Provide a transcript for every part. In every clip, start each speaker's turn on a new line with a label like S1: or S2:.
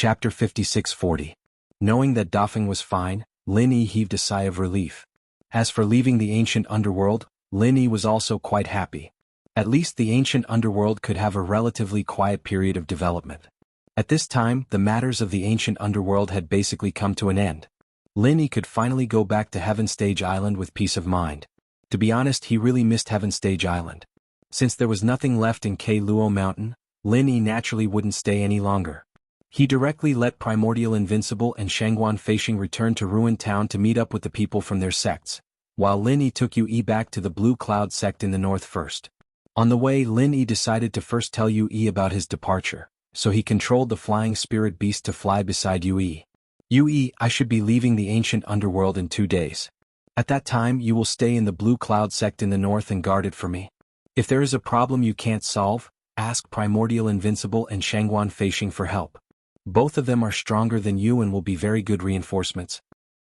S1: Chapter 5640. Knowing that Dafeng was fine, Lin Yi heaved a sigh of relief. As for leaving the ancient underworld, Lin Yi was also quite happy. At least the ancient underworld could have a relatively quiet period of development. At this time, the matters of the ancient underworld had basically come to an end. Lin Yi could finally go back to Heaven Stage Island with peace of mind. To be honest, he really missed Heaven Stage Island. Since there was nothing left in K Luo Mountain, Lin Yi naturally wouldn't stay any longer. He directly let Primordial Invincible and Shangguan Feishing return to Ruined Town to meet up with the people from their sects, while Lin Yi took Yue back to the Blue Cloud sect in the north first. On the way, Lin Yi decided to first tell Yue about his departure, so he controlled the flying spirit beast to fly beside Yue. Yue, I should be leaving the ancient underworld in 2 days. At that time you will stay in the Blue Cloud sect in the north and guard it for me. If there is a problem you can't solve, ask Primordial Invincible and Shangguan Feishing for help. Both of them are stronger than you and will be very good reinforcements.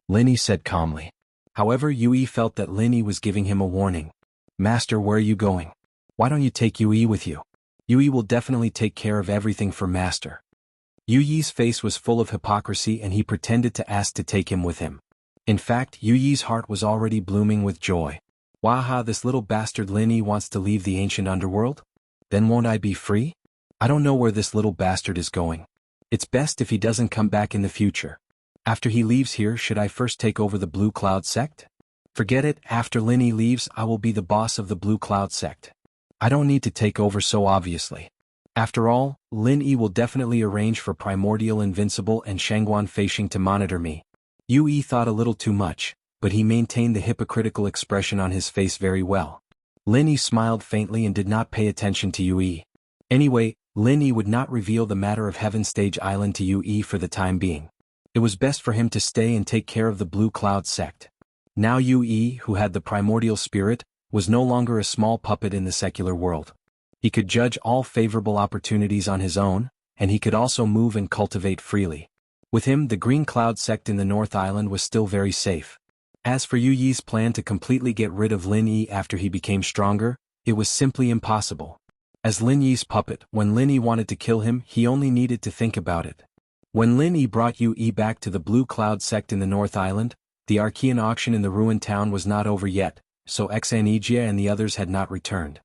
S1: Lin Yi said calmly. However, Yue felt that Lin Yi was giving him a warning. Master, where are you going? Why don't you take Yue with you? Yue will definitely take care of everything for Master. Yue's face was full of hypocrisy and he pretended to ask to take him with him. In fact, Yue's heart was already blooming with joy. Waha, this little bastard Lin Yi wants to leave the ancient underworld? Then won't I be free? I don't know where this little bastard is going. It's best if he doesn't come back in the future. After he leaves here, should I first take over the Blue Cloud sect? Forget it, after Lin Yi leaves I will be the boss of the Blue Cloud sect. I don't need to take over so obviously. After all, Lin Yi will definitely arrange for Primordial Invincible and Shangguan Feishing to monitor me. Yue thought a little too much, but he maintained the hypocritical expression on his face very well. Lin Yi smiled faintly and did not pay attention to Yue. Anyway, Lin Yi would not reveal the matter of Heaven Stage Island to Yue for the time being. It was best for him to stay and take care of the Blue Cloud sect. Now Yue, who had the primordial spirit, was no longer a small puppet in the secular world. He could judge all favorable opportunities on his own, and he could also move and cultivate freely. With him, the Green Cloud sect in the North Island was still very safe. As for Yue's plan to completely get rid of Lin Yi after he became stronger, it was simply impossible. As Lin Yi's puppet, when Lin Yi wanted to kill him, he only needed to think about it. When Lin Yi brought Yue back to the Blue Cloud sect in the North Island, the Archean auction in the ruined town was not over yet, so Xanijia and the others had not returned.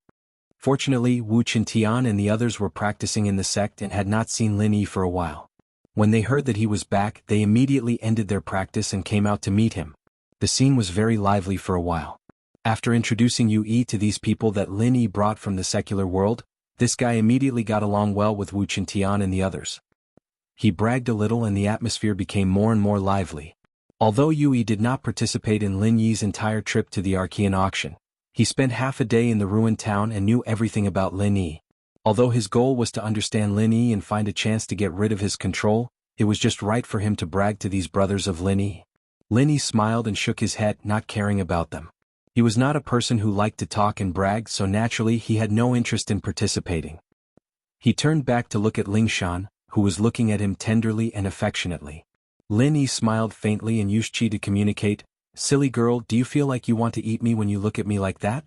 S1: Fortunately, Wu Qintian and the others were practicing in the sect and had not seen Lin Yi for a while. When they heard that he was back, they immediately ended their practice and came out to meet him. The scene was very lively for a while. After introducing Yue to these people that Lin Yi brought from the secular world, this guy immediately got along well with Wu Qintian and the others. He bragged a little and the atmosphere became more and more lively. Although Yue did not participate in Lin Yi's entire trip to the Archean auction, he spent half a day in the ruined town and knew everything about Lin Yi. Although his goal was to understand Lin Yi and find a chance to get rid of his control, it was just right for him to brag to these brothers of Lin Yi. Lin Yi smiled and shook his head, not caring about them. He was not a person who liked to talk and brag, so naturally he had no interest in participating. He turned back to look at Lingshan, who was looking at him tenderly and affectionately. Lin Yi smiled faintly and used Qi to communicate, "Silly girl, do you feel like you want to eat me when you look at me like that?"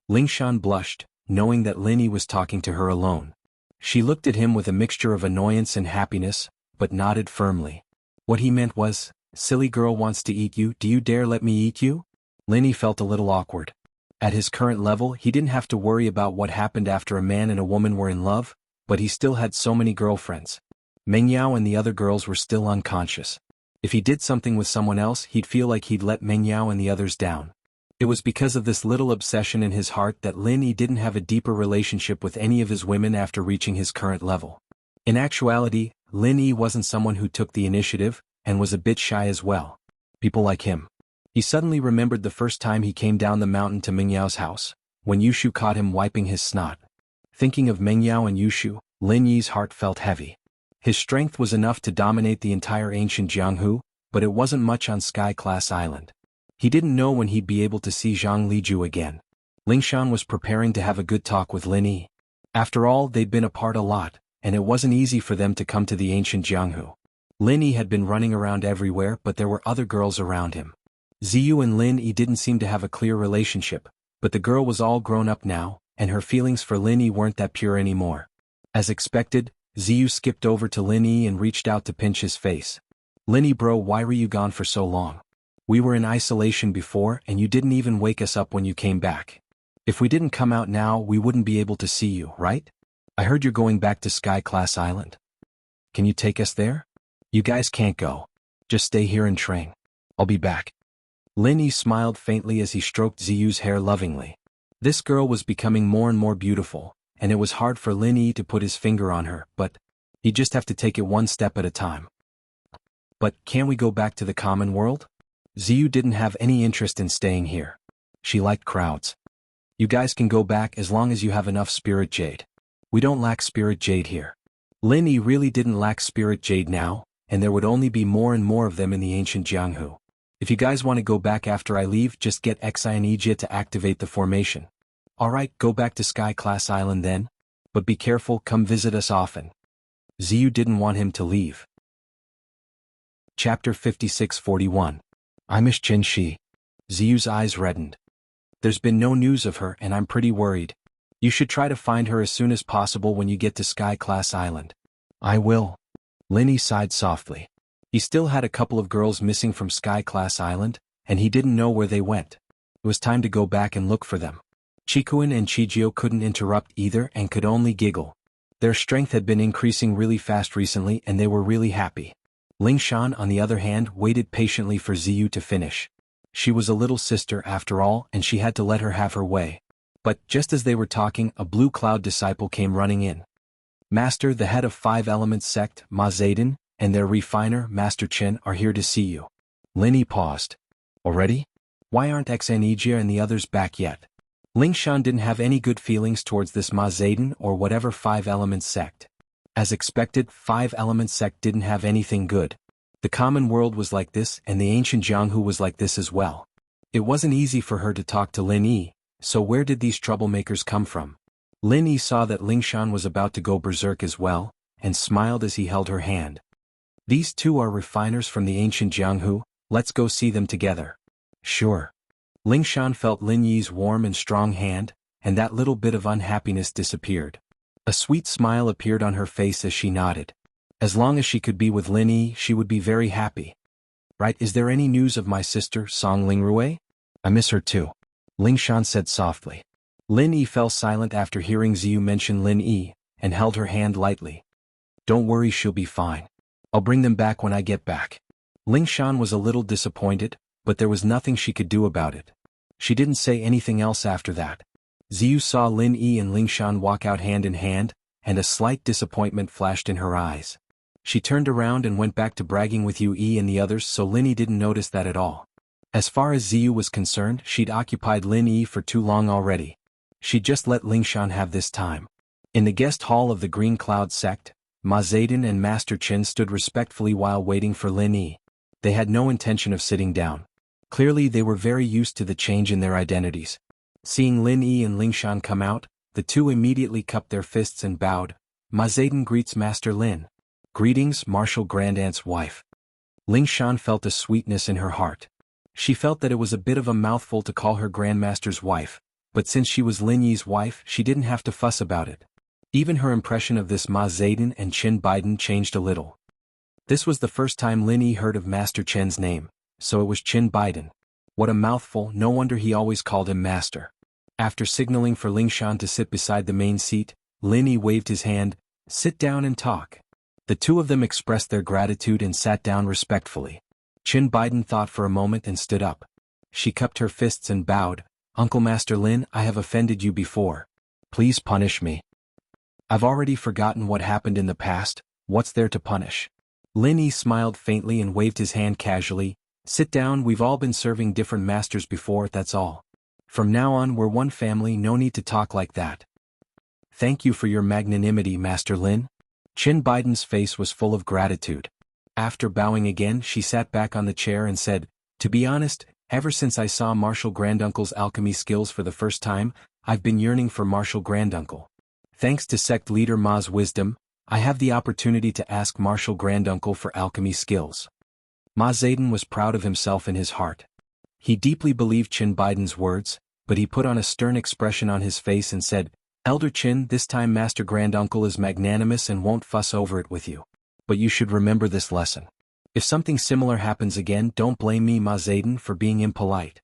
S1: Lingshan blushed, knowing that Lin Yi was talking to her alone. She looked at him with a mixture of annoyance and happiness, but nodded firmly. What he meant was, "Silly girl wants to eat you, do you dare let me eat you?" Lin Yi felt a little awkward. At his current level, he didn't have to worry about what happened after a man and a woman were in love, but he still had so many girlfriends. Mengyao and the other girls were still unconscious. If he did something with someone else, he'd feel like he'd let Mengyao and the others down. It was because of this little obsession in his heart that Lin Yi didn't have a deeper relationship with any of his women after reaching his current level. In actuality, Lin Yi wasn't someone who took the initiative, and was a bit shy as well. People like him. He suddenly remembered the first time he came down the mountain to Mengyao's house, when Yushu caught him wiping his snot. Thinking of Mengyao and Yushu, Lin Yi's heart felt heavy. His strength was enough to dominate the entire ancient Jianghu, but it wasn't much on Sky-class Island. He didn't know when he'd be able to see Zhang Liju again. Lingshan was preparing to have a good talk with Lin Yi. After all, they'd been apart a lot, and it wasn't easy for them to come to the ancient Jianghu. Lin Yi had been running around everywhere, but there were other girls around him. Ziyu and Lin Yi didn't seem to have a clear relationship, but the girl was all grown up now, and her feelings for Lin Yi weren't that pure anymore. As expected, Ziyu skipped over to Lin Yi and reached out to pinch his face. "Lin Yi bro, why were you gone for so long? We were in isolation before and you didn't even wake us up when you came back. If we didn't come out now we wouldn't be able to see you, right? I heard you're going back to Sky Class Island. Can you take us there? You guys can't go. Just stay here and train. I'll be back." Lin Yi smiled faintly as he stroked Ziyu's hair lovingly. This girl was becoming more and more beautiful, and it was hard for Lin Yi to put his finger on her, but he'd just have to take it one step at a time. "But can't we go back to the common world?" Ziyu didn't have any interest in staying here. She liked crowds. "You guys can go back as long as you have enough spirit jade. We don't lack spirit jade here." Lin Yi really didn't lack spirit jade now, and there would only be more and more of them in the ancient Jianghu. "If you guys want to go back after I leave, just get Xianijia to activate the formation. Alright, go back to Sky Class Island then. But be careful, come visit us often." Ziyu didn't want him to leave. Chapter 56-41. I miss Qin Shi. Ziyu's eyes reddened. "There's been no news of her and I'm pretty worried. You should try to find her as soon as possible when you get to Sky Class Island." "I will." Lin Yi sighed softly. He still had a couple of girls missing from Sky Class Island, and he didn't know where they went. It was time to go back and look for them. Chikuin and Chijio couldn't interrupt either and could only giggle. Their strength had been increasing really fast recently and they were really happy. Lingshan, on the other hand, waited patiently for Ziyu to finish. She was a little sister after all and she had to let her have her way. But just as they were talking, a blue cloud disciple came running in. "Master, the head of 5 Elements sect, Ma Zayden, and their refiner, Master Chen, are here to see you." Lin Yi paused. "Already? Why aren't Xianijia and the others back yet?" Lingshan didn't have any good feelings towards this Ma Zayden or whatever 5 Elements sect. As expected, 5 Elements sect didn't have anything good. The common world was like this and the ancient Jianghu was like this as well. It wasn't easy for her to talk to Lin Yi, so where did these troublemakers come from? Lin Yi saw that Lingshan was about to go berserk as well, and smiled as he held her hand. "These two are refiners from the ancient Jianghu, let's go see them together." "Sure." Lingshan felt Lin Yi's warm and strong hand, and that little bit of unhappiness disappeared. A sweet smile appeared on her face as she nodded. As long as she could be with Lin Yi, she would be very happy. "Right, is there any news of my sister, Song Lingrui? I miss her too," Lingshan said softly. Lin Yi fell silent after hearing Ziyu mention Lin Yi, and held her hand lightly. "Don't worry, she'll be fine. I'll bring them back when I get back." Lingshan was a little disappointed, but there was nothing she could do about it. She didn't say anything else after that. Ziyu saw Lin Yi and Lingshan walk out hand in hand, and a slight disappointment flashed in her eyes. She turned around and went back to bragging with Yi and the others, so Lin Yi didn't notice that at all. As far as Ziyu was concerned, she'd occupied Lin Yi for too long already. She'd just let Lingshan have this time. In the guest hall of the Green Cloud sect, Ma Zayden and Master Chen stood respectfully while waiting for Lin Yi. They had no intention of sitting down. Clearly they were very used to the change in their identities. Seeing Lin Yi and Lingshan come out, the two immediately cupped their fists and bowed. "Ma Zayden greets Master Lin." "Greetings, Martial Grandaunt's wife." Lingshan felt a sweetness in her heart. She felt that it was a bit of a mouthful to call her Grandmaster's wife, but since she was Lin Yi's wife, she didn't have to fuss about it. Even her impression of this Ma Zayden and Qin Biden changed a little. This was the first time Lin Yi heard of Master Chen's name, so it was Qin Biden. What a mouthful, no wonder he always called him Master. After signaling for Lingshan to sit beside the main seat, Lin Yi waved his hand. "Sit down and talk." The two of them expressed their gratitude and sat down respectfully. Qin Biden thought for a moment and stood up. She cupped her fists and bowed. "Uncle Master Lin, I have offended you before. Please punish me. I've already forgotten what happened in the past, what's there to punish?" Lin Yi smiled faintly and waved his hand casually. "Sit down, we've all been serving different masters before, that's all. From now on we're one family, no need to talk like that." "Thank you for your magnanimity, Master Lin." Qin Biden's face was full of gratitude. After bowing again, she sat back on the chair and said, "To be honest, ever since I saw Martial Granduncle's alchemy skills for the first time, I've been yearning for Martial Granduncle. Thanks to sect leader Ma's wisdom, I have the opportunity to ask Martial Granduncle for alchemy skills." Ma Zayden was proud of himself in his heart. He deeply believed Qin Biden's words, but he put on a stern expression on his face and said, Elder Qin, this time Master Granduncle is magnanimous and won't fuss over it with you. But you should remember this lesson. If something similar happens again, don't blame me, Ma Zayden, for being impolite.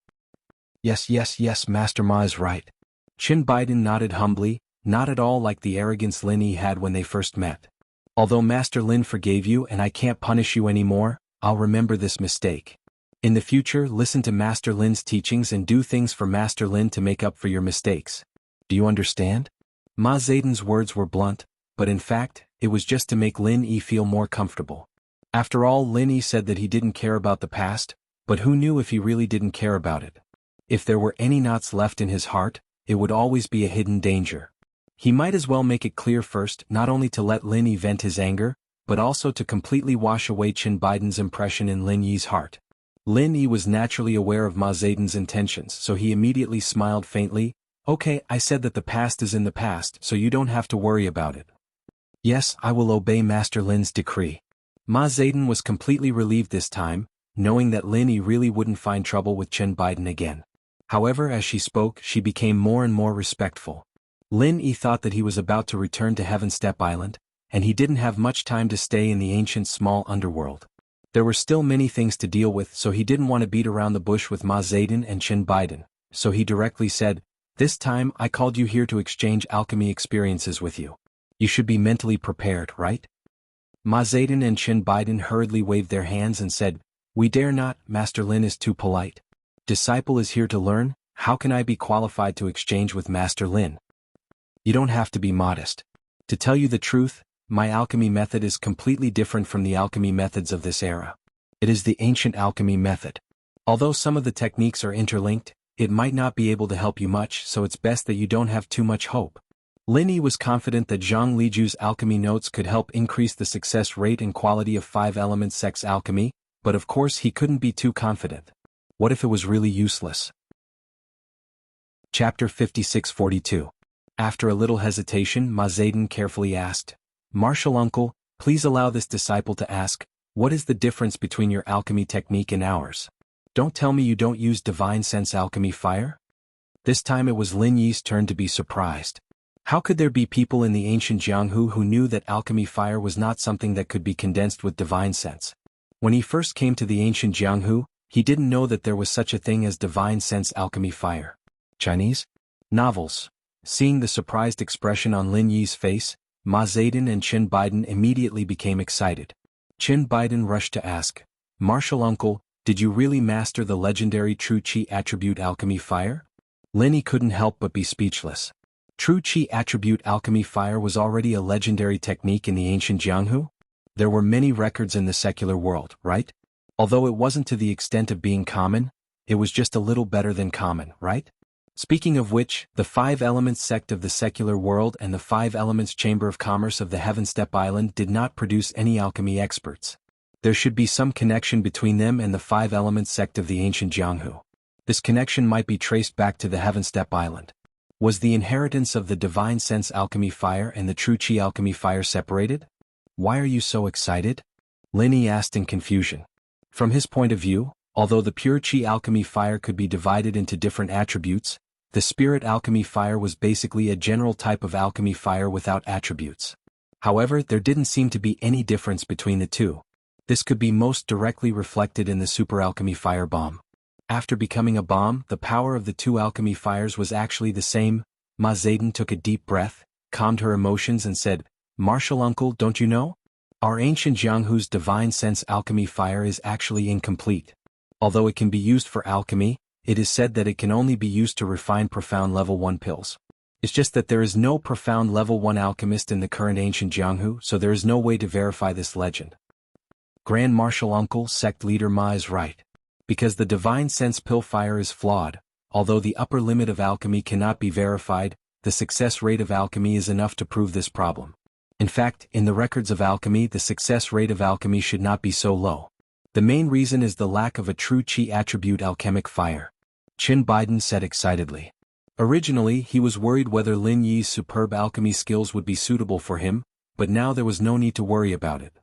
S1: Yes, Master Ma is right. Qin Biden nodded humbly, not at all like the arrogance Lin Yi had when they first met. Although Master Lin forgave you and I can't punish you anymore, I'll remember this mistake. In the future, listen to Master Lin's teachings and do things for Master Lin to make up for your mistakes. Do you understand? Ma Zayden's words were blunt, but in fact, it was just to make Lin Yi feel more comfortable. After all, Lin Yi said that he didn't care about the past, but who knew if he really didn't care about it? If there were any knots left in his heart, it would always be a hidden danger. He might as well make it clear first, not only to let Lin Yi vent his anger, but also to completely wash away Qin Biden's impression in Lin Yi's heart. Lin Yi was naturally aware of Ma Zayden's intentions, so he immediately smiled faintly. Okay, I said that the past is in the past, so you don't have to worry about it. Yes, I will obey Master Lin's decree. Ma Zayden was completely relieved this time, knowing that Lin Yi really wouldn't find trouble with Qin Biden again. However, as she spoke, she became more and more respectful. Lin Yi thought that he was about to return to Heaven Step Island, and he didn't have much time to stay in the ancient small underworld. There were still many things to deal with, so he didn't want to beat around the bush with Ma Zayden and Qin Biden, so he directly said, "This time I called you here to exchange alchemy experiences with you. You should be mentally prepared, right?" Ma Zayden and Qin Biden hurriedly waved their hands and said, "We dare not, Master Lin is too polite. Disciple is here to learn, how can I be qualified to exchange with Master Lin?" You don't have to be modest. To tell you the truth, my alchemy method is completely different from the alchemy methods of this era. It is the ancient alchemy method. Although some of the techniques are interlinked, it might not be able to help you much, so it's best that you don't have too much hope. Lin Yi was confident that Zhang Liju's alchemy notes could help increase the success rate and quality of 5-element sex alchemy, but of course he couldn't be too confident. What if it was really useless? Chapter 5642. After a little hesitation, Ma Zayden carefully asked, "Martial Uncle, please allow this disciple to ask, what is the difference between your alchemy technique and ours? Don't tell me you don't use divine sense alchemy fire?" This time it was Lin Yi's turn to be surprised. How could there be people in the ancient Jianghu who knew that alchemy fire was not something that could be condensed with divine sense? When he first came to the ancient Jianghu, he didn't know that there was such a thing as divine sense alchemy fire. Chinese? Novels. Seeing the surprised expression on Lin Yi's face, Ma Zayden and Qin Biden immediately became excited. Qin Biden rushed to ask, "Martial Uncle, did you really master the legendary True Qi attribute alchemy fire?" Lin Yi couldn't help but be speechless. True Qi attribute alchemy fire was already a legendary technique in the ancient Jianghu? There were many records in the secular world, right? Although it wasn't to the extent of being common, it was just a little better than common, right? Speaking of which, the 5 Elements sect of the secular world and the 5 Elements Chamber of Commerce of the Heaven Step Island did not produce any alchemy experts. There should be some connection between them and the 5 Elements sect of the ancient Jianghu. This connection might be traced back to the Heaven Step Island. Was the inheritance of the divine sense alchemy fire and the true Qi alchemy fire separated? Why are you so excited? Lin Yi asked in confusion. From his point of view, although the pure Qi alchemy fire could be divided into different attributes, the spirit alchemy fire was basically a general type of alchemy fire without attributes. However, there didn't seem to be any difference between the two. This could be most directly reflected in the super alchemy fire bomb. After becoming a bomb, the power of the two alchemy fires was actually the same. Ma Zayden took a deep breath, calmed her emotions and said, "Martial Uncle, don't you know? Our ancient Jianghu's divine sense alchemy fire is actually incomplete. Although it can be used for alchemy, it is said that it can only be used to refine profound level 1 pills. It's just that there is no profound level 1 alchemist in the current ancient Jianghu, so there is no way to verify this legend." Grand Martial Uncle, sect leader Ma is right. Because the divine sense pill fire is flawed, although the upper limit of alchemy cannot be verified, the success rate of alchemy is enough to prove this problem. In fact, in the records of alchemy, the success rate of alchemy should not be so low. The main reason is the lack of a true Qi attribute alchemic fire. Qin Biden said excitedly. Originally, he was worried whether Lin Yi's superb alchemy skills would be suitable for him, but now there was no need to worry about it.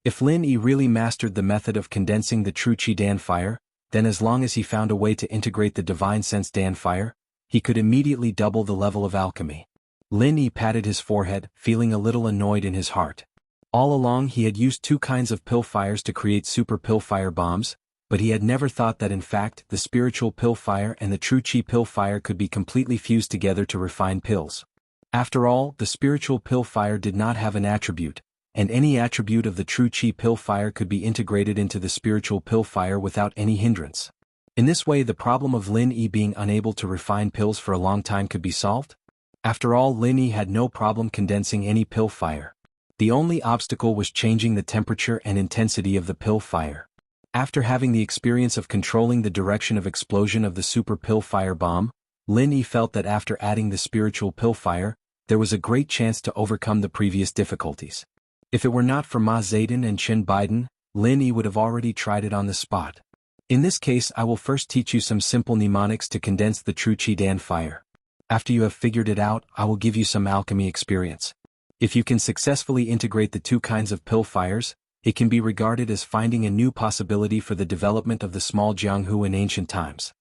S1: If Lin Yi really mastered the method of condensing the true Qi Dan fire, then as long as he found a way to integrate the divine sense Dan fire, he could immediately double the level of alchemy. Lin Yi patted his forehead, feeling a little annoyed in his heart. All along he had used two kinds of pill fires to create super pill fire bombs, but he had never thought that in fact the spiritual pill fire and the true chi pill fire could be completely fused together to refine pills. After all, the spiritual pill fire did not have an attribute, and any attribute of the true chi pill fire could be integrated into the spiritual pill fire without any hindrance. In this way the problem of Lin Yi being unable to refine pills for a long time could be solved. After all, Lin Yi had no problem condensing any pill fire. The only obstacle was changing the temperature and intensity of the pill fire. After having the experience of controlling the direction of explosion of the super pill fire bomb, Lin Yi felt that after adding the spiritual pill fire, there was a great chance to overcome the previous difficulties. If it were not for Ma Zedong and Qin Baidan, Lin Yi would have already tried it on the spot. In this case I will first teach you some simple mnemonics to condense the true Qi Dan fire. After you have figured it out, I will give you some alchemy experience. If you can successfully integrate the two kinds of pill fires, it can be regarded as finding a new possibility for the development of the small Jianghu in ancient times.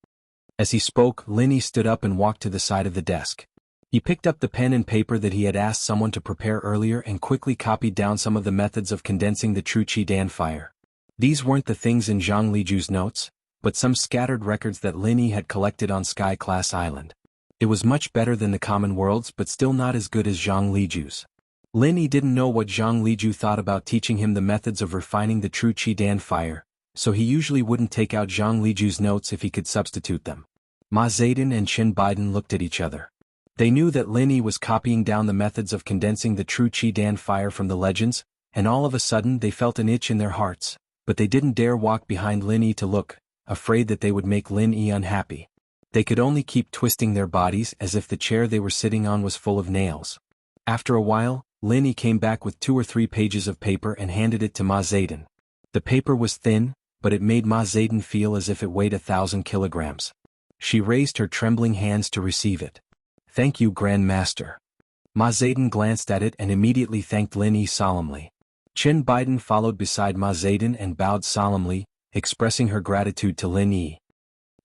S1: As he spoke, Lin Yi stood up and walked to the side of the desk. He picked up the pen and paper that he had asked someone to prepare earlier and quickly copied down some of the methods of condensing the true Qi Dan fire. These weren't the things in Zhang Liju's notes, but some scattered records that Lin Yi had collected on Sky Class Island. It was much better than the common world's but still not as good as Zhang Liju's. Lin Yi didn't know what Zhang Liju thought about teaching him the methods of refining the true Qi Dan fire, so he usually wouldn't take out Zhang Liju's notes if he could substitute them. Ma Zedong and Qin Baidan looked at each other. They knew that Lin Yi was copying down the methods of condensing the true Qi Dan fire from the legends, and all of a sudden they felt an itch in their hearts, but they didn't dare walk behind Lin Yi to look, afraid that they would make Lin Yi unhappy. They could only keep twisting their bodies as if the chair they were sitting on was full of nails. After a while, Lin Yi came back with 2 or 3 pages of paper and handed it to Ma Zedong. The paper was thin, but it made Ma Zedong feel as if it weighed 1,000 kilograms. She raised her trembling hands to receive it. "Thank you, Grand Master." Ma Zedong glanced at it and immediately thanked Lin Yi solemnly. Qin Baidan followed beside Ma Zedong and bowed solemnly, expressing her gratitude to Lin Yi.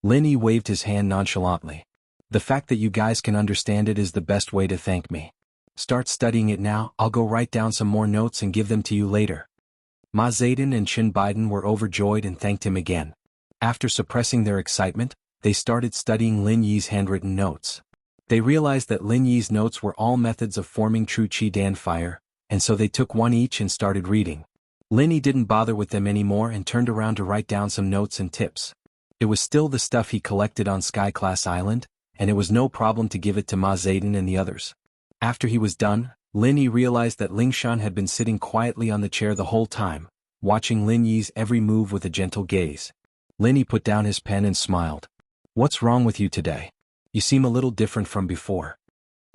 S1: Lin Yi waved his hand nonchalantly. "The fact that you guys can understand it is the best way to thank me. Start studying it now. I'll go write down some more notes and give them to you later." Ma Zedong and Qin Baidan were overjoyed and thanked him again. After suppressing their excitement, they started studying Lin Yi's handwritten notes. They realized that Lin Yi's notes were all methods of forming true Qi Dan fire, and so they took one each and started reading. Lin Yi didn't bother with them anymore and turned around to write down some notes and tips. It was still the stuff he collected on Sky Class Island, and it was no problem to give it to Ma Zedong and the others. After he was done, Lin Yi realized that Lingshan had been sitting quietly on the chair the whole time, watching Lin Yi's every move with a gentle gaze. Lin Yi put down his pen and smiled. "What's wrong with you today? You seem a little different from before."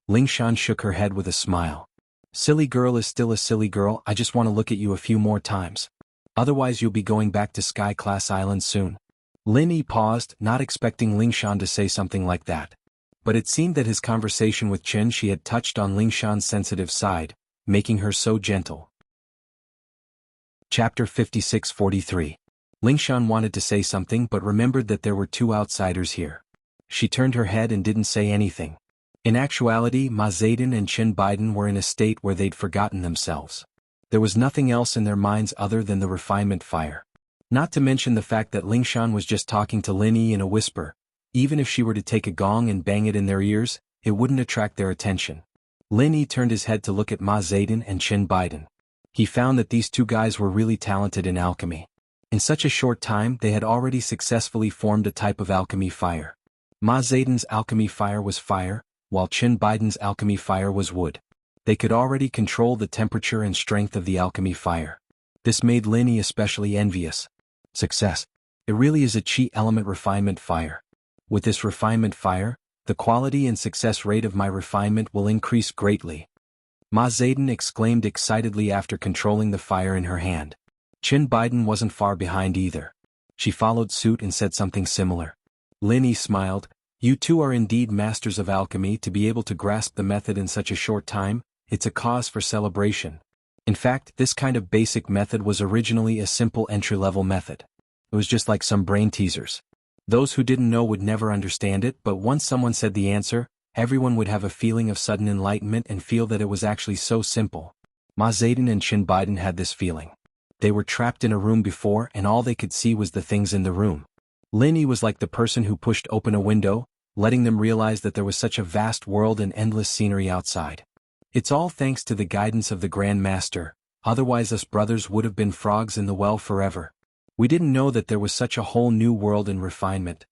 S1: Lingshan shook her head with a smile. "Silly girl is still a silly girl. I just want to look at you a few more times. Otherwise you'll be going back to Sky Class Island soon." Lin Yi paused, not expecting Lingshan to say something like that. But it seemed that his conversation with Qin Shi had touched on Lingshan's sensitive side, making her so gentle. Chapter 56-43. Lingshan wanted to say something but remembered that there were 2 outsiders here. She turned her head and didn't say anything. In actuality, Ma Zedong and Qin Baidan were in a state where they'd forgotten themselves. There was nothing else in their minds other than the refinement fire. Not to mention the fact that Lingshan was just talking to Lin Yi in a whisper. Even if she were to take a gong and bang it in their ears, it wouldn't attract their attention. Lin Yi turned his head to look at Ma Zedong and Qin Baidan. He found that these 2 guys were really talented in alchemy. In such a short time they had already successfully formed a type of alchemy fire. Ma Zedong's alchemy fire was fire, while Qin Baidan's alchemy fire was wood. They could already control the temperature and strength of the alchemy fire. This made Lin Yi especially envious. Success. It really is a Qi element refinement fire. With this refinement fire, the quality and success rate of my refinement will increase greatly. Ma Zedong exclaimed excitedly after controlling the fire in her hand. Qin Baidan wasn't far behind either. She followed suit and said something similar. Lin Yi smiled. "You 2 are indeed masters of alchemy. To be able to grasp the method in such a short time, it's a cause for celebration. In fact, this kind of basic method was originally a simple entry-level method. It was just like some brain teasers. Those who didn't know would never understand it, but once someone said the answer, everyone would have a feeling of sudden enlightenment and feel that it was actually so simple. Ma Zedong and Qin Biden had this feeling. They were trapped in a room before and all they could see was the things in the room. Lin Yi was like the person who pushed open a window, letting them realize that there was such a vast world and endless scenery outside. It's all thanks to the guidance of the Grand Master, otherwise us brothers would have been frogs in the well forever. We didn't know that there was such a whole new world and refinement.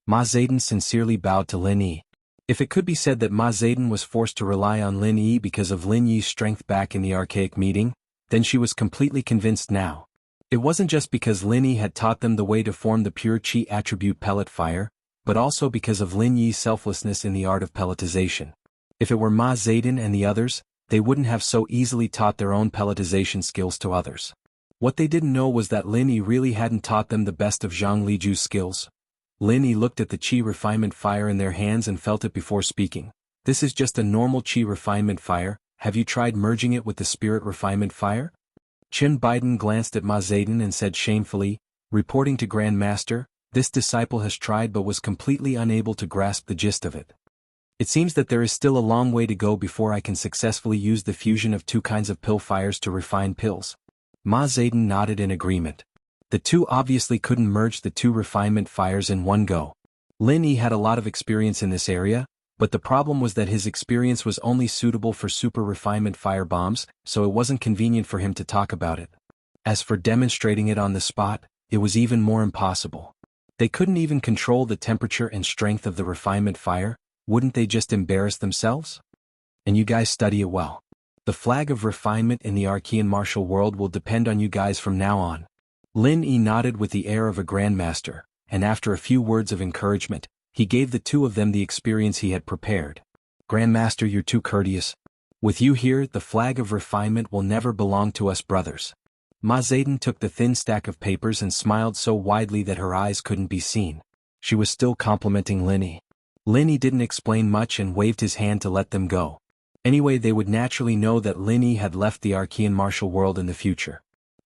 S1: Ma Zedong sincerely bowed to Lin Yi. If it could be said that Ma Zedong was forced to rely on Lin Yi because of Lin Yi's strength back in the archaic meeting, then she was completely convinced now. It wasn't just because Lin Yi had taught them the way to form the pure chi attribute pellet fire, but also because of Lin Yi's selflessness in the art of pelletization. If it were Ma Zedong and the others, they wouldn't have so easily taught their own pelletization skills to others. What they didn't know was that Lin Yi really hadn't taught them the best of Zhang Liju's skills. Lin Yi looked at the chi refinement fire in their hands and felt it before speaking. This is just a normal chi refinement fire, have you tried merging it with the spirit refinement fire? Qin Biden glanced at Ma Zedong and said shamefully, reporting to Grand Master, this disciple has tried but was completely unable to grasp the gist of it. It seems that there is still a long way to go before I can successfully use the fusion of two kinds of pill fires to refine pills. Ma Zedong nodded in agreement. The two obviously couldn't merge the two refinement fires in one go. Lin Yi had a lot of experience in this area, but the problem was that his experience was only suitable for super refinement fire bombs, so it wasn't convenient for him to talk about it. As for demonstrating it on the spot, it was even more impossible. They couldn't even control the temperature and strength of the refinement fire, wouldn't they just embarrass themselves? And you guys study it well. The flag of refinement in the Archean martial world will depend on you guys from now on. Lin Yi nodded with the air of a grandmaster, and after a few words of encouragement, he gave the two of them the experience he had prepared. Grandmaster, you're too courteous. With you here, the flag of refinement will never belong to us brothers. Ma Zedong took the thin stack of papers and smiled so widely that her eyes couldn't be seen. She was still complimenting Lin Yi. Lin Yi didn't explain much and waved his hand to let them go. Anyway, they would naturally know that Lin Yi had left the Archean martial world in the future.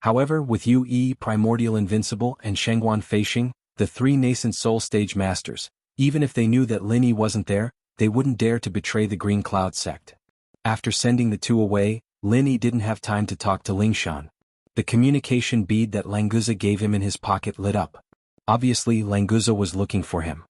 S1: However, with Yu Yi, Primordial Invincible, and Shengguan Feixing, the three nascent soul stage masters, even if they knew that Lin Yi wasn't there, they wouldn't dare to betray the Green Cloud sect. After sending the two away, Lin Yi didn't have time to talk to Lingshan. The communication bead that Languza gave him in his pocket lit up. Obviously, Languza was looking for him.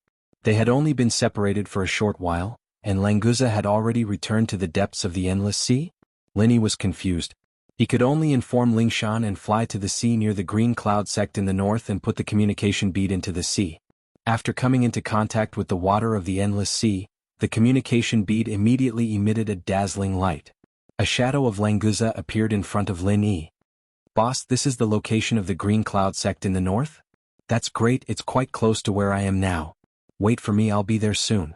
S1: They had only been separated for a short while, and Languza had already returned to the depths of the Endless Sea? Lin Yi was confused. He could only inform Lingshan and fly to the sea near the Green Cloud sect in the north and put the communication bead into the sea. After coming into contact with the water of the Endless Sea, the communication bead immediately emitted a dazzling light. A shadow of Languza appeared in front of Lin Yi. Boss, this is the location of the Green Cloud sect in the north? That's great, it's quite close to where I am now. Wait for me, I'll be there soon.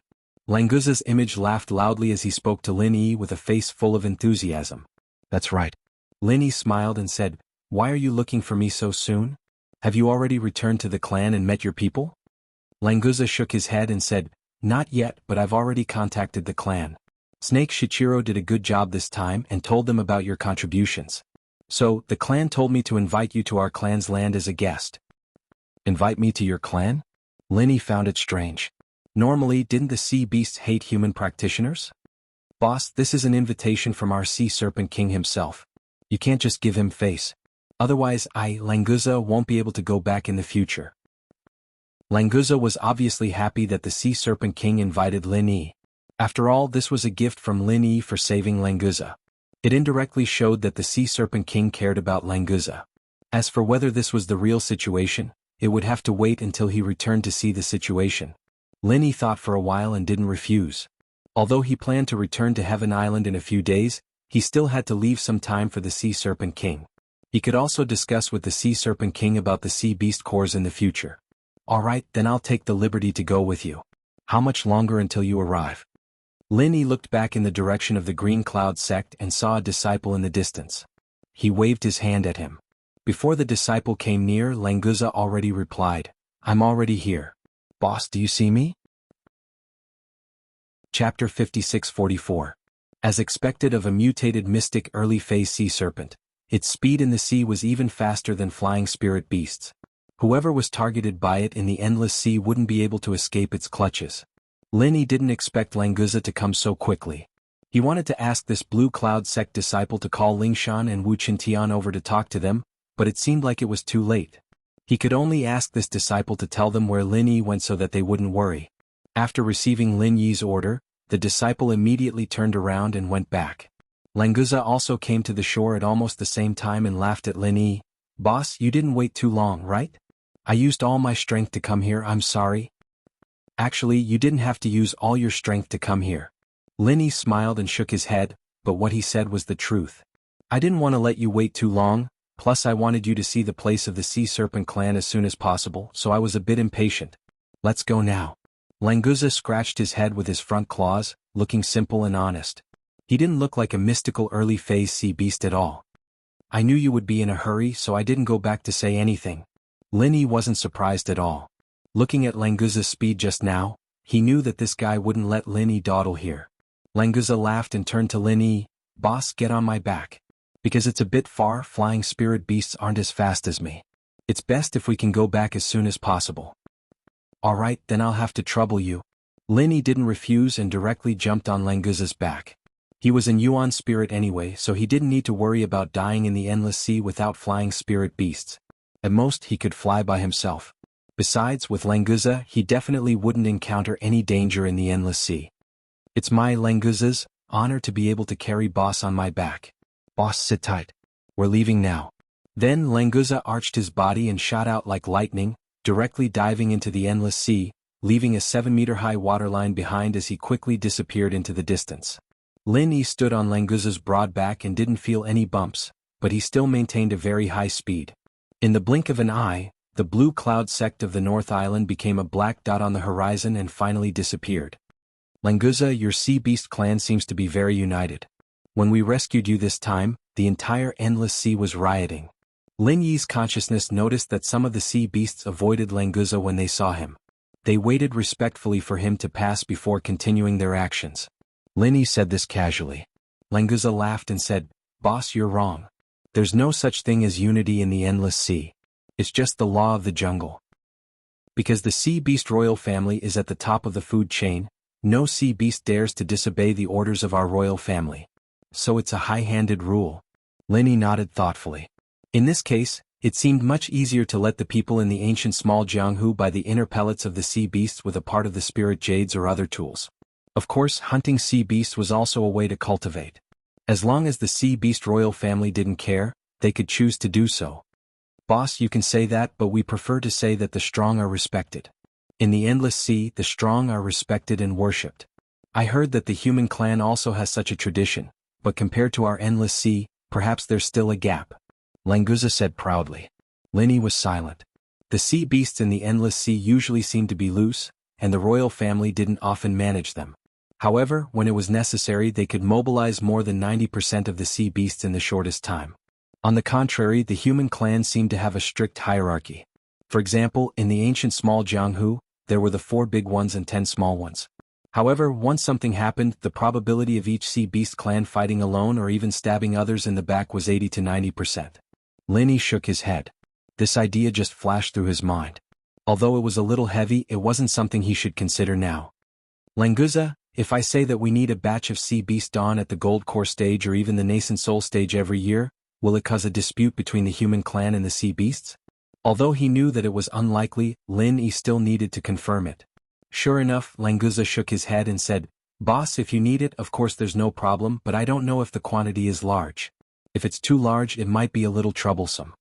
S1: Languza's image laughed loudly as he spoke to Lin Yi with a face full of enthusiasm. That's right. Lin Yi smiled and said, why are you looking for me so soon? Have you already returned to the clan and met your people? Languza shook his head and said, not yet, but I've already contacted the clan. Snake Shichiro did a good job this time and told them about your contributions. So, the clan told me to invite you to our clan's land as a guest. Invite me to your clan? Lin Yi found it strange. Normally, didn't the sea beasts hate human practitioners? Boss, this is an invitation from our Sea Serpent King himself. You can't just give him face. Otherwise Languza won't be able to go back in the future. Languza was obviously happy that the Sea Serpent King invited Lin Yi. After all, this was a gift from Lin Yi for saving Languza. It indirectly showed that the Sea Serpent King cared about Languza. As for whether this was the real situation, it would have to wait until he returned to see the situation. Lin Yi thought for a while and didn't refuse. Although he planned to return to Heaven Island in a few days, he still had to leave some time for the Sea Serpent King. He could also discuss with the Sea Serpent King about the Sea Beast Cores in the future. Alright, then I'll take the liberty to go with you. How much longer until you arrive? Lin Yi looked back in the direction of the Green Cloud sect and saw a disciple in the distance. He waved his hand at him. Before the disciple came near, Languza already replied, I'm already here. Boss, do you see me? Chapter 56-44. As expected of a mutated mystic early-phase sea serpent, its speed in the sea was even faster than flying spirit beasts. Whoever was targeted by it in the endless sea wouldn't be able to escape its clutches. Linny didn't expect Languza to come so quickly. He wanted to ask this Blue Cloud sect disciple to call Lingshan and Wu Qintian over to talk to them, but it seemed like it was too late. He could only ask this disciple to tell them where Lin Yi went so that they wouldn't worry. After receiving Lin Yi's order, the disciple immediately turned around and went back. Languza also came to the shore at almost the same time and laughed at Lin Yi. "Boss, you didn't wait too long, right? I used all my strength to come here, I'm sorry." "Actually, you didn't have to use all your strength to come here." Lin Yi smiled and shook his head, but what he said was the truth. "I didn't want to let you wait too long, plus I wanted you to see the place of the Sea Serpent clan as soon as possible, so I was a bit impatient. Let's go now." Languza scratched his head with his front claws, looking simple and honest. He didn't look like a mystical early-phase sea beast at all. "I knew you would be in a hurry, so I didn't go back to say anything." Lin Yi wasn't surprised at all. Looking at Languza's speed just now, he knew that this guy wouldn't let Lin Yi dawdle here. Languza laughed and turned to Lin Yi. "Boss, get on my back. Because it's a bit far, flying spirit beasts aren't as fast as me. It's best if we can go back as soon as possible." "Alright, then I'll have to trouble you." Lin Yi didn't refuse and directly jumped on Languza's back. He was in Yuan spirit anyway, so he didn't need to worry about dying in the endless sea without flying spirit beasts. At most, he could fly by himself. Besides, with Languza, he definitely wouldn't encounter any danger in the endless sea. "It's my Languza's honor to be able to carry Boss on my back. Boss, sit tight. We're leaving now." Then Languza arched his body and shot out like lightning, directly diving into the endless sea, leaving a 7-meter-high waterline behind as he quickly disappeared into the distance. Lin Yi stood on Languza's broad back and didn't feel any bumps, but he still maintained a very high speed. In the blink of an eye, the Blue Cloud sect of the North Island became a black dot on the horizon and finally disappeared. "Languza, your sea beast clan seems to be very united. When we rescued you this time, the entire endless sea was rioting." Lin Yi's consciousness noticed that some of the sea beasts avoided Languza when they saw him. They waited respectfully for him to pass before continuing their actions. Lin Yi said this casually. Languza laughed and said, "Boss, you're wrong. There's no such thing as unity in the endless sea. It's just the law of the jungle. Because the sea beast royal family is at the top of the food chain, no sea beast dares to disobey the orders of our royal family. So it's a high-handed rule." Lin Yi nodded thoughtfully. In this case, it seemed much easier to let the people in the ancient small Jianghu buy the inner pellets of the sea beasts with a part of the spirit jades or other tools. Of course, hunting sea beasts was also a way to cultivate. As long as the sea beast royal family didn't care, they could choose to do so. "Boss, you can say that, but we prefer to say that the strong are respected. In the endless sea, the strong are respected and worshipped. I heard that the human clan also has such a tradition, but compared to our endless sea, perhaps there's still a gap," Languza said proudly. Lin Yi was silent. The sea beasts in the endless sea usually seemed to be loose, and the royal family didn't often manage them. However, when it was necessary, they could mobilize more than 90% of the sea beasts in the shortest time. On the contrary, the human clan seemed to have a strict hierarchy. For example, in the ancient small Jianghu, there were the 4 big ones and 10 small ones. However, once something happened, the probability of each sea beast clan fighting alone or even stabbing others in the back was 80 to 90%. Lin Yi shook his head. This idea just flashed through his mind. Although it was a little heavy, it wasn't something he should consider now. "Languza, if I say that we need a batch of sea beast dawn at the gold core stage or even the nascent soul stage every year, will it cause a dispute between the human clan and the sea beasts?" Although he knew that it was unlikely, Lin Yi still needed to confirm it. Sure enough, Languza shook his head and said, "Boss, if you need it, of course there's no problem, but I don't know if the quantity is large. If it's too large, it might be a little troublesome."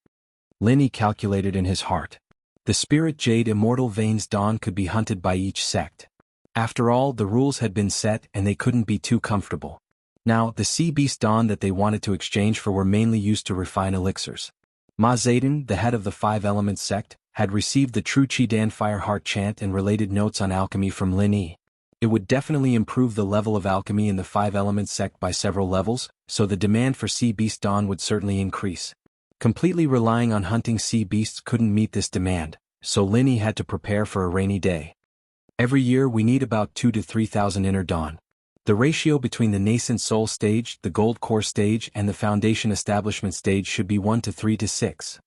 S1: Lin Yi calculated in his heart. The spirit jade immortal veins dawn could be hunted by each sect. After all, the rules had been set and they couldn't be too comfortable. Now, the sea beast dawn that they wanted to exchange for were mainly used to refine elixirs. Ma Zedong, the head of the 5 Elements sect, had received the True Qidan Fire Heart chant and related notes on alchemy from Lin Yi. It would definitely improve the level of alchemy in the 5 Elements sect by several levels, so the demand for sea beast dawn would certainly increase. Completely relying on hunting sea beasts couldn't meet this demand, so Lin Yi had to prepare for a rainy day. Every year we need about 2,000 to 3,000 inner dawn. The ratio between the nascent soul stage, the gold core stage, and the foundation establishment stage should be 1 to 3 to 6.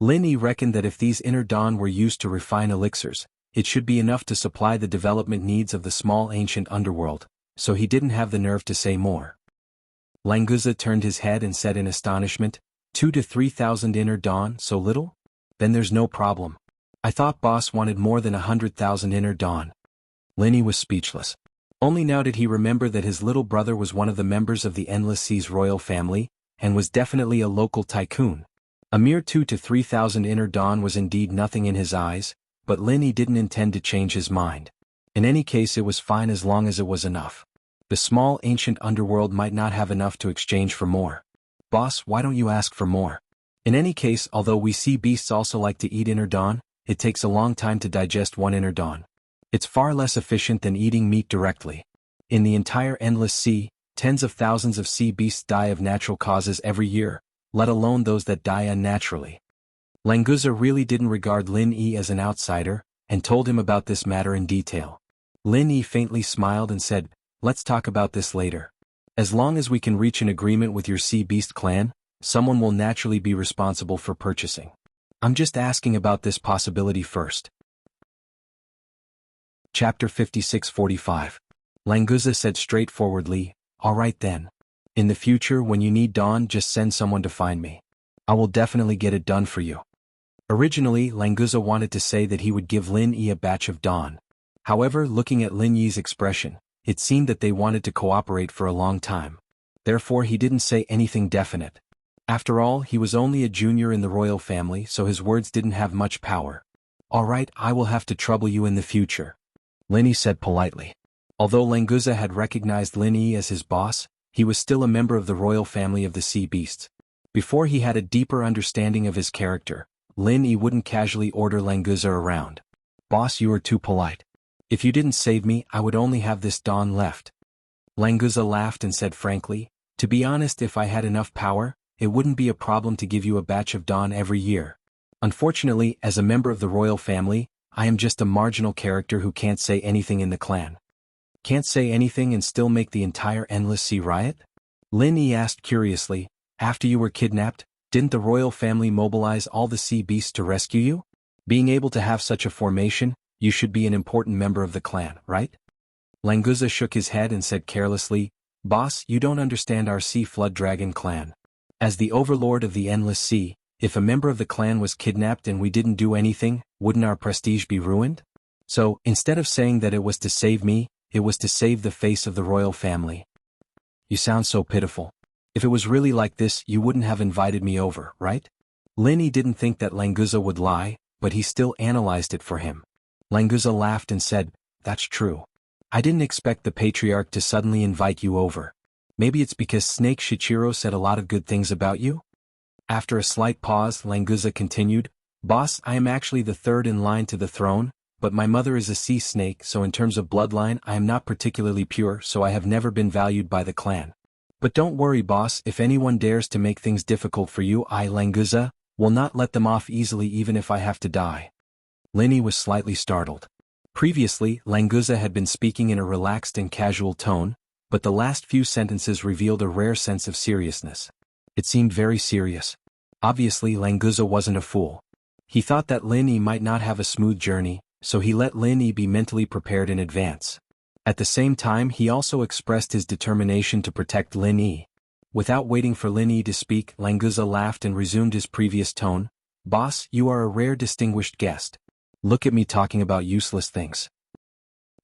S1: Lin Yi reckoned that if these inner dawn were used to refine elixirs, it should be enough to supply the development needs of the small ancient underworld, so he didn't have the nerve to say more. Languza turned his head and said in astonishment, 2 to 3,000 inner dawn, so little? Then there's no problem. I thought boss wanted more than 100,000 inner dawn. Linny was speechless. Only now did he remember that his little brother was one of the members of the Endless Sea's royal family, and was definitely a local tycoon. A mere 2 to 3,000 inner dawn was indeed nothing in his eyes, but Linny didn't intend to change his mind. In any case, it was fine as long as it was enough. The small ancient underworld might not have enough to exchange for more. Boss, why don't you ask for more? In any case, although we sea beasts also like to eat inner dawn, it takes a long time to digest one inner dawn. It's far less efficient than eating meat directly. In the entire Endless Sea, tens of thousands of sea beasts die of natural causes every year, let alone those that die unnaturally. Languza really didn't regard Lin Yi as an outsider, and told him about this matter in detail. Lin Yi faintly smiled and said, let's talk about this later. As long as we can reach an agreement with your sea beast clan, someone will naturally be responsible for purchasing. I'm just asking about this possibility first. Chapter 56-45. Languza said straightforwardly, all right then. In the future when you need dawn, just send someone to find me. I will definitely get it done for you. Originally, Languza wanted to say that he would give Lin Yi a batch of dawn. However, looking at Lin Yi's expression, it seemed that they wanted to cooperate for a long time. Therefore he didn't say anything definite. After all, he was only a junior in the royal family, so his words didn't have much power. All right, I will have to trouble you in the future. Lin Yi said politely. Although Languza had recognized Lin Yi as his boss, he was still a member of the royal family of the sea beasts. Before he had a deeper understanding of his character, Lin Yi wouldn't casually order Languza around. Boss, you are too polite. If you didn't save me, I would only have this dawn left. Languza laughed and said frankly, to be honest, if I had enough power, it wouldn't be a problem to give you a batch of dawn every year. Unfortunately, as a member of the royal family, I am just a marginal character who can't say anything in the clan. Can't say anything and still make the entire Endless Sea riot? Lin Yi asked curiously, after you were kidnapped, didn't the royal family mobilize all the sea beasts to rescue you? Being able to have such a formation, you should be an important member of the clan, right? Languza shook his head and said carelessly, boss, you don't understand our sea flood dragon clan. As the overlord of the Endless Sea, if a member of the clan was kidnapped and we didn't do anything, wouldn't our prestige be ruined? So, instead of saying that it was to save me, it was to save the face of the royal family. You sound so pitiful. If it was really like this, you wouldn't have invited me over, right? Lin Yi didn't think that Languza would lie, but he still analyzed it for him. Languza laughed and said, that's true. I didn't expect the patriarch to suddenly invite you over. Maybe it's because Snake Shichiro said a lot of good things about you? After a slight pause, Languza continued, boss, I am actually the third in line to the throne, but my mother is a sea snake, so in terms of bloodline I am not particularly pure, so I have never been valued by the clan. But don't worry boss, if anyone dares to make things difficult for you, I, Languza, will not let them off easily even if I have to die. Lin Yi was slightly startled. Previously, Languza had been speaking in a relaxed and casual tone, but the last few sentences revealed a rare sense of seriousness. It seemed very serious. Obviously, Languza wasn't a fool. He thought that Lin Yi might not have a smooth journey, so he let Lin Yi be mentally prepared in advance. At the same time, he also expressed his determination to protect Lin Yi. Without waiting for Lin Yi to speak, Languza laughed and resumed his previous tone. Boss, you are a rare distinguished guest. Look at me talking about useless things.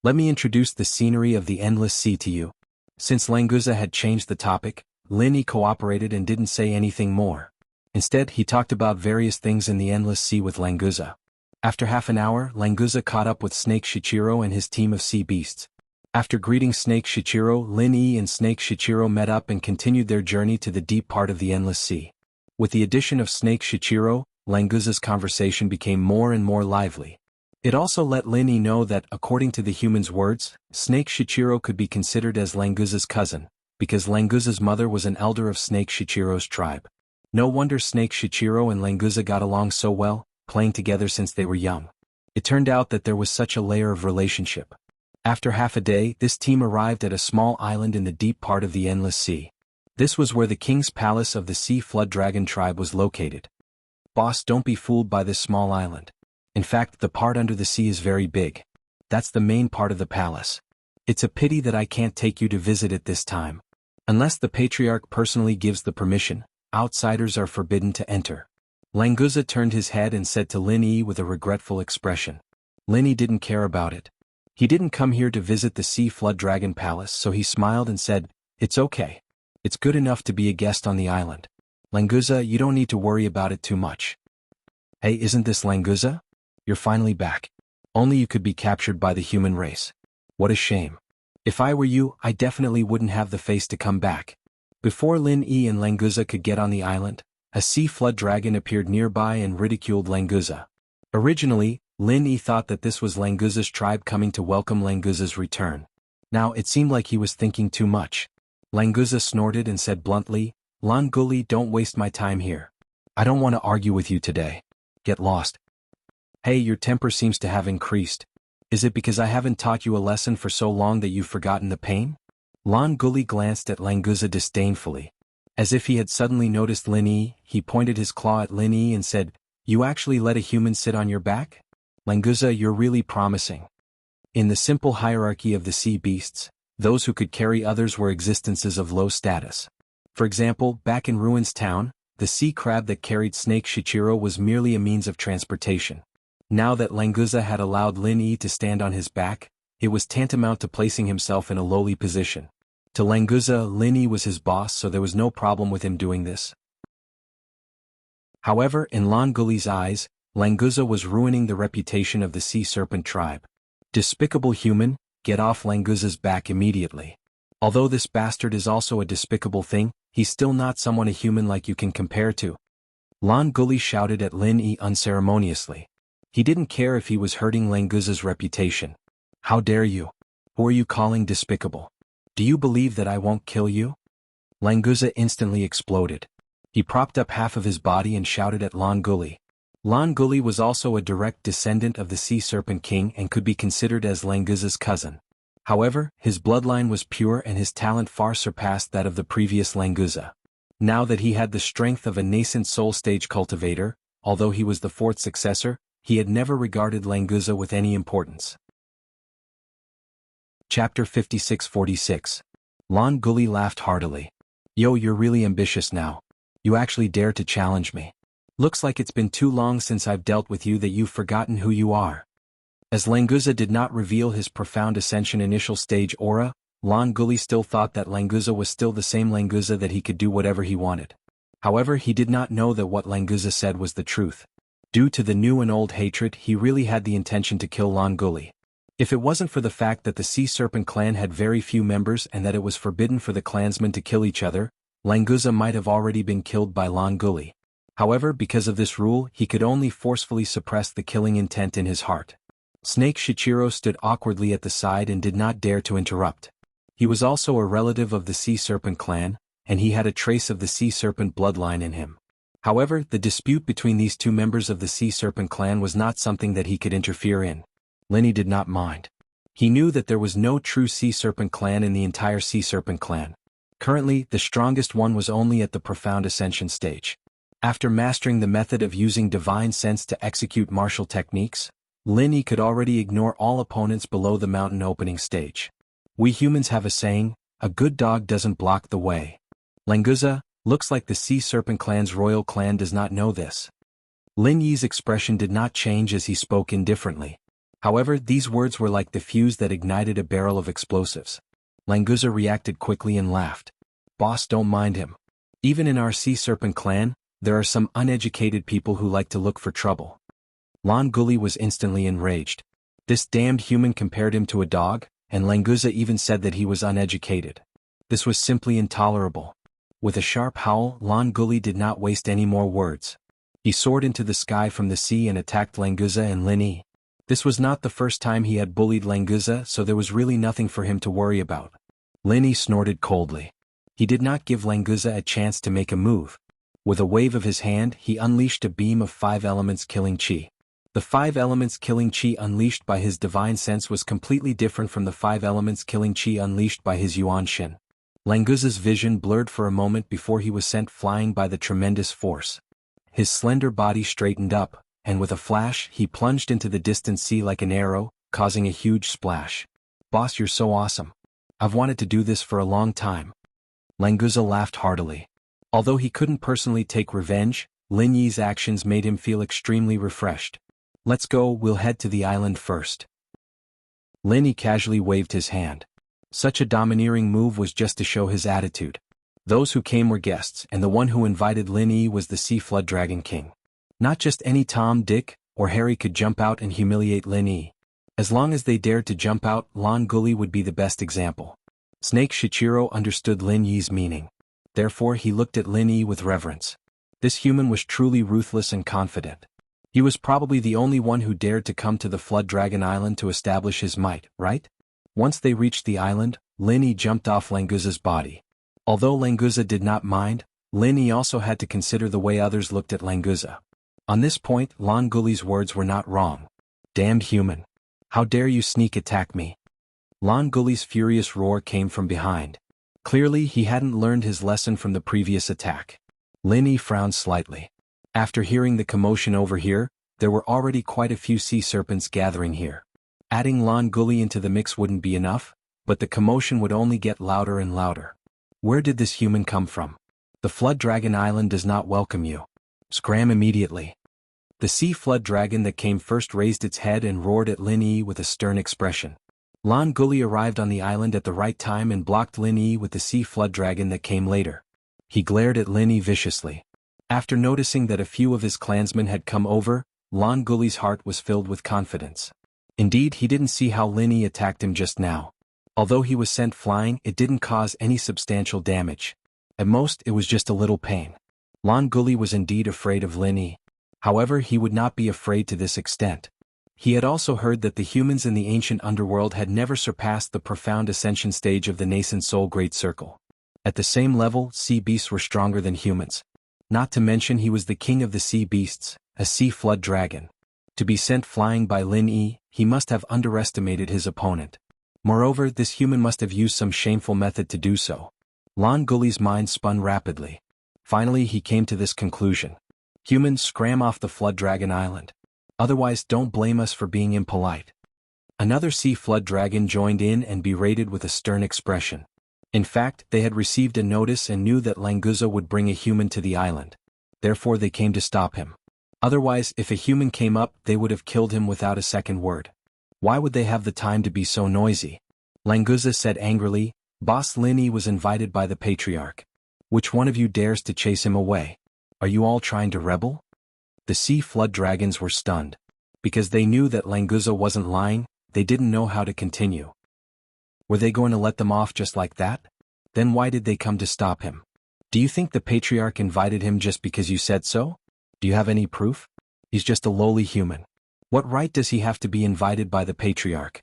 S1: Let me introduce the scenery of the Endless Sea to you. Since Languza had changed the topic, Lin Yi cooperated and didn't say anything more. Instead, he talked about various things in the Endless Sea with Languza. After half an hour, Languza caught up with Snake Shichiro and his team of sea beasts. After greeting Snake Shichiro, Lin Yi and Snake Shichiro met up and continued their journey to the deep part of the Endless Sea. With the addition of Snake Shichiro, Languza's conversation became more and more lively. It also let Lin Yi know that, according to the human's words, Snake Shichiro could be considered as Languza's cousin, because Languza's mother was an elder of Snake Shichiro's tribe. No wonder Snake Shichiro and Languza got along so well, playing together since they were young. It turned out that there was such a layer of relationship. After half a day, this team arrived at a small island in the deep part of the Endless Sea. This was where the king's palace of the Sea Flood Dragon tribe was located. Boss, don't be fooled by this small island. In fact, the part under the sea is very big. That's the main part of the palace. It's a pity that I can't take you to visit it this time. Unless the patriarch personally gives the permission, outsiders are forbidden to enter. Languza turned his head and said to Lin Yi with a regretful expression. Lin Yi didn't care about it. He didn't come here to visit the Sea Flood Dragon Palace, so he smiled and said, "It's okay. It's good enough to be a guest on the island. Languza, you don't need to worry about it too much." "Hey, isn't this Languza? You're finally back. Only you could be captured by the human race. What a shame. If I were you, I definitely wouldn't have the face to come back." Before Lin Yi and Languza could get on the island, a sea flood dragon appeared nearby and ridiculed Languza. Originally, Lin Yi thought that this was Languza's tribe coming to welcome Languza's return. Now it seemed like he was thinking too much. Languza snorted and said bluntly, "Lan Guli, don't waste my time here. I don't want to argue with you today. Get lost." "Hey, your temper seems to have increased. Is it because I haven't taught you a lesson for so long that you've forgotten the pain?" Lan Guli glanced at Languza disdainfully. As if he had suddenly noticed Lin Yi, he pointed his claw at Lin Yi and said, "You actually let a human sit on your back? Languza, you're really promising." In the simple hierarchy of the sea beasts, those who could carry others were existences of low status. For example, back in Ruins Town, the sea crab that carried Snake Shichiro was merely a means of transportation. Now that Languza had allowed Lin Yi to stand on his back, it was tantamount to placing himself in a lowly position. To Languza, Lin Yi was his boss, so there was no problem with him doing this. However, in Lan Guli's eyes, Languza was ruining the reputation of the sea serpent tribe. Despicable human, get off Languza's back immediately. Although this bastard is also a despicable thing, he's still not someone a human like you can compare to. Lan Guli shouted at Lin Yi unceremoniously. He didn't care if he was hurting Languza's reputation. "How dare you? Who are you calling despicable? Do you believe that I won't kill you?" Languza instantly exploded. He propped up half of his body and shouted at Lan Guli. Lan Guli was also a direct descendant of the Sea Serpent King and could be considered as Languza's cousin. However, his bloodline was pure and his talent far surpassed that of the previous Languza. Now that he had the strength of a nascent soul stage cultivator, although he was the fourth successor, he had never regarded Languza with any importance. Chapter 56-46. Lan Guli laughed heartily. "Yo, you're really ambitious now. You actually dare to challenge me. Looks like it's been too long since I've dealt with you that you've forgotten who you are." As Languza did not reveal his profound ascension initial stage aura, Lan Guli still thought that Languza was still the same Languza, that he could do whatever he wanted. However, he did not know that what Languza said was the truth. Due to the new and old hatred, he really had the intention to kill Lan Guli. If it wasn't for the fact that the Sea Serpent clan had very few members and that it was forbidden for the clansmen to kill each other, Languza might have already been killed by Lan Guli. However, because of this rule, he could only forcefully suppress the killing intent in his heart. Snake Shichiro stood awkwardly at the side and did not dare to interrupt. He was also a relative of the Sea Serpent clan, and he had a trace of the Sea Serpent bloodline in him. However, the dispute between these two members of the Sea Serpent clan was not something that he could interfere in. Lin Yi did not mind. He knew that there was no true Sea Serpent clan in the entire Sea Serpent clan. Currently, the strongest one was only at the profound ascension stage. After mastering the method of using divine sense to execute martial techniques, Lin Yi could already ignore all opponents below the mountain opening stage. We humans have a saying, "A good dog doesn't block the way." Languza, looks like the Sea Serpent clan's royal clan does not know this. Lin Yi's expression did not change as he spoke indifferently. However, these words were like the fuse that ignited a barrel of explosives. Languza reacted quickly and laughed. "Boss, don't mind him. Even in our Sea Serpent clan, there are some uneducated people who like to look for trouble." Lan Guli was instantly enraged. This damned human compared him to a dog, and Languza even said that he was uneducated. This was simply intolerable. With a sharp howl, Lan Guli did not waste any more words. He soared into the sky from the sea and attacked Languza and Lin Yi. This was not the first time he had bullied Languza, so there was really nothing for him to worry about. Lin Yi snorted coldly. He did not give Languza a chance to make a move. With a wave of his hand, he unleashed a beam of 5 elements killing chi. The 5 elements killing chi unleashed by his divine sense was completely different from the 5 elements killing chi unleashed by his Yuan Shin. Languza's vision blurred for a moment before he was sent flying by the tremendous force. His slender body straightened up, and with a flash, he plunged into the distant sea like an arrow, causing a huge splash. "Boss, you're so awesome. I've wanted to do this for a long time." Languza laughed heartily. Although he couldn't personally take revenge, Lin Yi's actions made him feel extremely refreshed. "Let's go, we'll head to the island first." Lin Yi casually waved his hand. Such a domineering move was just to show his attitude. Those who came were guests, and the one who invited Lin Yi was the Sea Flood Dragon King. Not just any Tom, Dick, or Harry could jump out and humiliate Lin Yi. As long as they dared to jump out, Lan Guli would be the best example. Snake Shichiro understood Lin Yi's meaning. Therefore he looked at Lin Yi with reverence. This human was truly ruthless and confident. He was probably the only one who dared to come to the Flood Dragon Island to establish his might, right? Once they reached the island, Lin Yi jumped off Languza's body. Although Languza did not mind, Lin Yi also had to consider the way others looked at Languza. On this point, Lan Guli's words were not wrong. "Damned human. How dare you sneak attack me?" Lan Guli's furious roar came from behind. Clearly he hadn't learned his lesson from the previous attack. Lin Yi frowned slightly. After hearing the commotion over here, there were already quite a few sea serpents gathering here. Adding Lan Guli into the mix wouldn't be enough, but the commotion would only get louder and louder. Where did this human come from? The Flood Dragon Island does not welcome you. Scram immediately. The Sea Flood Dragon that came first raised its head and roared at Lin Yi with a stern expression. Lan Guli arrived on the island at the right time and blocked Lin Yi with the Sea Flood Dragon that came later. He glared at Lin Yi viciously. After noticing that a few of his clansmen had come over, Lan Guli's heart was filled with confidence. Indeed, he didn't see how Lin Yi attacked him just now. Although he was sent flying, it didn't cause any substantial damage. At most, it was just a little pain. Lan Guli was indeed afraid of Lin Yi. However, he would not be afraid to this extent. He had also heard that the humans in the ancient underworld had never surpassed the profound ascension stage of the nascent soul great circle. At the same level, sea beasts were stronger than humans. Not to mention he was the king of the sea beasts, a sea flood dragon. To be sent flying by Lin Yi, he must have underestimated his opponent. Moreover, this human must have used some shameful method to do so. Lan Guli's mind spun rapidly. Finally he came to this conclusion. Humans, scram off the Flood Dragon Island. Otherwise don't blame us for being impolite. Another sea flood dragon joined in and berated with a stern expression. In fact, they had received a notice and knew that Languza would bring a human to the island. Therefore they came to stop him. Otherwise, if a human came up, they would have killed him without a second word. Why would they have the time to be so noisy? Languza said angrily, "Boss, Lin Yi was invited by the Patriarch. Which one of you dares to chase him away? Are you all trying to rebel?" The sea flood dragons were stunned. Because they knew that Languza wasn't lying, they didn't know how to continue. Were they going to let them off just like that? Then why did they come to stop him? Do you think the Patriarch invited him just because you said so? Do you have any proof? He's just a lowly human. What right does he have to be invited by the Patriarch?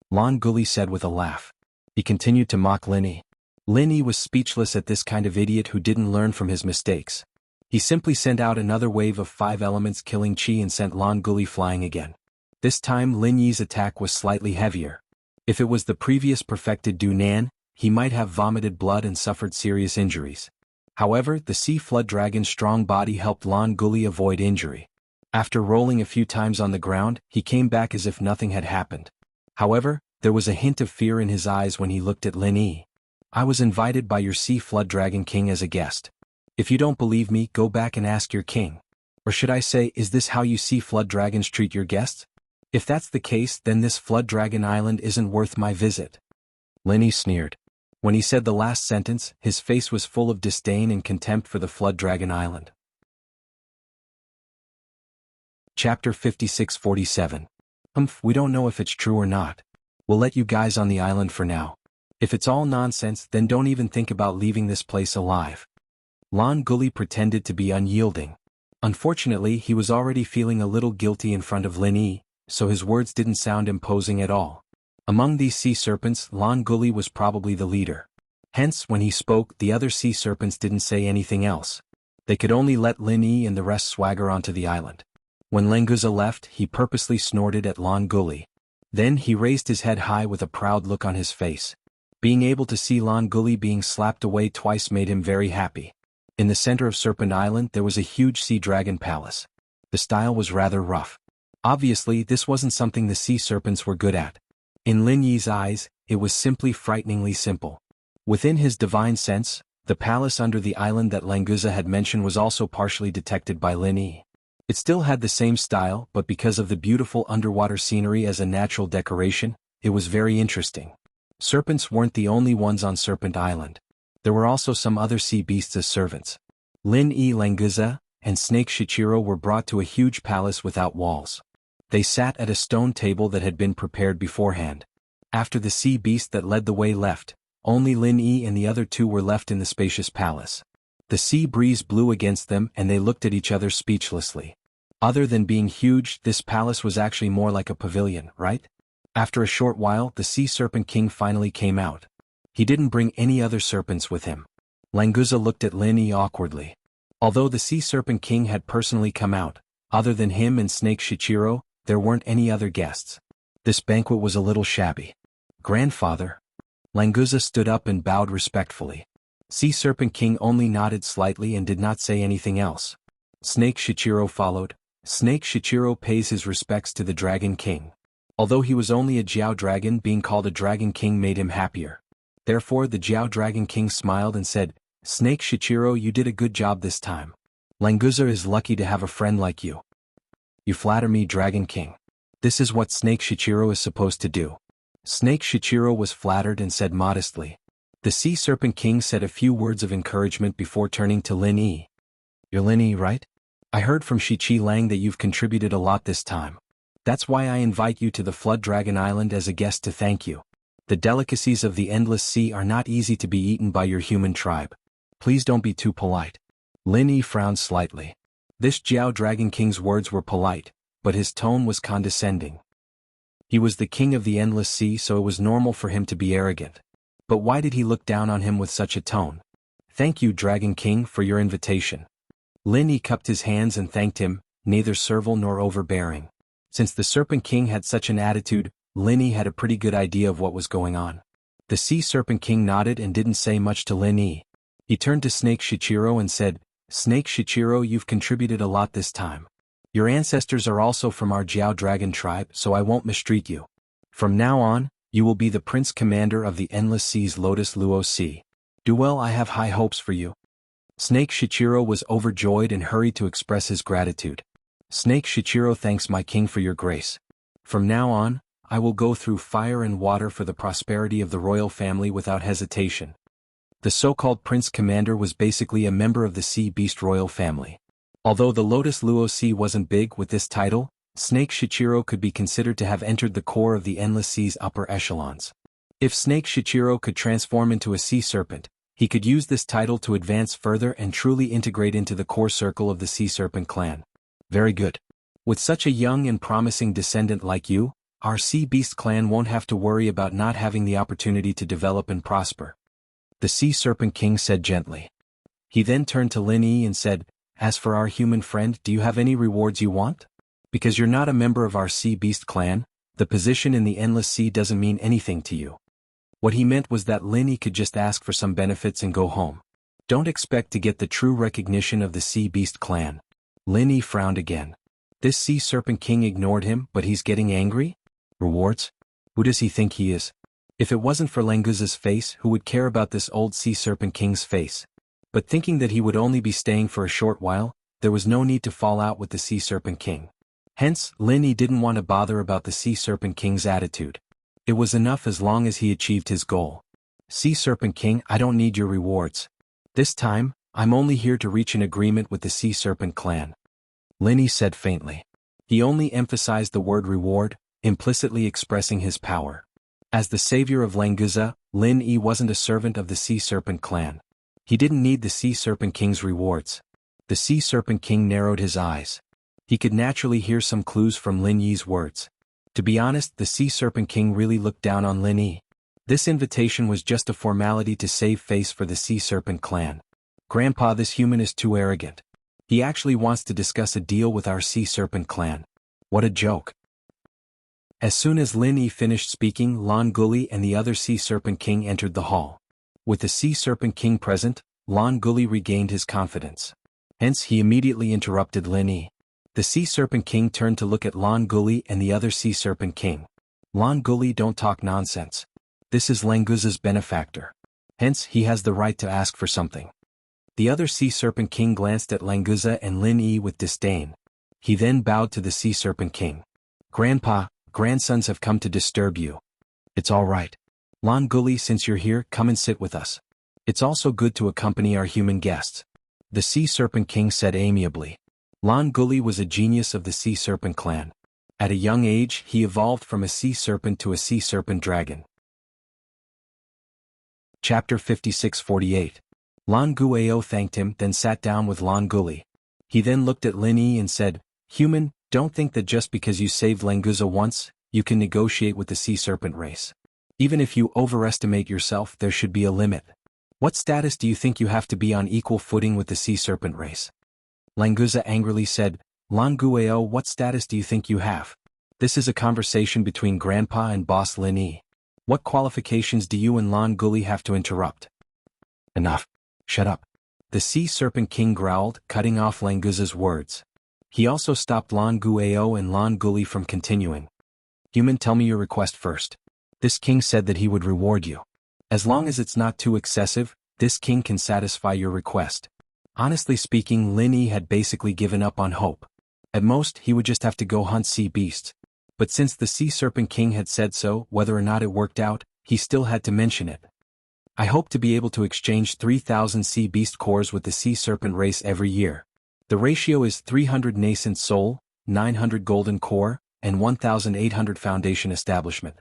S1: Lan Guli said with a laugh. He continued to mock Lin Yi. Lin Yi was speechless at this kind of idiot who didn't learn from his mistakes. He simply sent out another wave of 5 elements killing chi and sent Lan Guli flying again. This time Lin Yi's attack was slightly heavier. If it was the previous perfected Du Nan, he might have vomited blood and suffered serious injuries. However, the Sea Flood Dragon's strong body helped Lan Guli avoid injury. After rolling a few times on the ground, he came back as if nothing had happened. However, there was a hint of fear in his eyes when he looked at Lin Yi. "I was invited by your Sea Flood Dragon King as a guest. If you don't believe me, go back and ask your king. Or should I say, is this how you Sea Flood Dragons treat your guests? If that's the case, then this Flood Dragon Island isn't worth my visit." Lin Yi sneered. When he said the last sentence, his face was full of disdain and contempt for the Flood Dragon Island. Chapter 56-47. We don't know if it's true or not. We'll let you guys on the island for now. If it's all nonsense, then don't even think about leaving this place alive. Lan Guli pretended to be unyielding. Unfortunately, he was already feeling a little guilty in front of Lin Yi, so his words didn't sound imposing at all. Among these sea serpents, Lan Guli was probably the leader. Hence, when he spoke, the other sea serpents didn't say anything else. They could only let Lin Yi and the rest swagger onto the island. When Languza left, he purposely snorted at Lan Guli. Then he raised his head high with a proud look on his face. Being able to see Lan Guli being slapped away twice made him very happy. In the center of Serpent Island there was a huge sea dragon palace. The style was rather rough. Obviously, this wasn't something the sea serpents were good at. In Lin Yi's eyes, it was simply frighteningly simple. Within his divine sense, the palace under the island that Languza had mentioned was also partially detected by Lin Yi. It still had the same style, but because of the beautiful underwater scenery as a natural decoration, it was very interesting. Serpents weren't the only ones on Serpent Island. There were also some other sea beasts as servants. Lin Yi, Languza, and Snake Shichiro were brought to a huge palace without walls. They sat at a stone table that had been prepared beforehand. After the sea beast that led the way left, only Lin Yi and the other two were left in the spacious palace. The sea breeze blew against them and they looked at each other speechlessly. Other than being huge, this palace was actually more like a pavilion, right? After a short while, the Sea Serpent King finally came out. He didn't bring any other serpents with him. Languza looked at Lin Yi awkwardly. Although the Sea Serpent King had personally come out, other than him and Snake Shichiro, there weren't any other guests. This banquet was a little shabby. Grandfather. Languza stood up and bowed respectfully. Sea Serpent King only nodded slightly and did not say anything else. Snake Shichiro followed. Snake Shichiro pays his respects to the Dragon King. Although he was only a Jiao Dragon, being called a Dragon King made him happier. Therefore the Jiao Dragon King smiled and said, "Snake Shichiro, you did a good job this time. Languza is lucky to have a friend like you." "You flatter me, Dragon King." This is what Snake Shichiro is supposed to do. Snake Shichiro was flattered and said modestly. The Sea Serpent King said a few words of encouragement before turning to Lin Yi. "You're Lin Yi, right? I heard from Shichi Lang that you've contributed a lot this time. That's why I invite you to the Flood Dragon Island as a guest to thank you. The delicacies of the Endless Sea are not easy to be eaten by your human tribe. Please don't be too polite." Lin Yi frowned slightly. This Jiao Dragon King's words were polite, but his tone was condescending. He was the king of the Endless Sea, so it was normal for him to be arrogant. But why did he look down on him with such a tone? "Thank you, Dragon King, for your invitation." Lin Yi cupped his hands and thanked him, neither servile nor overbearing. Since the Serpent King had such an attitude, Lin Yi had a pretty good idea of what was going on. The Sea Serpent King nodded and didn't say much to Lin Yi. He turned to Snake Shichiro and said, "Snake Shichiro, you've contributed a lot this time. Your ancestors are also from our Jiao Dragon tribe, so I won't mistreat you. From now on, you will be the Prince Commander of the Endless Sea's Lotus Luo Sea. Do well, I have high hopes for you." Snake Shichiro was overjoyed and hurried to express his gratitude. "Snake Shichiro, thanks my king for your grace. From now on, I will go through fire and water for the prosperity of the royal family without hesitation." The so-called Prince Commander was basically a member of the Sea Beast royal family. Although the Lotus Luo Sea wasn't big with this title, Snake Shichiro could be considered to have entered the core of the Endless Sea's upper echelons. If Snake Shichiro could transform into a sea serpent, he could use this title to advance further and truly integrate into the core circle of the Sea Serpent clan. Very good. With such a young and promising descendant like you, our Sea Beast clan won't have to worry about not having the opportunity to develop and prosper," the Sea Serpent King said gently. He then turned to Lin Yi and said, "As for our human friend, do you have any rewards you want? Because you're not a member of our Sea Beast clan, the position in the Endless Sea doesn't mean anything to you." What he meant was that Lin Yi could just ask for some benefits and go home. Don't expect to get the true recognition of the Sea Beast clan. Lin Yi frowned again. This Sea Serpent King ignored him, but he's getting angry? Rewards? Who does he think he is? If it wasn't for Languza's face, who would care about this old Sea Serpent King's face? But thinking that he would only be staying for a short while, there was no need to fall out with the Sea Serpent King. Hence, Lin Yi didn't want to bother about the Sea Serpent King's attitude. It was enough as long as he achieved his goal. "Sea Serpent King, I don't need your rewards. This time, I'm only here to reach an agreement with the Sea Serpent clan," Lin Yi said faintly. He only emphasized the word reward, implicitly expressing his power. As the savior of Languza, Lin Yi wasn't a servant of the Sea Serpent clan. He didn't need the Sea Serpent King's rewards. The Sea Serpent King narrowed his eyes. He could naturally hear some clues from Lin Yi's words. To be honest, the Sea Serpent King really looked down on Lin Yi. This invitation was just a formality to save face for the Sea Serpent clan. "Grandpa, this human is too arrogant. He actually wants to discuss a deal with our Sea Serpent clan. What a joke." As soon as Lin Yi finished speaking, Lan Guli and the other Sea Serpent King entered the hall. With the Sea Serpent King present, Lan Guli regained his confidence. Hence he immediately interrupted Lin Yi. The Sea Serpent King turned to look at Lan Guli and the other Sea Serpent King. Lan Guli, don't talk nonsense. This is Languza's benefactor. Hence, he has the right to ask for something. The other Sea Serpent King glanced at Languza and Lin Yi with disdain. He then bowed to the Sea Serpent King. Grandpa, grandsons have come to disturb you. It's all right. Lan Guli, since you're here, come and sit with us. It's also good to accompany our human guests. The Sea Serpent King said amiably. Lan Guli was a genius of the Sea Serpent clan. At a young age, he evolved from a sea serpent to a sea serpent dragon. Chapter 56-48. Lan Guao thanked him, then sat down with Lan Guli. He then looked at Lin Yi and said, Human, don't think that just because you saved Languza once, you can negotiate with the sea serpent race. Even if you overestimate yourself, there should be a limit. What status do you think you have to be on equal footing with the sea serpent race? Languza angrily said, Lan Guao, what status do you think you have? This is a conversation between Grandpa and Boss Lin Yi. What qualifications do you and Lan Guli have to interrupt? Enough. Shut up. The Sea Serpent King growled, cutting off Languza's words. He also stopped Lan Guao and Lan Guli from continuing. Human, tell me your request first. This king said that he would reward you. As long as it's not too excessive, this king can satisfy your request. Honestly speaking, Lin Yi had basically given up on hope. At most, he would just have to go hunt sea beasts. But since the Sea Serpent King had said so, whether or not it worked out, he still had to mention it. I hope to be able to exchange 3,000 sea beast cores with the sea serpent race every year. The ratio is 300 nascent soul, 900 golden core, and 1,800 foundation establishment.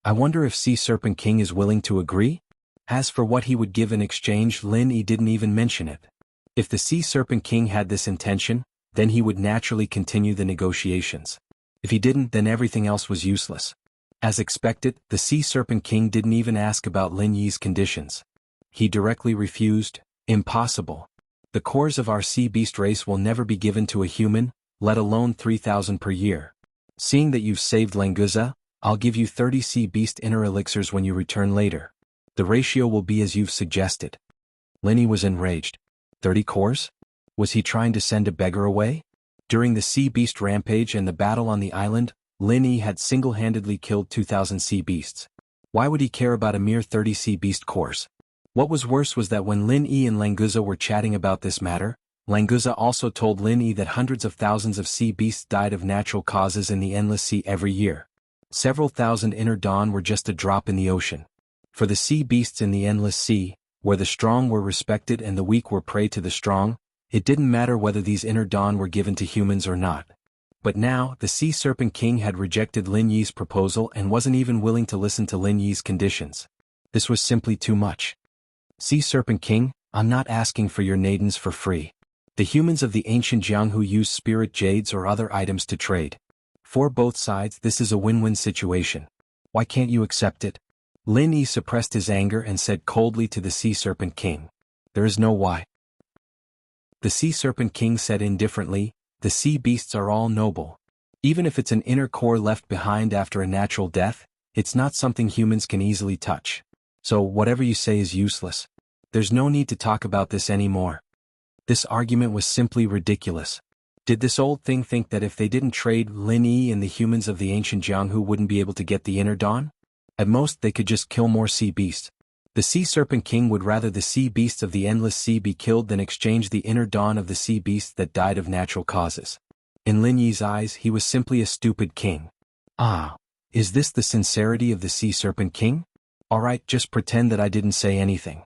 S1: I wonder if Sea Serpent King is willing to agree? As for what he would give in exchange, Lin Yi didn't even mention it. If the Sea Serpent King had this intention, then he would naturally continue the negotiations. If he didn't, then everything else was useless. As expected, the Sea Serpent King didn't even ask about Lin Yi's conditions. He directly refused. Impossible. The cores of our sea beast race will never be given to a human, let alone 3,000 per year. Seeing that you've saved Languza, I'll give you 30 sea beast inner elixirs when you return later. The ratio will be as you've suggested. Lin Yi was enraged. 30 cores? Was he trying to send a beggar away? During the sea beast rampage and the battle on the island, Lin Yi had single-handedly killed 2,000 sea beasts. Why would he care about a mere 30 sea beast cores? What was worse was that when Lin Yi and Languza were chatting about this matter, Languza also told Lin Yi that hundreds of thousands of sea beasts died of natural causes in the Endless Sea every year. Several thousand inner dawn were just a drop in the ocean. For the sea beasts in the Endless Sea, where the strong were respected and the weak were prey to the strong, it didn't matter whether these inner dawn were given to humans or not. But now, the Sea Serpent King had rejected Lin Yi's proposal and wasn't even willing to listen to Lin Yi's conditions. This was simply too much. Sea Serpent King, I'm not asking for your nadens for free. The humans of the ancient Jianghu use spirit jades or other items to trade. For both sides, this is a win-win situation. Why can't you accept it? Lin Yi suppressed his anger and said coldly to the Sea Serpent King. There is no why. The Sea Serpent King said indifferently, the sea beasts are all noble. Even if it's an inner core left behind after a natural death, it's not something humans can easily touch. So whatever you say is useless. There's no need to talk about this anymore. This argument was simply ridiculous. Did this old thing think that if they didn't trade, Lin Yi and the humans of the ancient Jianghu wouldn't be able to get the inner dawn? At most they could just kill more sea beasts. The Sea Serpent King would rather the sea beasts of the Endless Sea be killed than exchange the inner dawn of the sea beasts that died of natural causes. In Lin Yi's eyes, he was simply a stupid king. Ah, is this the sincerity of the Sea Serpent King? Alright, just pretend that I didn't say anything.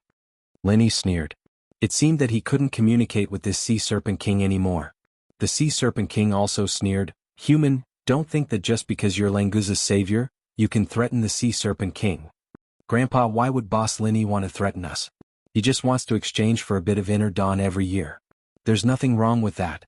S1: Lin Yi sneered. It seemed that he couldn't communicate with this Sea Serpent King anymore. The Sea Serpent King also sneered, Human, don't think that just because you're Languza's savior, you can threaten the Sea Serpent King. Grandpa, why would Boss Lin Yi want to threaten us? He just wants to exchange for a bit of inner dawn every year. There's nothing wrong with that.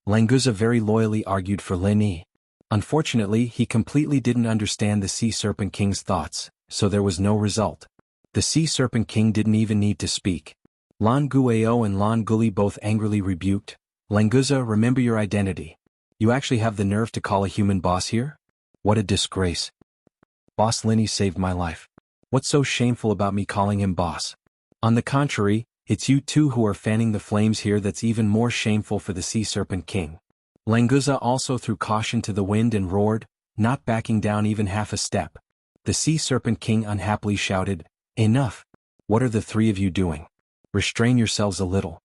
S1: Languza very loyally argued for Lin Yi. Unfortunately, he completely didn't understand the Sea Serpent King's thoughts, so there was no result. The Sea Serpent King didn't even need to speak. Lan Guao and Lan Guli both angrily rebuked, Languza, remember your identity. You actually have the nerve to call a human boss here? What a disgrace. Boss Lin Yi saved my life. What's so shameful about me calling him boss? On the contrary, it's you two who are fanning the flames here that's even more shameful for the Sea Serpent King. Languza also threw caution to the wind and roared, not backing down even half a step. The Sea Serpent King unhappily shouted, "Enough! What are the three of you doing? Restrain yourselves a little."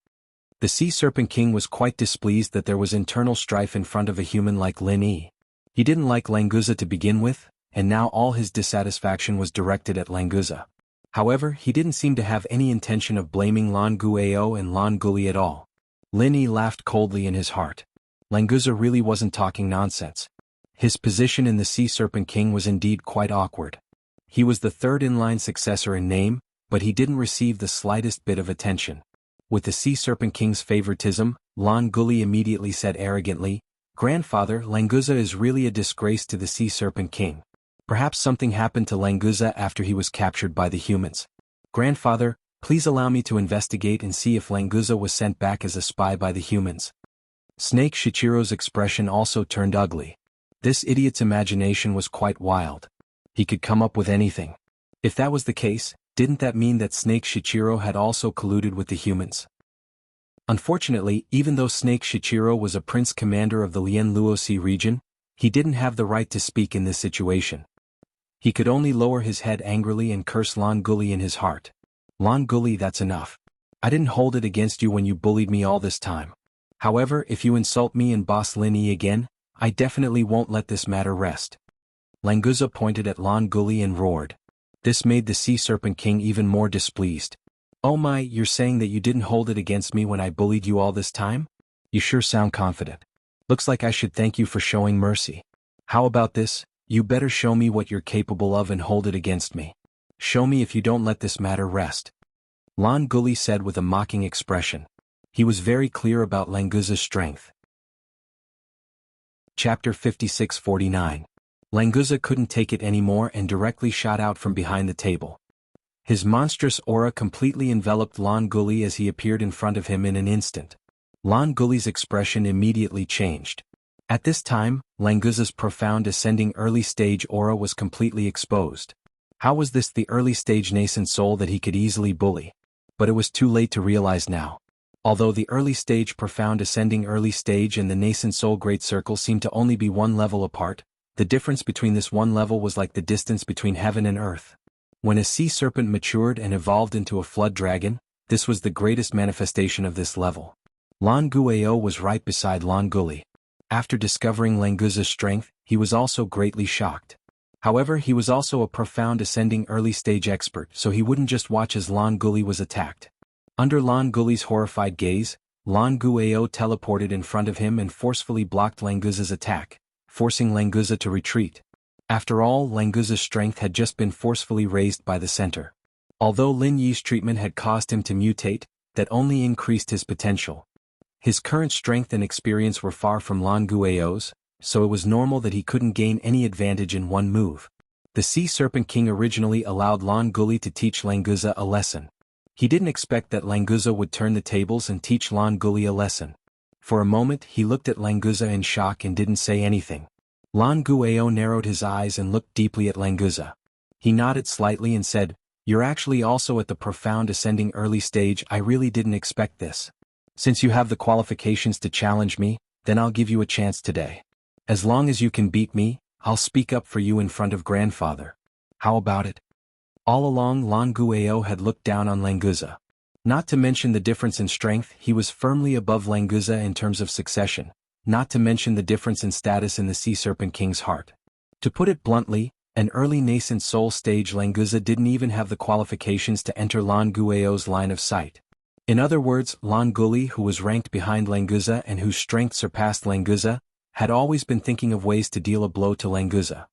S1: The Sea Serpent King was quite displeased that there was internal strife in front of a human like Lin Yi. He didn't like Languza to begin with, and now all his dissatisfaction was directed at Languza. However, he didn't seem to have any intention of blaming Lan Guao and Lan Guli at all. Lin Yi laughed coldly in his heart. Languza really wasn't talking nonsense. His position in the Sea Serpent King was indeed quite awkward. He was the third-in-line successor in name, but he didn't receive the slightest bit of attention. With the Sea Serpent King's favoritism, Lan Guli immediately said arrogantly, "Grandfather, Languza is really a disgrace to the Sea Serpent King. Perhaps something happened to Languza after he was captured by the humans. Grandfather, please allow me to investigate and see if Languza was sent back as a spy by the humans." Snake Shichiro's expression also turned ugly. This idiot's imagination was quite wild. He could come up with anything. If that was the case, didn't that mean that Snake Shichiro had also colluded with the humans? Unfortunately, even though Snake Shichiro was a prince commander of the Lien Luosi region, he didn't have the right to speak in this situation. He could only lower his head angrily and curse Lan Guli in his heart. "Lan Guli, that's enough. I didn't hold it against you when you bullied me all this time. However, if you insult me and Boss Lin Yi again, I definitely won't let this matter rest." Languza pointed at Lan Guli and roared. This made the Sea Serpent King even more displeased. "Oh my, you're saying that you didn't hold it against me when I bullied you all this time? You sure sound confident. Looks like I should thank you for showing mercy. How about this? You better show me what you're capable of and hold it against me. Show me if you don't let this matter rest." Lan Guli said with a mocking expression. He was very clear about Languza's strength. Chapter 56-49. Languza couldn't take it anymore and directly shot out from behind the table. His monstrous aura completely enveloped Lan Guli as he appeared in front of him in an instant. Lan Guli's expression immediately changed. At this time, Languza's profound ascending early-stage aura was completely exposed. How was this the early-stage nascent soul that he could easily bully? But it was too late to realize now. Although the early-stage profound ascending early-stage and the nascent soul great circle seemed to only be one level apart, the difference between this one level was like the distance between heaven and earth. When a sea serpent matured and evolved into a flood dragon, this was the greatest manifestation of this level. Lan Guao was right beside Lan Guli. After discovering Languza's strength, he was also greatly shocked. However, he was also a profound ascending early-stage expert, so he wouldn't just watch as Lan Guli was attacked. Under Lan Guli's horrified gaze, Lan Guao teleported in front of him and forcefully blocked Languza's attack, forcing Languza to retreat. After all, Languza's strength had just been forcefully raised by the center. Although Lin Yi's treatment had caused him to mutate, that only increased his potential. His current strength and experience were far from Lan Guao's, so it was normal that he couldn't gain any advantage in one move. The Sea Serpent King originally allowed Lan Guli to teach Languza a lesson. He didn't expect that Languza would turn the tables and teach Lan Guli a lesson. For a moment he looked at Languza in shock and didn't say anything. Lan Guao narrowed his eyes and looked deeply at Languza. He nodded slightly and said, "You're actually also at the profound ascending early stage. I really didn't expect this. Since you have the qualifications to challenge me, then I'll give you a chance today. As long as you can beat me, I'll speak up for you in front of grandfather. How about it?" All along Lan Guao had looked down on Languza. Not to mention the difference in strength, he was firmly above Languza in terms of succession, not to mention the difference in status in the Sea Serpent King's heart. To put it bluntly, an early nascent soul stage Languza didn't even have the qualifications to enter Lan Guao's line of sight. In other words, Lan Guli, who was ranked behind Languza and whose strength surpassed Languza, had always been thinking of ways to deal a blow to Languza.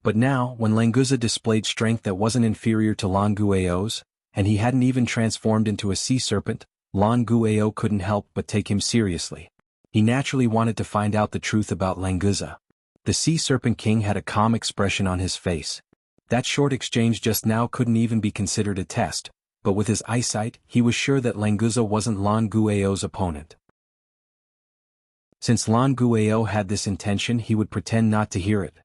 S1: But now, when Languza displayed strength that wasn't inferior to Lan Guao's, and he hadn't even transformed into a sea serpent, Lan Guao couldn't help but take him seriously. He naturally wanted to find out the truth about Languza. The Sea Serpent King had a calm expression on his face. That short exchange just now couldn't even be considered a test, but with his eyesight, he was sure that Languza wasn't Lan Guao's opponent. Since Lan Guao had this intention, he would pretend not to hear it.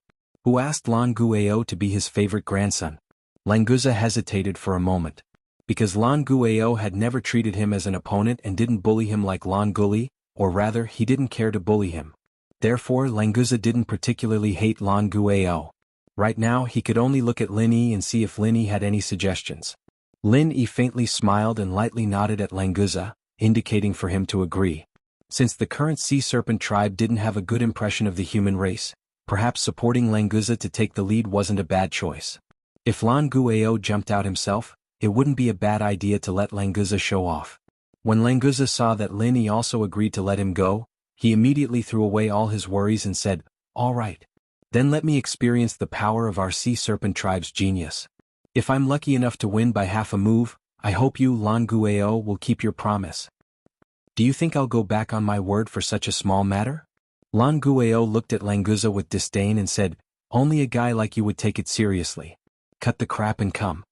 S1: Who asked Lan Guao to be his favorite grandson? Languza hesitated for a moment. Because Lan Guao had never treated him as an opponent and didn't bully him like Lan Guli, or rather, he didn't care to bully him. Therefore Languza didn't particularly hate Lan Guao. Right now he could only look at Lin Yi and see if Lin Yi had any suggestions. Lin Yi faintly smiled and lightly nodded at Languza, indicating for him to agree. Since the current sea serpent tribe didn't have a good impression of the human race, perhaps supporting Languza to take the lead wasn't a bad choice. If Lan Guao jumped out himself, it wouldn't be a bad idea to let Languza show off. When Languza saw that Lin Yi also agreed to let him go, he immediately threw away all his worries and said, "All right. Then let me experience the power of our sea serpent tribe's genius. If I'm lucky enough to win by half a move, I hope you, Lan Guao, will keep your promise. Do you think I'll go back on my word for such a small matter?" Lan Guao looked at Languza with disdain and said, "Only a guy like you would take it seriously. Cut the crap and come."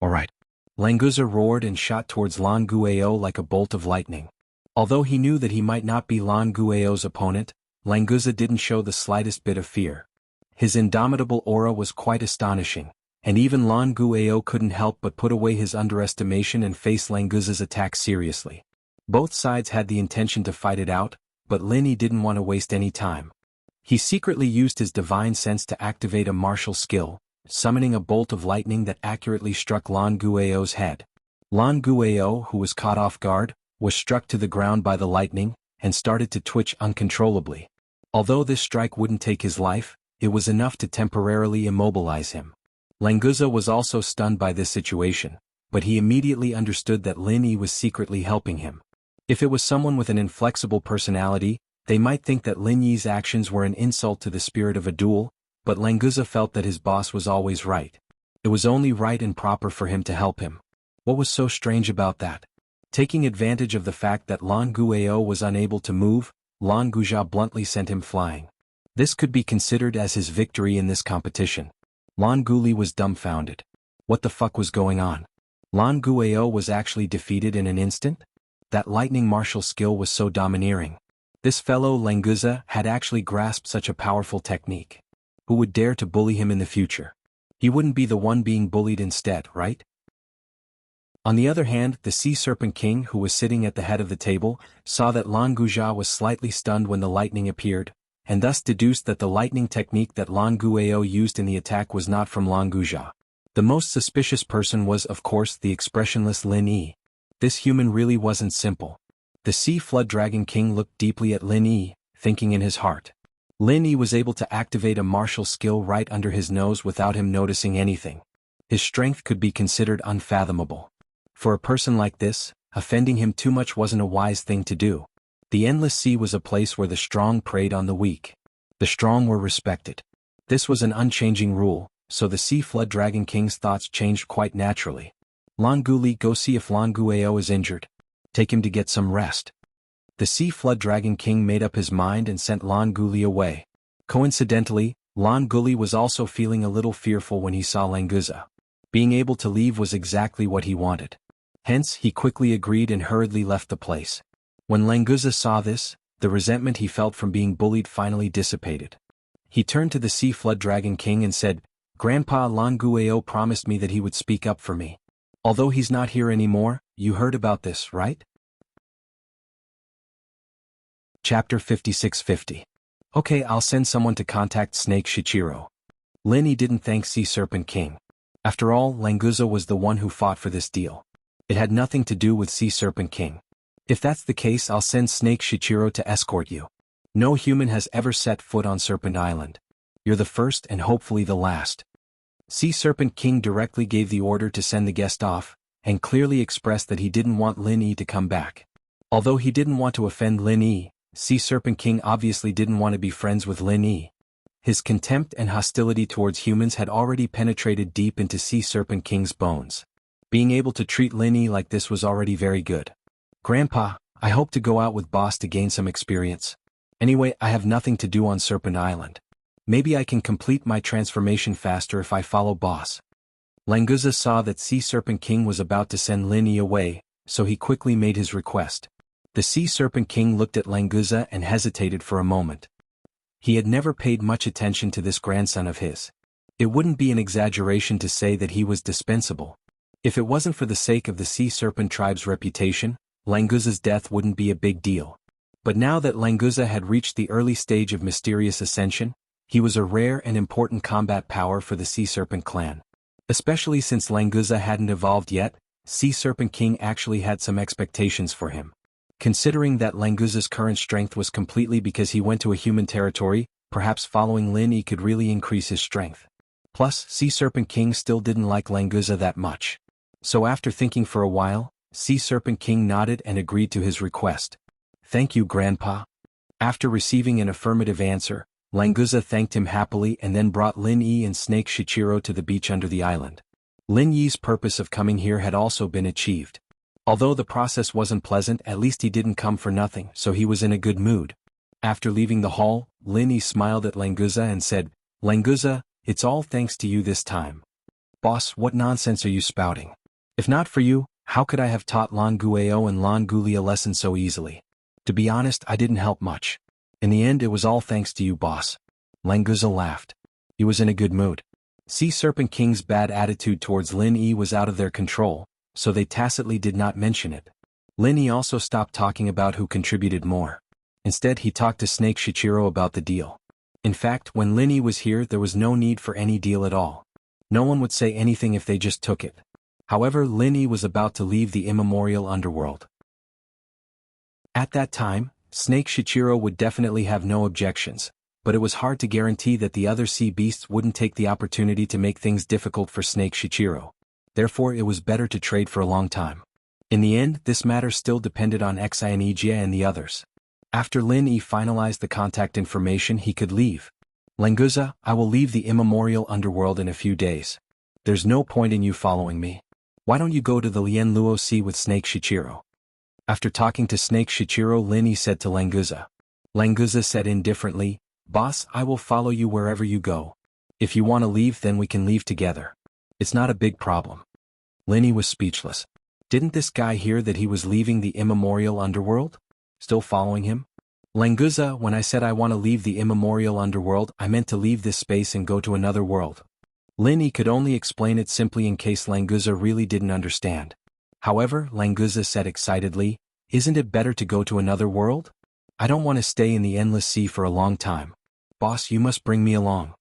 S1: "All right." Languza roared and shot towards Lan Guao like a bolt of lightning. Although he knew that he might not be Lan Guao's opponent, Languza didn't show the slightest bit of fear. His indomitable aura was quite astonishing, and even Lan Guao couldn't help but put away his underestimation and face Languza's attack seriously. Both sides had the intention to fight it out, but Lin Yi didn't want to waste any time. He secretly used his divine sense to activate a martial skill, summoning a bolt of lightning that accurately struck Lan Guao's head. Lan Guao, who was caught off guard, was struck to the ground by the lightning, and started to twitch uncontrollably. Although this strike wouldn't take his life, it was enough to temporarily immobilize him. Languza was also stunned by this situation, but he immediately understood that Lin Yi was secretly helping him. If it was someone with an inflexible personality, they might think that Lin Yi's actions were an insult to the spirit of a duel, but Languza felt that his boss was always right. It was only right and proper for him to help him. What was so strange about that? Taking advantage of the fact that Lan Guao was unable to move, Lan Guja bluntly sent him flying. This could be considered as his victory in this competition. Lan Guli was dumbfounded. What the fuck was going on? Lan Guao was actually defeated in an instant? That lightning martial skill was so domineering. This fellow Languza had actually grasped such a powerful technique. Who would dare to bully him in the future? He wouldn't be the one being bullied instead, right? On the other hand, the Sea Serpent King, who was sitting at the head of the table, saw that Lan Guja was slightly stunned when the lightning appeared, and thus deduced that the lightning technique that Lan Guao used in the attack was not from Lan Guja. The most suspicious person was, of course, the expressionless Lin Yi. This human really wasn't simple. The Sea Flood Dragon King looked deeply at Lin Yi, thinking in his heart. Lin Yi was able to activate a martial skill right under his nose without him noticing anything. His strength could be considered unfathomable. For a person like this, offending him too much wasn't a wise thing to do. The Endless Sea was a place where the strong preyed on the weak. The strong were respected. This was an unchanging rule, so the Sea Flood Dragon King's thoughts changed quite naturally. Lan Guli, go see if Lan Guao is injured. Take him to get some rest. The Sea Flood Dragon King made up his mind and sent Lan Guli away. Coincidentally, Lan Guli was also feeling a little fearful when he saw Languza. Being able to leave was exactly what he wanted. Hence, he quickly agreed and hurriedly left the place. When Languza saw this, the resentment he felt from being bullied finally dissipated. He turned to the Sea Flood Dragon King and said, "Grandpa, Lan Guao promised me that he would speak up for me. Although he's not here anymore, you heard about this, right?" Chapter 5650. Okay, I'll send someone to contact Snake Shichiro. Lin Yi didn't thank Sea Serpent King. After all, Languza was the one who fought for this deal. It had nothing to do with Sea Serpent King. If that's the case, I'll send Snake Shichiro to escort you. No human has ever set foot on Serpent Island. You're the first and hopefully the last. Sea Serpent King directly gave the order to send the guest off, and clearly expressed that he didn't want Lin Yi to come back. Although he didn't want to offend Lin Yi, Sea Serpent King obviously didn't want to be friends with Lin Yi. His contempt and hostility towards humans had already penetrated deep into Sea Serpent King's bones. Being able to treat Lin Yi like this was already very good. "Grandpa, I hope to go out with Boss to gain some experience. Anyway, I have nothing to do on Serpent Island. Maybe I can complete my transformation faster if I follow Boss." Languza saw that Sea Serpent King was about to send Lin Yi away, so he quickly made his request. The Sea Serpent King looked at Languza and hesitated for a moment. He had never paid much attention to this grandson of his. It wouldn't be an exaggeration to say that he was dispensable. If it wasn't for the sake of the Sea Serpent tribe's reputation, Languza's death wouldn't be a big deal. But now that Languza had reached the early stage of mysterious ascension, he was a rare and important combat power for the Sea Serpent clan. Especially since Languza hadn't evolved yet, Sea Serpent King actually had some expectations for him. Considering that Languza's current strength was completely because he went to a human territory, perhaps following Lin Yi could really increase his strength. Plus, Sea Serpent King still didn't like Languza that much. So after thinking for a while, Sea Serpent King nodded and agreed to his request. "Thank you, Grandpa." After receiving an affirmative answer, Languza thanked him happily and then brought Lin Yi and Snake Shichiro to the beach under the island. Lin Yi's purpose of coming here had also been achieved. Although the process wasn't pleasant, at least he didn't come for nothing, so he was in a good mood. After leaving the hall, Lin Yi smiled at Languza and said, "Languza, it's all thanks to you this time." "Boss, what nonsense are you spouting? If not for you, how could I have taught Lan Gueo and Lan Guli a lesson so easily? To be honest, I didn't help much. In the end, it was all thanks to you, boss." Languza laughed. He was in a good mood. Sea Serpent King's bad attitude towards Lin Yi was out of their control, so they tacitly did not mention it. Lin Yi also stopped talking about who contributed more. Instead, he talked to Snake Shichiro about the deal. In fact, when Lin Yi was here, there was no need for any deal at all. No one would say anything if they just took it. However, Lin Yi was about to leave the immemorial underworld. At that time, Snake Shichiro would definitely have no objections, but it was hard to guarantee that the other sea beasts wouldn't take the opportunity to make things difficult for Snake Shichiro. Therefore, it was better to trade for a long time. In the end, this matter still depended on Enchanted and the others. After Lin Yi finalized the contact information, he could leave. "Languza, I will leave the immemorial underworld in a few days. There's no point in you following me. Why don't you go to the Lien Luo Sea with Snake Shichiro?" After talking to Snake Shichiro, Lin Yi said to Languza. Languza said indifferently, "Boss, I will follow you wherever you go. If you want to leave, then we can leave together. It's not a big problem." Lin Yi was speechless. Didn't this guy hear that he was leaving the immemorial underworld? Still following him? "Languza, when I said I want to leave the immemorial underworld, I meant to leave this space and go to another world." Lin Yi could only explain it simply in case Languza really didn't understand. However, Languza said excitedly, "Isn't it better to go to another world? I don't want to stay in the endless sea for a long time. Boss, you must bring me along."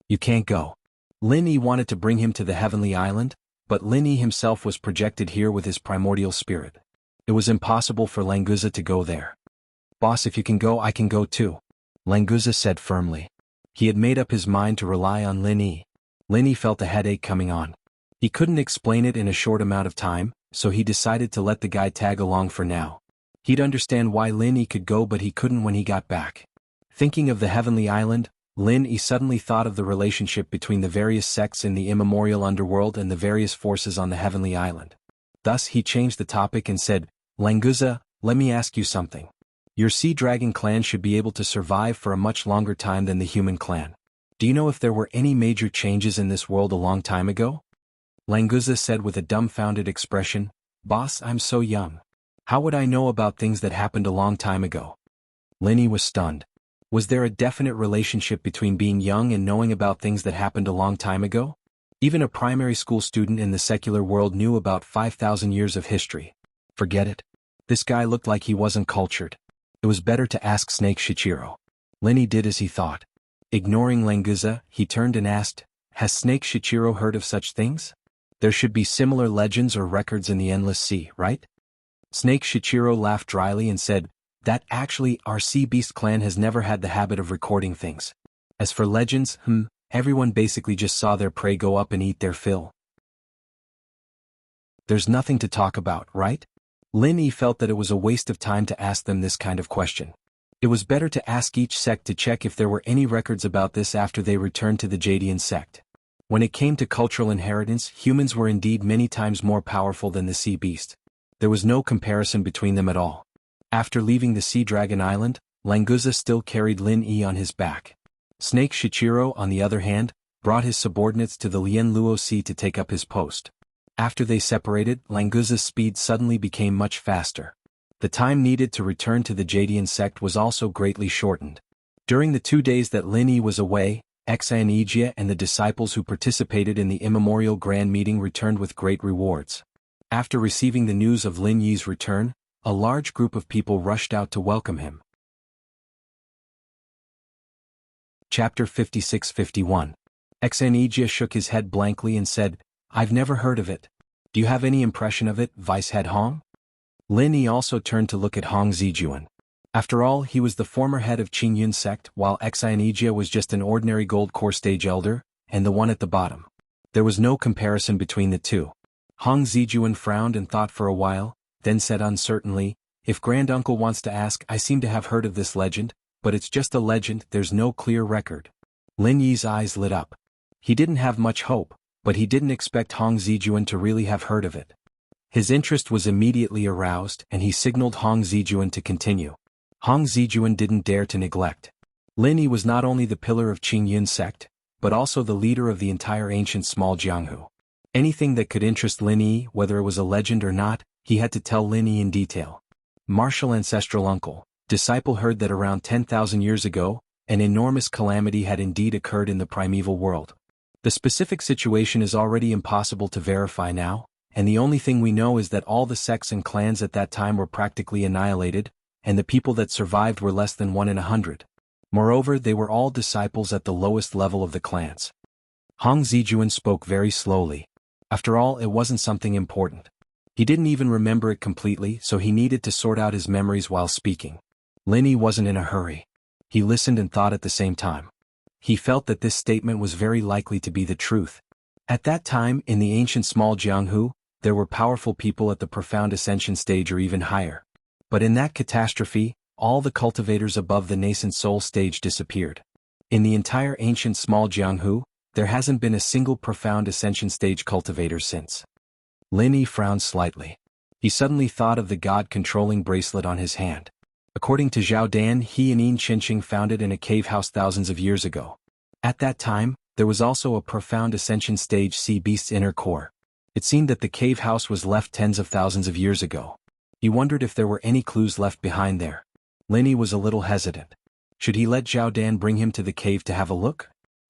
S1: "You can't go." Lin Yi wanted to bring him to the heavenly island, but Lin Yi himself was projected here with his primordial spirit. It was impossible for Languza to go there. "Boss, if you can go, I can go too," Languza said firmly. He had made up his mind to rely on Lin Yi. Lin Yi felt a headache coming on. He couldn't explain it in a short amount of time, so he decided to let the guy tag along for now. He'd understand why Lin Yi could go, but he couldn't when he got back. Thinking of the heavenly island, Lin Yi suddenly thought of the relationship between the various sects in the immemorial underworld and the various forces on the heavenly island. Thus he changed the topic and said, "Languza, let me ask you something. Your Sea Dragon clan should be able to survive for a much longer time than the human clan. Do you know if there were any major changes in this world a long time ago?" Languza said with a dumbfounded expression, "Boss, I'm so young. How would I know about things that happened a long time ago?" Lin Yi was stunned. Was there a definite relationship between being young and knowing about things that happened a long time ago? Even a primary school student in the secular world knew about 5,000 years of history. Forget it. This guy looked like he wasn't cultured. It was better to ask Snake Shichiro. Lin Yi did as he thought. Ignoring Languza, he turned and asked, "Has Snake Shichiro heard of such things? There should be similar legends or records in the Endless Sea, right?" Snake Shichiro laughed dryly and said, "That actually, our Sea Beast clan has never had the habit of recording things. As for legends, everyone basically just saw their prey go up and eat their fill. There's nothing to talk about, right?" Lin Yi felt that it was a waste of time to ask them this kind of question. It was better to ask each sect to check if there were any records about this after they returned to the Jadian sect. When it came to cultural inheritance, humans were indeed many times more powerful than the sea beast. There was no comparison between them at all. After leaving the Sea Dragon Island, Languza still carried Lin Yi on his back. Snake Shichiro, on the other hand, brought his subordinates to the Lien Luo Sea to take up his post. After they separated, Languza's speed suddenly became much faster. The time needed to return to the Jadian sect was also greatly shortened. During the 2 days that Lin Yi was away, Exa and the disciples who participated in the immemorial grand meeting returned with great rewards. After receiving the news of Lin Yi's return, a large group of people rushed out to welcome him. Chapter 56-51. Exanejia shook his head blankly and said, "I've never heard of it. Do you have any impression of it, Vice Head Hong?" Lin Yi also turned to look at Hong Zijuan. After all, he was the former head of Qingyun sect, while Exanejia was just an ordinary gold core stage elder, and the one at the bottom. There was no comparison between the two. Hong Zijuan frowned and thought for a while, then said uncertainly, "If Granduncle wants to ask, I seem to have heard of this legend, but it's just a legend, there's no clear record." Lin Yi's eyes lit up. He didn't have much hope, but he didn't expect Hong Zijuan to really have heard of it. His interest was immediately aroused, and he signaled Hong Zijuan to continue. Hong Zijuan didn't dare to neglect. Lin Yi was not only the pillar of Qingyun sect, but also the leader of the entire ancient small Jianghu. Anything that could interest Lin Yi, whether it was a legend or not, he had to tell Lin Yi in detail. Martial ancestral uncle, disciple heard that around 10,000 years ago, an enormous calamity had indeed occurred in the primeval world. The specific situation is already impossible to verify now, and the only thing we know is that all the sects and clans at that time were practically annihilated, and the people that survived were less than 1 in 100. Moreover, they were all disciples at the lowest level of the clans. Hong Zijuan spoke very slowly. After all, it wasn't something important. He didn't even remember it completely, so he needed to sort out his memories while speaking. Lin Yi wasn't in a hurry. He listened and thought at the same time. He felt that this statement was very likely to be the truth. At that time, in the ancient small Jianghu, there were powerful people at the profound ascension stage or even higher. But in that catastrophe, all the cultivators above the nascent soul stage disappeared. In the entire ancient small Jianghu, there hasn't been a single profound ascension stage cultivator since. Lin Yi frowned slightly. He suddenly thought of the god-controlling bracelet on his hand. According to Zhao Dan, he and Yin Qinqing found it in a cave house thousands of years ago. At that time, there was also a profound ascension stage sea beast's inner core. It seemed that the cave house was left tens of thousands of years ago. He wondered if there were any clues left behind there. Lin Yi was a little hesitant. Should he let Zhao Dan bring him to the cave to have a look?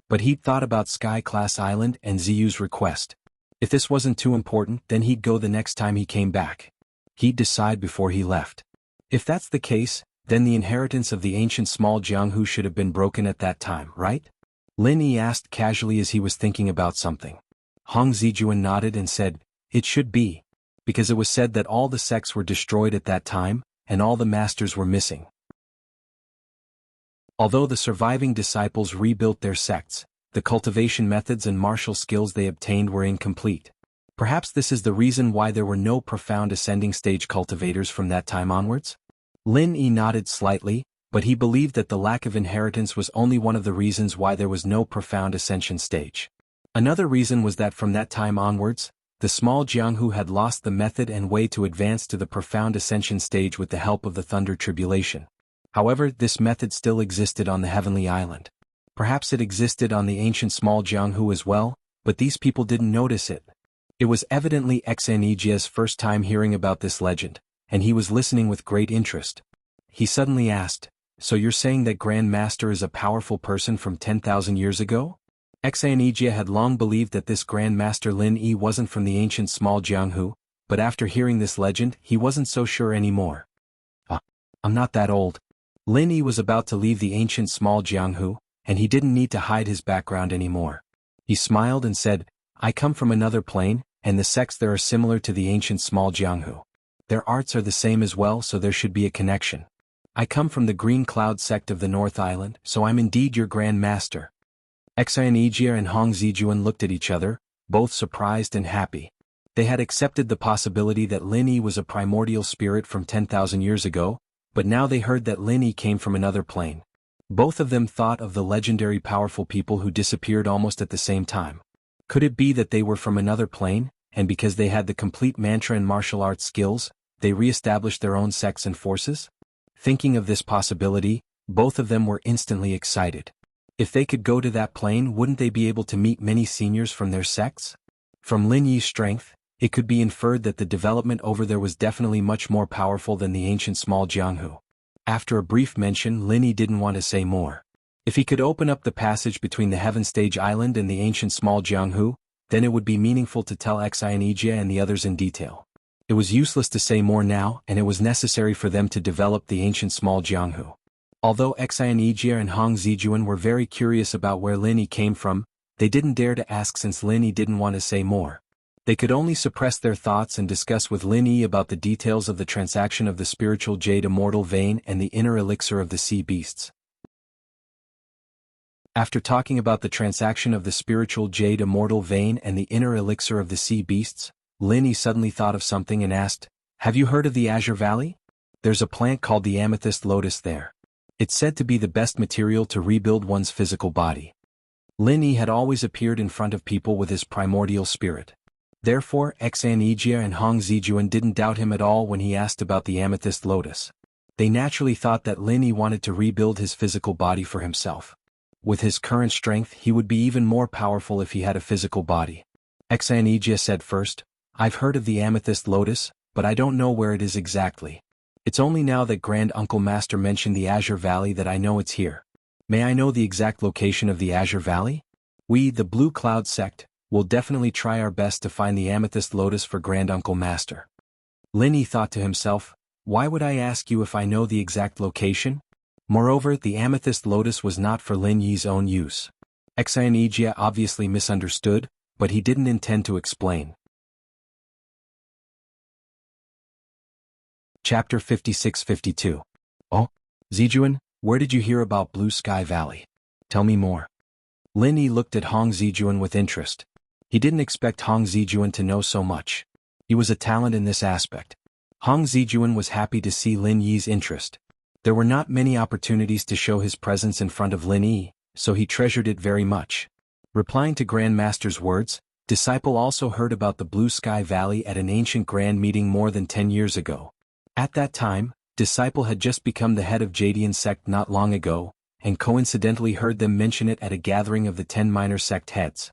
S1: But he'd thought about Sky Class Island and Ziyu's request. If this wasn't too important, then he'd go the next time he came back. He'd decide before he left. If that's the case, then the inheritance of the ancient small Jianghu should have been broken at that time, right? Lin Yi asked casually as he was thinking about something. Hong Zijuan nodded and said, "It should be. Because it was said that all the sects were destroyed at that time, and all the masters were missing. Although the surviving disciples rebuilt their sects, the cultivation methods and martial skills they obtained were incomplete. Perhaps this is the reason why there were no profound ascending stage cultivators from that time onwards?" Lin Yi nodded slightly, but he believed that the lack of inheritance was only one of the reasons why there was no profound ascension stage. Another reason was that from that time onwards, the small Jianghu had lost the method and way to advance to the profound ascension stage with the help of the Thunder Tribulation. However, this method still existed on the Heavenly Island. Perhaps it existed on the ancient small Jianghu as well, but these people didn't notice it. It was evidently Exanejia's first time hearing about this legend, and he was listening with great interest. He suddenly asked, "So you're saying that Grand Master is a powerful person from 10,000 years ago?" Exanejia had long believed that this Grand Master Lin Yi wasn't from the ancient small Jianghu, but after hearing this legend, he wasn't so sure anymore. I'm not that old." Lin Yi was about to leave the ancient small Jianghu, and he didn't need to hide his background anymore. He smiled and said, "I come from another plane, and the sects there are similar to the ancient small Jianghu. Their arts are the same as well, so there should be a connection. I come from the Green Cloud sect of the North Island, so I'm indeed your Grand Master." Exanejia and Hong Zijuan looked at each other, both surprised and happy. They had accepted the possibility that Lin Yi was a primordial spirit from 10,000 years ago, but now they heard that Lin Yi came from another plane. Both of them thought of the legendary powerful people who disappeared almost at the same time. Could it be that they were from another plane, and because they had the complete mantra and martial arts skills, they re-established their own sects and forces? Thinking of this possibility, both of them were instantly excited. If they could go to that plane, wouldn't they be able to meet many seniors from their sects? From Lin Yi's strength, it could be inferred that the development over there was definitely much more powerful than the ancient small Jianghu. After a brief mention, Lin Yi didn't want to say more. If he could open up the passage between the Heaven Stage Island and the ancient small Jianghu, then it would be meaningful to tell Exanejia and the others in detail. It was useless to say more now, and it was necessary for them to develop the ancient small Jianghu. Although Xianijia and Hong Zijuan were very curious about where Lin Yi came from, they didn't dare to ask since Lin Yi didn't want to say more. They could only suppress their thoughts and discuss with Lin Yi about the details of the transaction of the spiritual jade immortal vein and the inner elixir of the sea beasts. After talking about the transaction of the spiritual jade immortal vein and the inner elixir of the sea beasts, Lin Yi suddenly thought of something and asked, "Have you heard of the Azure Valley? There's a plant called the amethyst lotus there. It's said to be the best material to rebuild one's physical body." Lin Yi had always appeared in front of people with his primordial spirit. Therefore, Xianijia and Hong Zijuan didn't doubt him at all when he asked about the amethyst lotus. They naturally thought that Lin Yi wanted to rebuild his physical body for himself. With his current strength, he would be even more powerful if he had a physical body. Xianijia said first, "I've heard of the amethyst lotus, but I don't know where it is exactly. It's only now that Grand Uncle Master mentioned the Azure Valley that I know it's here. May I know the exact location of the Azure Valley? We, the Blue Cloud sect, will definitely try our best to find the amethyst lotus for Grand Uncle Master." Lin Yi thought to himself, "Why would I ask you if I know the exact location?" Moreover, the amethyst lotus was not for Lin Yi's own use. Xianijia obviously misunderstood, but he didn't intend to explain. Chapter 56-52. Oh, Zijuan, where did you hear about Blue Sky Valley? Tell me more. Lin Yi looked at Hong Zijuan with interest. He didn't expect Hong Zijuan to know so much. He was a talent in this aspect. Hong Zijuan was happy to see Lin Yi's interest. There were not many opportunities to show his presence in front of Lin Yi, so he treasured it very much. Replying to Grand Master's words, Disciple also heard about the Blue Sky Valley at an ancient grand meeting more than 10 years ago. At that time, Disciple had just become the head of Jadian sect not long ago, and coincidentally heard them mention it at a gathering of the 10 minor sect heads.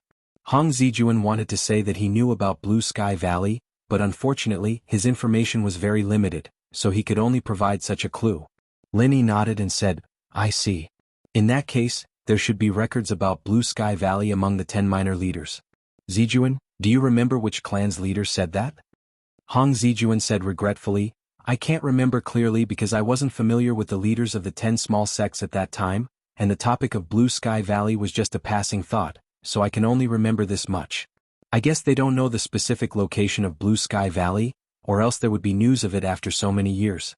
S1: Hong Zijuan wanted to say that he knew about Blue Sky Valley, but unfortunately his information was very limited, so he could only provide such a clue. Lin Yi nodded and said, "I see. In that case, there should be records about Blue Sky Valley among the 10 minor leaders." Zijuan, do you remember which clan's leader said that? Hong Zijuan said regretfully, "I can't remember clearly because I wasn't familiar with the leaders of the 10 small sects at that time, and the topic of Blue Sky Valley was just a passing thought, so I can only remember this much. I guess they don't know the specific location of Blue Sky Valley, or else there would be news of it after so many years."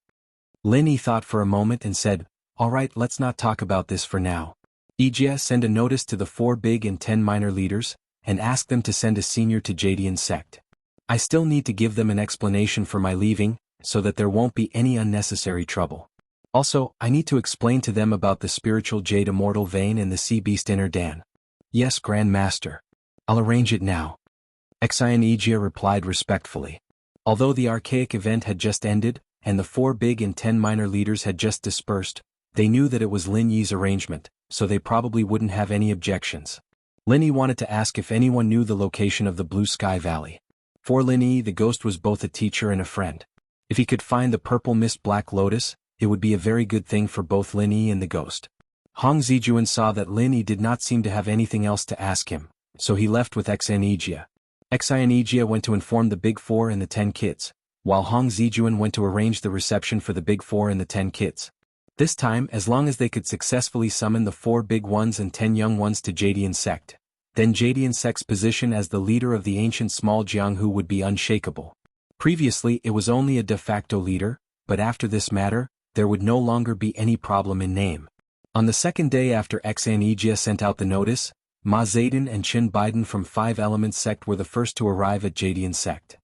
S1: Lin Yi thought for a moment and said, "All right, let's not talk about this for now. Ijia, send a notice to the 4 big and 10 minor leaders, and ask them to send a senior to Jadian sect. I still need to give them an explanation for my leaving, so that there won't be any unnecessary trouble. Also, I need to explain to them about the spiritual jade immortal vein and the sea beast inner Dan." "Yes, Grand Master. I'll arrange it now." Xianijia replied respectfully. Although the archaic event had just ended, and the 4 big and 10 minor leaders had just dispersed, they knew that it was Lin Yi's arrangement, so they probably wouldn't have any objections. Lin Yi wanted to ask if anyone knew the location of the Blue Sky Valley. For Lin Yi, the ghost was both a teacher and a friend. If he could find the purple mist black lotus, it would be a very good thing for both Lin Yi and the ghost. Hong Zijuan saw that Lin Yi did not seem to have anything else to ask him, so he left with Xianijia. Xianijia went to inform the Big 4 and the 10 kids, while Hong Zijuan went to arrange the reception for the Big 4 and the 10 kids. This time, as long as they could successfully summon the 4 big ones and 10 young ones to Jadian sect, then Jadian sect's position as the leader of the ancient small Jianghu would be unshakable. Previously it was only a de facto leader, but after this matter, there would no longer be any problem in name. On the second day after Xianijia sent out the notice, Ma Zedong and Qin Biden from 5 Elements sect were the first to arrive at Jadian sect.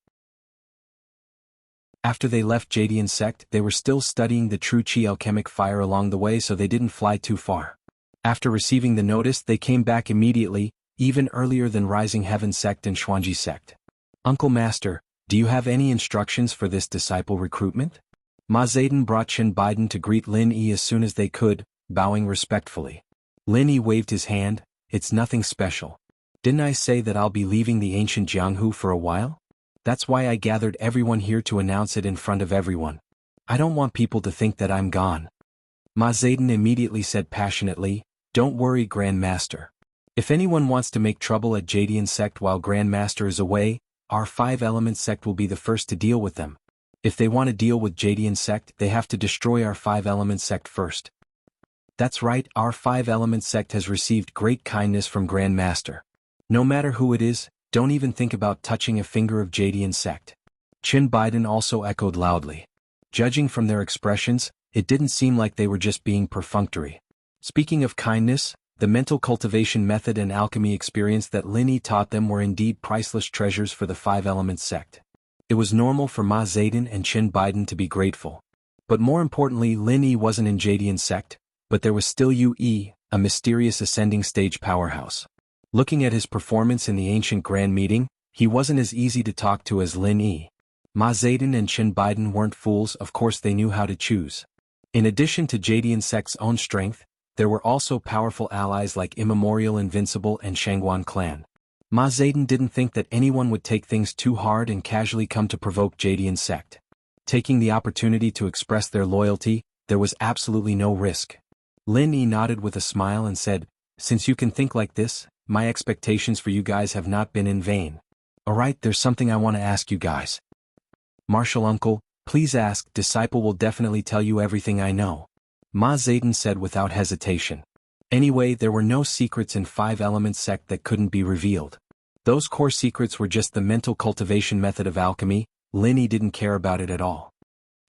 S1: After they left Jadian sect, they were still studying the true Qi alchemic fire along the way, so they didn't fly too far. After receiving the notice, they came back immediately, even earlier than Rising Heaven sect and Xuanji sect. "Uncle Master, do you have any instructions for this disciple recruitment?" Ma Zedong brought Qin Biden to greet Lin Yi as soon as they could, bowing respectfully. Lin Yi waved his hand, "It's nothing special. Didn't I say that I'll be leaving the ancient Jianghu for a while? That's why I gathered everyone here to announce it in front of everyone. I don't want people to think that I'm gone." Ma Zedong immediately said passionately, "Don't worry, Grand Master. If anyone wants to make trouble at Jadian sect while Grand Master is away, our 5-element sect will be the first to deal with them. If they want to deal with Jadian sect, they have to destroy our 5-element sect first. That's right, our 5-element sect has received great kindness from Grand Master. No matter who it is, don't even think about touching a finger of Jadian sect. Chin Biden also echoed loudly. Judging from their expressions, it didn't seem like they were just being perfunctory. Speaking of kindness, the mental cultivation method and alchemy experience that Lin Yi taught them were indeed priceless treasures for the 5-element sect. It was normal for Ma Zedong and Chin Biden to be grateful. But more importantly, Lin Yi wasn't in Jadian sect, but there was still Yu Yi, a mysterious ascending stage powerhouse. Looking at his performance in the ancient grand meeting, he wasn't as easy to talk to as Lin Yi. Ma Zedong and Chin Biden weren't fools, of course they knew how to choose. In addition to Jadian sect's own strength, there were also powerful allies like Immemorial Invincible and Shangguan clan. Ma Zedong didn't think that anyone would take things too hard and casually come to provoke Jadian sect. Taking the opportunity to express their loyalty, there was absolutely no risk. Lin Yi nodded with a smile and said, "Since you can think like this, my expectations for you guys have not been in vain. Alright, there's something I want to ask you guys." "Martial uncle, please ask, disciple will definitely tell you everything I know," Ma Zedong said without hesitation. Anyway, there were no secrets in 5-element sect that couldn't be revealed. Those core secrets were just the mental cultivation method of alchemy. Lin Yi didn't care about it at all.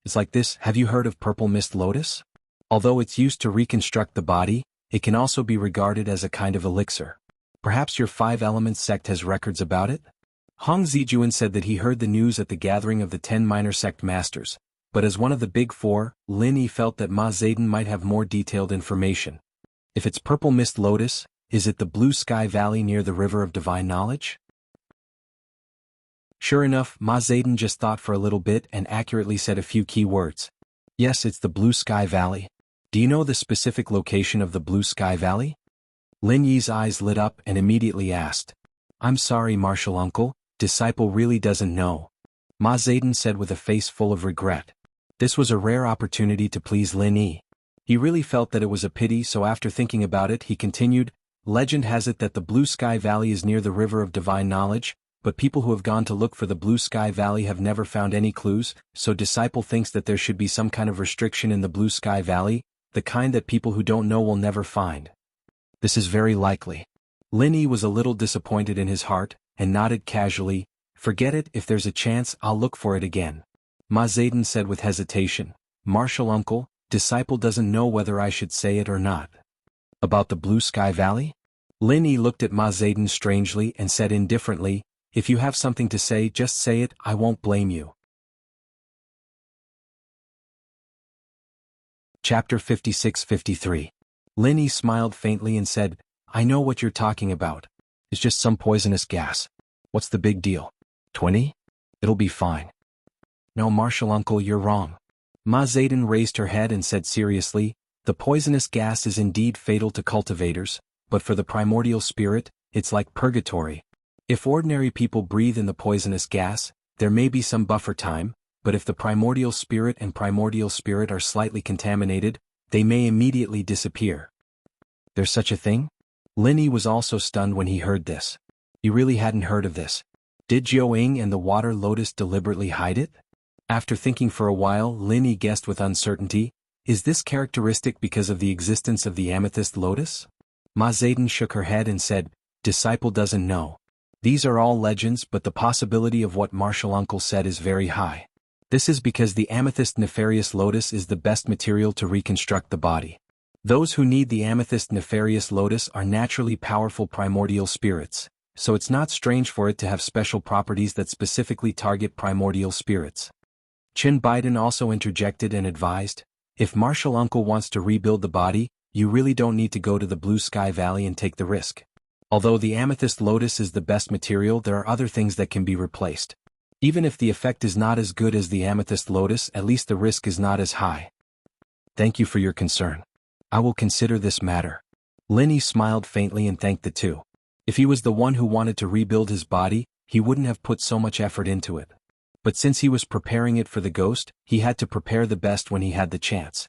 S1: It's like this, have you heard of purple mist lotus? Although it's used to reconstruct the body, it can also be regarded as a kind of elixir. Perhaps your 5-element sect has records about it? Hong Zijuan said that he heard the news at the gathering of the 10 minor sect masters, but as one of the big four, Lin Yi felt that Ma Zedong might have more detailed information. If it's purple mist lotus, is it the Blue Sky Valley near the River of Divine Knowledge? Sure enough, Ma Zedong just thought for a little bit and accurately said a few key words. Yes, it's the Blue Sky Valley. Do you know the specific location of the Blue Sky Valley? Lin Yi's eyes lit up and immediately asked. I'm sorry, martial uncle, disciple really doesn't know. Ma Zedong said with a face full of regret. This was a rare opportunity to please Lin Yi. He really felt that it was a pity, so after thinking about it he continued, legend has it that the Blue Sky Valley is near the River of Divine Knowledge, but people who have gone to look for the Blue Sky Valley have never found any clues, so disciple thinks that there should be some kind of restriction in the Blue Sky Valley, the kind that people who don't know will never find. This is very likely. Lin Yi was a little disappointed in his heart, and nodded casually, forget it, if there's a chance I'll look for it again. Ma Zedong said with hesitation, martial uncle, disciple doesn't know whether I should say it or not. About the Blue Sky Valley? Lin Yi looked at Ma Zedong strangely and said indifferently, if you have something to say just say it, I won't blame you. Chapter 56-53. Lin Yi smiled faintly and said, I know what you're talking about. It's just some poisonous gas. What's the big deal? 20? It'll be fine. No, martial uncle, you're wrong. Ma Zedong raised her head and said seriously, the poisonous gas is indeed fatal to cultivators, but for the primordial spirit, it's like purgatory. If ordinary people breathe in the poisonous gas, there may be some buffer time, but if the primordial spirit and primordial spirit are slightly contaminated, they may immediately disappear. There's such a thing? Lin Yi was also stunned when he heard this. He really hadn't heard of this. Did Jiuying and the water lotus deliberately hide it? After thinking for a while, Lin Yi guessed with uncertainty, is this characteristic because of the existence of the amethyst lotus? Ma Zedong shook her head and said, disciple doesn't know. These are all legends, but the possibility of what martial uncle said is very high. This is because the amethyst nefarious lotus is the best material to reconstruct the body. Those who need the amethyst nefarious lotus are naturally powerful primordial spirits, so it's not strange for it to have special properties that specifically target primordial spirits. Chin Biden also interjected and advised, if martial uncle wants to rebuild the body, you really don't need to go to the Blue Sky Valley and take the risk. Although the amethyst lotus is the best material, there are other things that can be replaced. Even if the effect is not as good as the amethyst lotus, at least the risk is not as high. Thank you for your concern. I will consider this matter. Lin Yi smiled faintly and thanked the two. If he was the one who wanted to rebuild his body, he wouldn't have put so much effort into it. But since he was preparing it for the ghost, he had to prepare the best when he had the chance.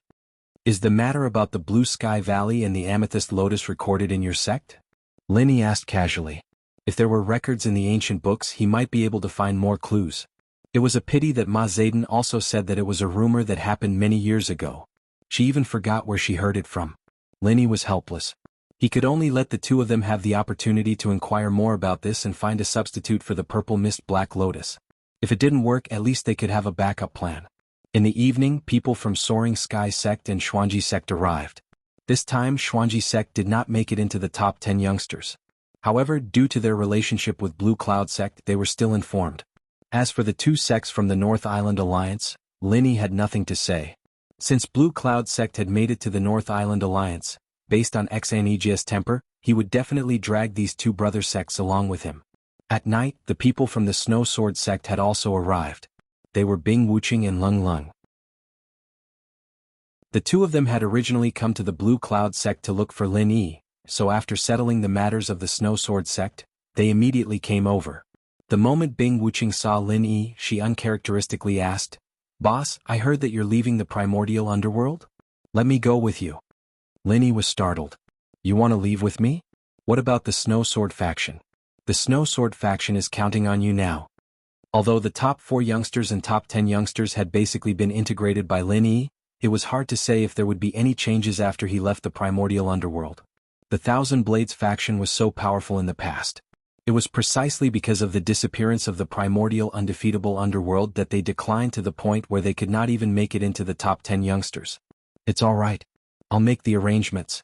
S1: Is the matter about the Blue Sky Valley and the amethyst lotus recorded in your sect? Lin Yi asked casually. If there were records in the ancient books, he might be able to find more clues. It was a pity that Ma Zedong also said that it was a rumor that happened many years ago. She even forgot where she heard it from. Linny was helpless. He could only let the two of them have the opportunity to inquire more about this and find a substitute for the purple mist Black Lotus. If it didn't work, at least they could have a backup plan. In the evening, people from Soaring Sky Sect and Xuanji Sect arrived. This time, Xuanji Sect did not make it into the top 10 youngsters. However, due to their relationship with Blue Cloud Sect, they were still informed. As for the two sects from the North Island Alliance, Linny had nothing to say. Since Blue Cloud Sect had made it to the North Island Alliance, based on Exanigia's temper, he would definitely drag these two brother sects along with him. At night, the people from the Snow Sword Sect had also arrived. They were Bing Wuqing and Lung Lung. The two of them had originally come to the Blue Cloud Sect to look for Lin Yi, so after settling the matters of the Snow Sword Sect, they immediately came over. The moment Bing Wuqing saw Lin Yi, she uncharacteristically asked, "Boss, I heard that you're leaving the primordial underworld? Let me go with you." Lin Yi was startled. "You want to leave with me? What about the Snow Sword faction? The Snow Sword faction is counting on you now." Although the top 4 youngsters and top 10 youngsters had basically been integrated by Lin Yi, it was hard to say if there would be any changes after he left the primordial underworld. The Thousand Blades faction was so powerful in the past. It was precisely because of the disappearance of the primordial undefeatable underworld that they declined to the point where they could not even make it into the top 10 youngsters. "It's all right. I'll make the arrangements,"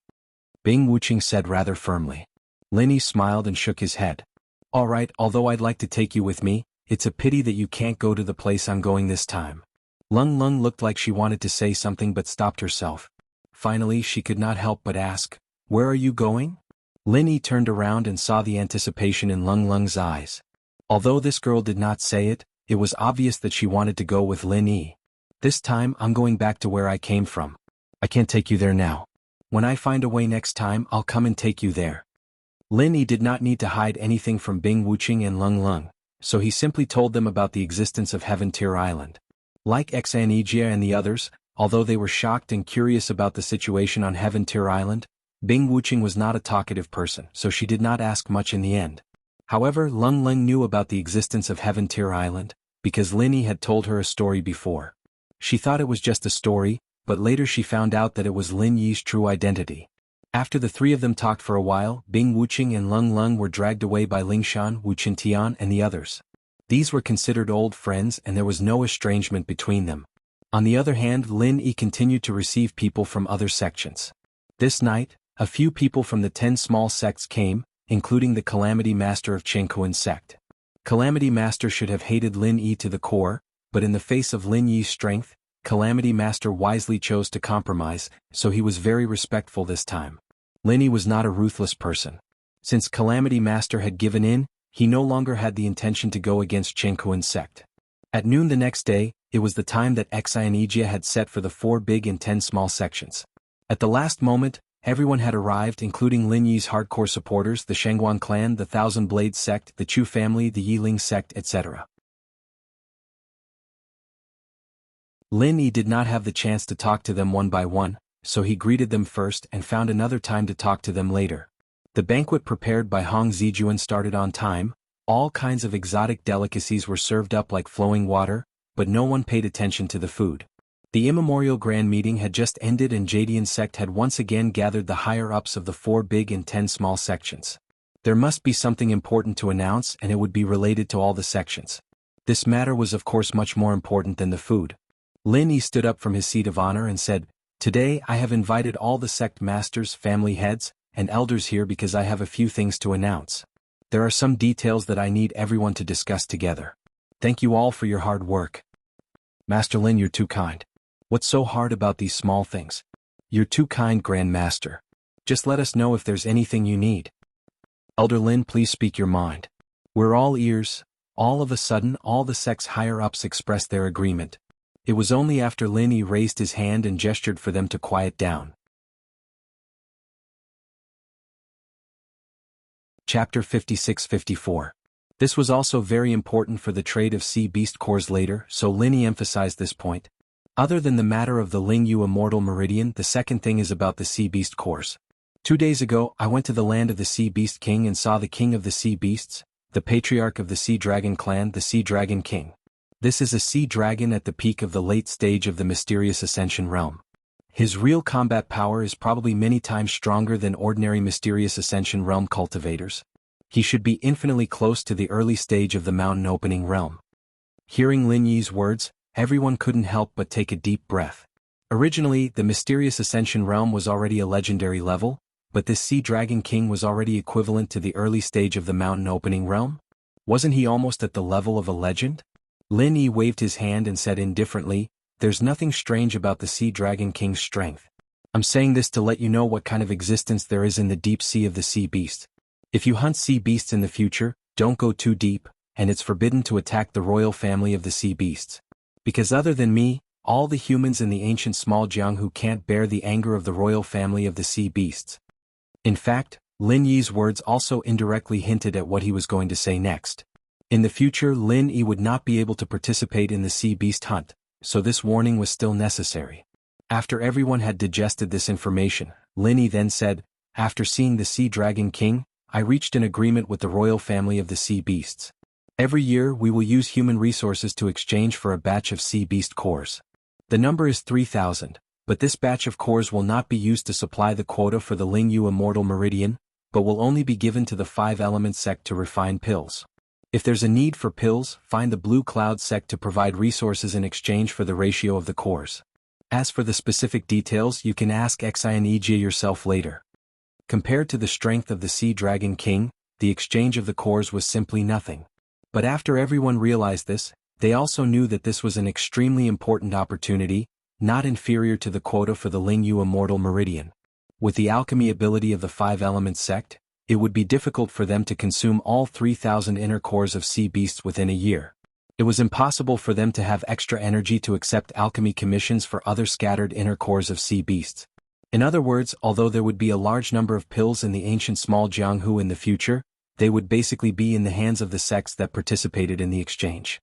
S1: Bing Wuqing said rather firmly. Lin Yi smiled and shook his head. "All right, although I'd like to take you with me, it's a pity that you can't go to the place I'm going this time." Lung Lung looked like she wanted to say something but stopped herself. Finally, she could not help but ask, "Where are you going?" Lin Yi turned around and saw the anticipation in Lung Lung's eyes. Although this girl did not say it, it was obvious that she wanted to go with Lin Yi. "This time I'm going back to where I came from. I can't take you there now. When I find a way next time, I'll come and take you there." Lin Yi did not need to hide anything from Bing Wuqing and Lung Lung, so he simply told them about the existence of Heaven Tier Island. Like Exanigia and the others, although they were shocked and curious about the situation on Heaven Tier Island, Bing Wuqing was not a talkative person, so she did not ask much in the end. However, Lung Lung knew about the existence of Heaven Tier Island, because Lin Yi had told her a story before. She thought it was just a story, but later she found out that it was Lin Yi's true identity. After the three of them talked for a while, Bing Wuqing and Lung Lung were dragged away by Lingshan, Wu Qintian and the others. These were considered old friends and there was no estrangement between them. On the other hand, Lin Yi continued to receive people from other sections. This night, a few people from the 10 small sects came, including the Calamity Master of Chengkuan sect. Calamity Master should have hated Lin Yi to the core, but in the face of Lin Yi's strength, Calamity Master wisely chose to compromise, so he was very respectful this time. Lin Yi was not a ruthless person. Since Calamity Master had given in, he no longer had the intention to go against Chengkuan sect. At noon the next day, it was the time that Exanigia had set for the 4 big and 10 small sections. At the last moment, everyone had arrived, including Lin Yi's hardcore supporters, the Shengguan clan, the Thousand Blades sect, the Chu family, the Yiling sect, etc. Lin Yi did not have the chance to talk to them one by one, so he greeted them first and found another time to talk to them later. The banquet prepared by Hong Zijuan started on time. All kinds of exotic delicacies were served up like flowing water, but no one paid attention to the food. The immemorial grand meeting had just ended and Jadian sect had once again gathered the higher-ups of the 4 big and 10 small sections. There must be something important to announce and it would be related to all the sections. This matter was of course much more important than the food. Lin Yi stood up from his seat of honor and said, "Today I have invited all the sect masters, family heads, and elders here because I have a few things to announce. There are some details that I need everyone to discuss together. Thank you all for your hard work." "Master Lin, you're too kind. What's so hard about these small things?" "You're too kind, Grand Master. Just let us know if there's anything you need." "Elder Lin, please speak your mind. We're all ears." All of a sudden, all the sect's higher-ups expressed their agreement. It was only after Lin Yi raised his hand and gestured for them to quiet down. Chapter 56-54. This was also very important for the trade of sea beast cores later, so Lin Yi emphasized this point. Other than the matter of the Ling Yu Immortal Meridian, the second thing is about the sea beast cores. 2 days ago, I went to the land of the Sea Beast King and saw the king of the sea beasts, the patriarch of the Sea Dragon clan, the Sea Dragon King. This is a sea dragon at the peak of the late stage of the mysterious Ascension realm. His real combat power is probably many times stronger than ordinary mysterious Ascension realm cultivators. He should be infinitely close to the early stage of the mountain opening realm. Hearing Lin Yi's words, everyone couldn't help but take a deep breath. Originally, the mysterious Ascension realm was already a legendary level, but this Sea Dragon King was already equivalent to the early stage of the mountain opening realm? Wasn't he almost at the level of a legend? Lin Yi waved his hand and said indifferently, "There's nothing strange about the Sea Dragon King's strength. I'm saying this to let you know what kind of existence there is in the deep sea of the sea beast. If you hunt sea beasts in the future, don't go too deep, and it's forbidden to attack the royal family of the sea beasts. Because other than me, all the humans in the ancient small Jianghu can't bear the anger of the royal family of the sea beasts." In fact, Lin Yi's words also indirectly hinted at what he was going to say next. In the future, Lin Yi would not be able to participate in the sea beast hunt, so this warning was still necessary. After everyone had digested this information, Lin Yi then said, "After seeing the Sea Dragon King, I reached an agreement with the royal family of the sea beasts. Every year we will use human resources to exchange for a batch of sea beast cores. The number is 3,000. But this batch of cores will not be used to supply the quota for the Lingyu Immortal Meridian, but will only be given to the 5-element sect to refine pills. If there's a need for pills, find the Blue Cloud sect to provide resources in exchange for the ratio of the cores. As for the specific details, you can ask Xianijia yourself later." Compared to the strength of the Sea Dragon King, the exchange of the cores was simply nothing. But after everyone realized this, they also knew that this was an extremely important opportunity, not inferior to the quota for the Lingyu Immortal Meridian. With the alchemy ability of the 5-element sect, it would be difficult for them to consume all 3,000 inner cores of sea beasts within a year. It was impossible for them to have extra energy to accept alchemy commissions for other scattered inner cores of sea beasts. In other words, although there would be a large number of pills in the ancient small Jianghu in the future, they would basically be in the hands of the sects that participated in the exchange.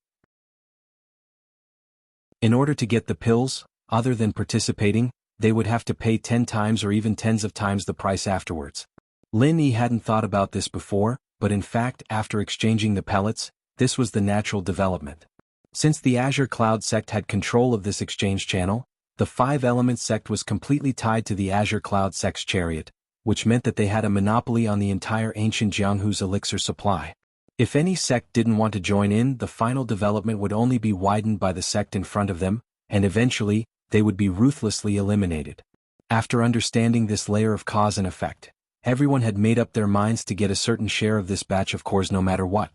S1: In order to get the pills, other than participating, they would have to pay 10 times or even tens of times the price afterwards. Lin Yi hadn't thought about this before, but in fact, after exchanging the pellets, this was the natural development. Since the Azure Cloud sect had control of this exchange channel, the 5-element sect was completely tied to the Azure Cloud sect's chariot, which meant that they had a monopoly on the entire ancient Jianghu's elixir supply. If any sect didn't want to join in, the final development would only be widened by the sect in front of them, and eventually, they would be ruthlessly eliminated. After understanding this layer of cause and effect, everyone had made up their minds to get a certain share of this batch of cores no matter what.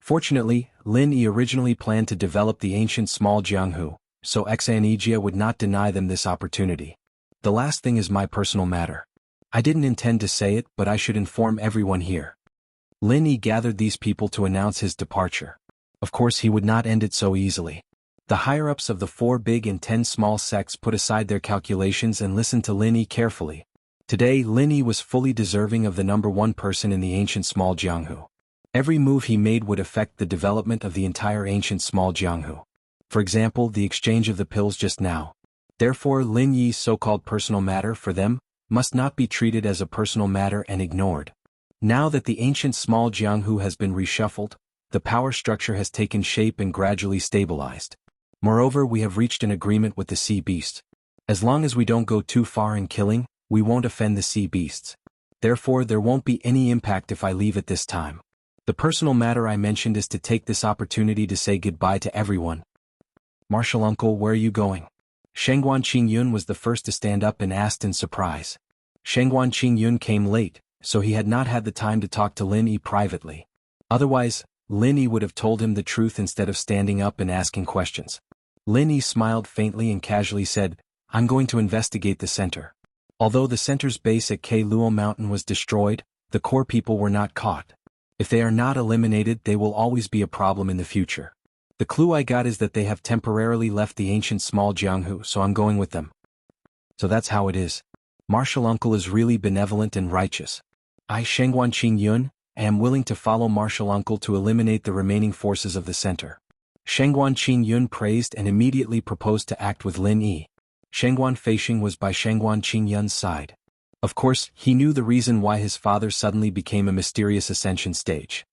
S1: Fortunately, Lin Yi originally planned to develop the ancient small Jianghu, so Xianijia would not deny them this opportunity. The last thing is my personal matter. I didn't intend to say it, but I should inform everyone here. Lin Yi gathered these people to announce his departure. Of course he would not end it so easily. The higher-ups of the 4 big and 10 small sects put aside their calculations and listened to Lin Yi carefully. Today Lin Yi was fully deserving of the number 1 person in the ancient small Jianghu. Every move he made would affect the development of the entire ancient small Jianghu. For example, the exchange of the pills just now. Therefore Lin Yi's so-called personal matter for them must not be treated as a personal matter and ignored. Now that the ancient small Jianghu has been reshuffled, the power structure has taken shape and gradually stabilized. Moreover, we have reached an agreement with the sea beast. As long as we don't go too far in killing, we won't offend the sea beasts. Therefore there won't be any impact if I leave at this time. The personal matter I mentioned is to take this opportunity to say goodbye to everyone. Martial uncle, where are you going? Shengguan Qingyun was the first to stand up and asked in surprise. Shengguan Qingyun came late, so he had not had the time to talk to Lin Yi privately. Otherwise, Lin Yi would have told him the truth instead of standing up and asking questions. Lin Yi smiled faintly and casually said, "I'm going to investigate the center." Although the center's base at K Luo Mountain was destroyed, the core people were not caught. If they are not eliminated, they will always be a problem in the future. The clue I got is that they have temporarily left the ancient small Jianghu, so I'm going with them. So that's how it is. Martial uncle is really benevolent and righteous. I, Shengguan Qingyun, am willing to follow martial uncle to eliminate the remaining forces of the center. Shengguan Qingyun praised and immediately proposed to act with Lin Yi. Shengguan Feisheng was by Shengguan Qingyun's side. Of course, he knew the reason why his father suddenly became a mysterious ascension stage.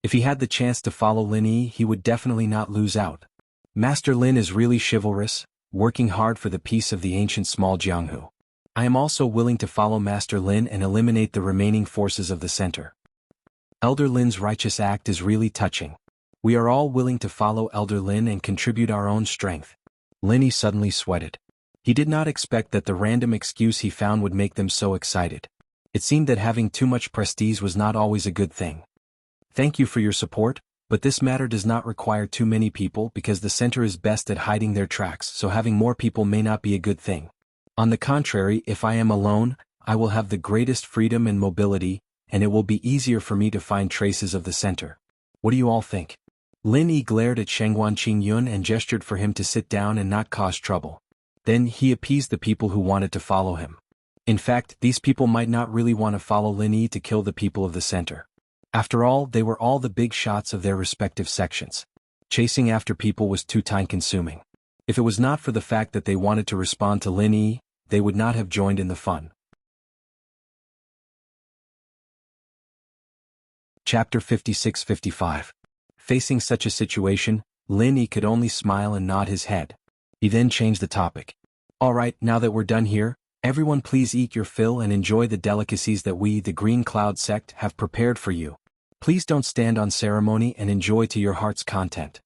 S1: If he had the chance to follow Lin Yi, he would definitely not lose out. Master Lin is really chivalrous, working hard for the peace of the ancient small Jianghu. I am also willing to follow Master Lin and eliminate the remaining forces of the center. Elder Lin's righteous act is really touching. We are all willing to follow Elder Lin and contribute our own strength. Lin Yi suddenly sweated. He did not expect that the random excuse he found would make them so excited. It seemed that having too much prestige was not always a good thing. Thank you for your support, but this matter does not require too many people because the center is best at hiding their tracks, so having more people may not be a good thing. On the contrary, if I am alone, I will have the greatest freedom and mobility, and it will be easier for me to find traces of the center. What do you all think? Lin Yi glared at Shengguan Qingyun and gestured for him to sit down and not cause trouble. Then he appeased the people who wanted to follow him. In fact, these people might not really want to follow Lin Yi to kill the people of the center. After all, they were all the big shots of their respective sections. Chasing after people was too time-consuming. If it was not for the fact that they wanted to respond to Lin Yi, they would not have joined in the fun. Chapter 56-55. Facing such a situation, Lin Yi could only smile and nod his head. He then changed the topic. Alright, now that we're done here, everyone please eat your fill and enjoy the delicacies that we, the Green Cloud sect, have prepared for you. Please don't stand on ceremony and enjoy to your heart's content.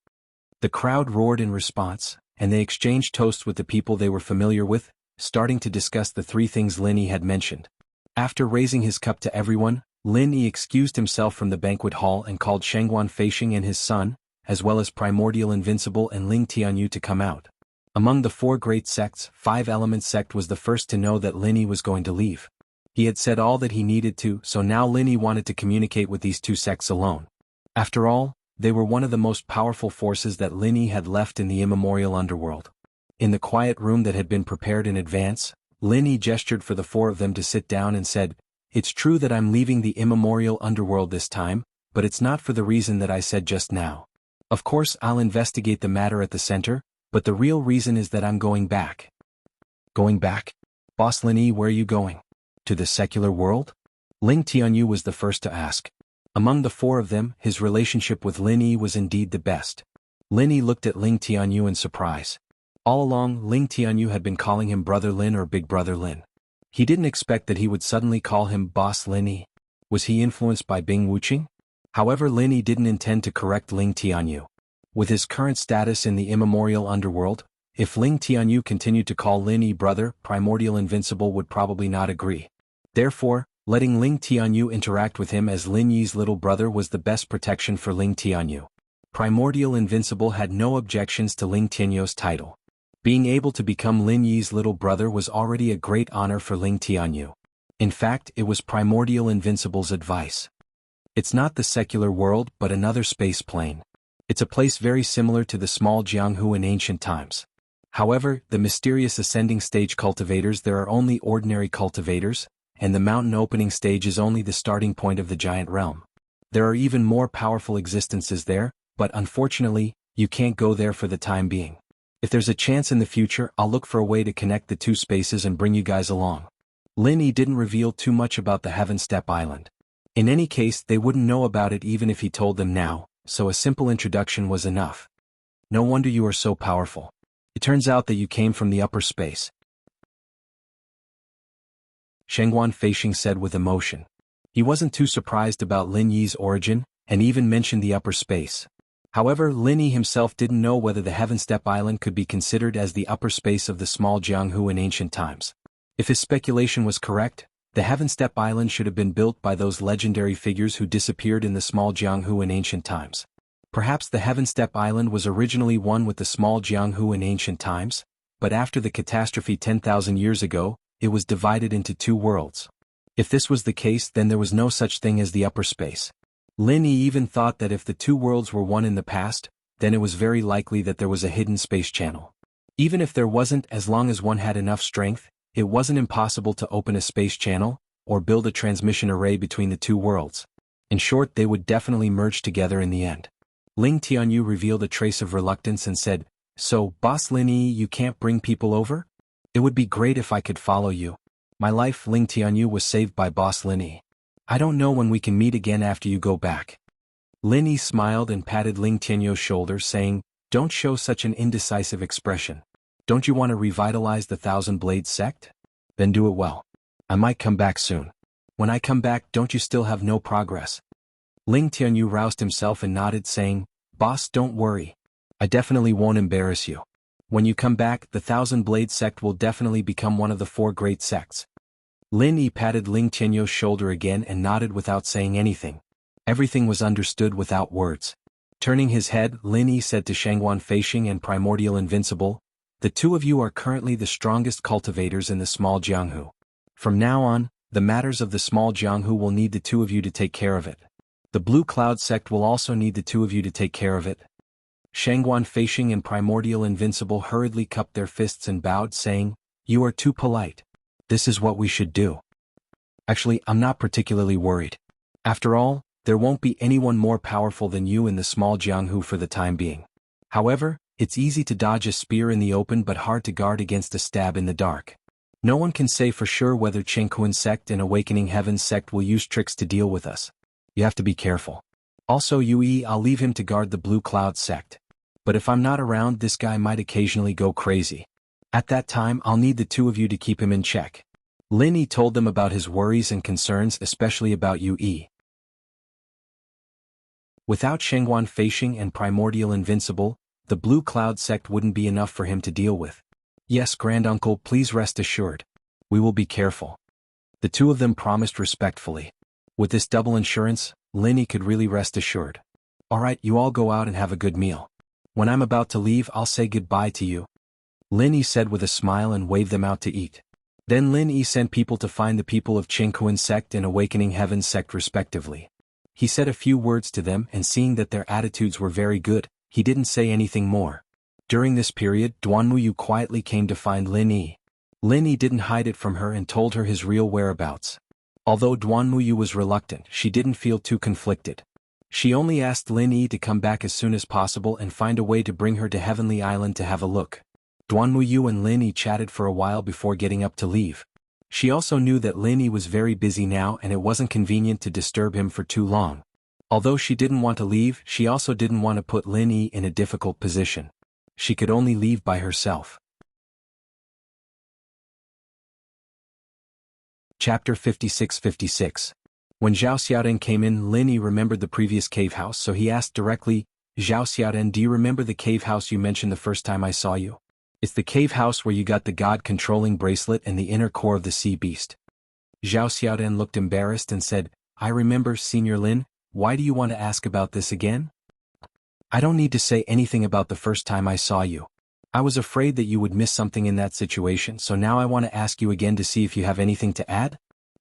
S1: The crowd roared in response, and they exchanged toasts with the people they were familiar with, starting to discuss the three things Lin Yi had mentioned. After raising his cup to everyone, Lin Yi excused himself from the banquet hall and called Shengguan Feixing and his son, as well as Primordial Invincible and Ling Tianyu to come out. Among the four great sects, Five Element sect was the first to know that Lin Yi was going to leave. He had said all that he needed to, so now Lin Yi wanted to communicate with these two sects alone. After all, they were one of the most powerful forces that Lin Yi had left in the immemorial underworld. In the quiet room that had been prepared in advance, Lin Yi gestured for the four of them to sit down and said, "It's true that I'm leaving the immemorial underworld this time, but it's not for the reason that I said just now. Of course I'll investigate the matter at the center, but the real reason is that I'm going back." Going back? Boss Lin Yi, where are you going? To the secular world? Ling Tianyu was the first to ask. Among the four of them, his relationship with Lin Yi was indeed the best. Lin Yi looked at Ling Tianyu in surprise. All along, Ling Tianyu had been calling him Brother Lin or Big Brother Lin. He didn't expect that he would suddenly call him Boss Lin Yi. Was he influenced by Bing Wuqing? However, Lin Yi didn't intend to correct Ling Tianyu. With his current status in the immemorial underworld, if Ling Tianyu continued to call Lin Yi brother, Primordial Invincible would probably not agree. Therefore, letting Ling Tianyu interact with him as Lin Yi's little brother was the best protection for Ling Tianyu. Primordial Invincible had no objections to Ling Tianyu's title. Being able to become Lin Yi's little brother was already a great honor for Ling Tianyu. In fact, it was Primordial Invincible's advice. It's not the secular world but another space plane. It's a place very similar to the small Jianghu in ancient times. However, the mysterious ascending stage cultivators, there are only ordinary cultivators, and the mountain opening stage is only the starting point of the giant realm. There are even more powerful existences there, but unfortunately, you can't go there for the time being. If there's a chance in the future, I'll look for a way to connect the two spaces and bring you guys along. Lin Yi didn't reveal too much about the Heaven Step Island. In any case, they wouldn't know about it even if he told them now, so a simple introduction was enough. No wonder you are so powerful. It turns out that you came from the upper space. Shengguan Feixing said with emotion. He wasn't too surprised about Lin Yi's origin, and even mentioned the upper space. However, Lin Yi himself didn't know whether the Heaven Step Island could be considered as the upper space of the small Jianghu in ancient times. If his speculation was correct, the Heaven Step Island should have been built by those legendary figures who disappeared in the small Jianghu in ancient times. Perhaps the Heaven Step Island was originally one with the small Jianghu in ancient times, but after the catastrophe 10,000 years ago, it was divided into two worlds. If this was the case, then there was no such thing as the upper space. Lin Yi even thought that if the two worlds were one in the past, then it was very likely that there was a hidden space channel. Even if there wasn't, as long as one had enough strength, it wasn't impossible to open a space channel, or build a transmission array between the two worlds. In short, they would definitely merge together in the end. Ling Tianyu revealed a trace of reluctance and said, "So, Boss Lin Yi, you can't bring people over? It would be great if I could follow you. My life, Ling Tianyu, was saved by Boss Lin Yi. I don't know when we can meet again after you go back. Lin Yi smiled and patted Ling Tianyu's shoulder, saying, don't show such an indecisive expression. Don't you want to revitalize the Thousand Blade sect? Then do it well. I might come back soon. When I come back, don't you still have no progress? Ling Tianyu roused himself and nodded, saying, Boss, don't worry. I definitely won't embarrass you. When you come back, the Thousand Blade sect will definitely become one of the 4 great sects. Lin Yi patted Ling Tianyu's shoulder again and nodded without saying anything. Everything was understood without words. Turning his head, Lin Yi said to Shangguan Feixing and Primordial Invincible, the 2 of you are currently the strongest cultivators in the small Jianghu. From now on, the matters of the small Jianghu will need the 2 of you to take care of it. The Blue Cloud sect will also need the 2 of you to take care of it. Shangguan Feixing and Primordial Invincible hurriedly cupped their fists and bowed, saying, you are too polite. This is what we should do. Actually, I'm not particularly worried. After all, there won't be anyone more powerful than you in the small Jianghu for the time being. However, it's easy to dodge a spear in the open but hard to guard against a stab in the dark. No one can say for sure whether Chengkuan sect and Awakening Heaven sect will use tricks to deal with us. You have to be careful. Also, I'll leave him to guard the Blue Cloud sect. But if I'm not around, this guy might occasionally go crazy. At that time, I'll need the 2 of you to keep him in check. Lin Yi told them about his worries and concerns, especially about Yue. Without Shangguan Feixing and Primordial Invincible, the Blue Cloud sect wouldn't be enough for him to deal with. Yes, Granduncle, please rest assured. We will be careful. The 2 of them promised respectfully. With this double insurance, Lin Yi could really rest assured. Alright, you all go out and have a good meal. When I'm about to leave, I'll say goodbye to you. Lin Yi said with a smile and waved them out to eat. Then Lin Yi sent people to find the people of Chengkuan sect and Awakening Heaven sect respectively. He said a few words to them, and seeing that their attitudes were very good, he didn't say anything more. During this period, Duanmuyu quietly came to find Lin Yi. Lin Yi didn't hide it from her and told her his real whereabouts. Although Duanmuyu was reluctant, she didn't feel too conflicted. She only asked Lin Yi to come back as soon as possible and find a way to bring her to Heavenly Island to have a look. Duanmuyu and Lin Yi chatted for a while before getting up to leave. She also knew that Lin Yi was very busy now and it wasn't convenient to disturb him for too long. Although she didn't want to leave, she also didn't want to put Lin Yi in a difficult position. She could only leave by herself. Chapter 56-56. When Zhao Xiaodan came in, Lin Yi remembered the previous cave house, so he asked directly, Zhao Xiaodan, do you remember the cave house you mentioned the first time I saw you? It's the cave house where you got the God-controlling bracelet and the inner core of the sea beast. Zhao Xiaodan looked embarrassed and said, I remember, Senior Lin. Why do you want to ask about this again? I don't need to say anything about the first time I saw you. I was afraid that you would miss something in that situation, so now I want to ask you again to see if you have anything to add.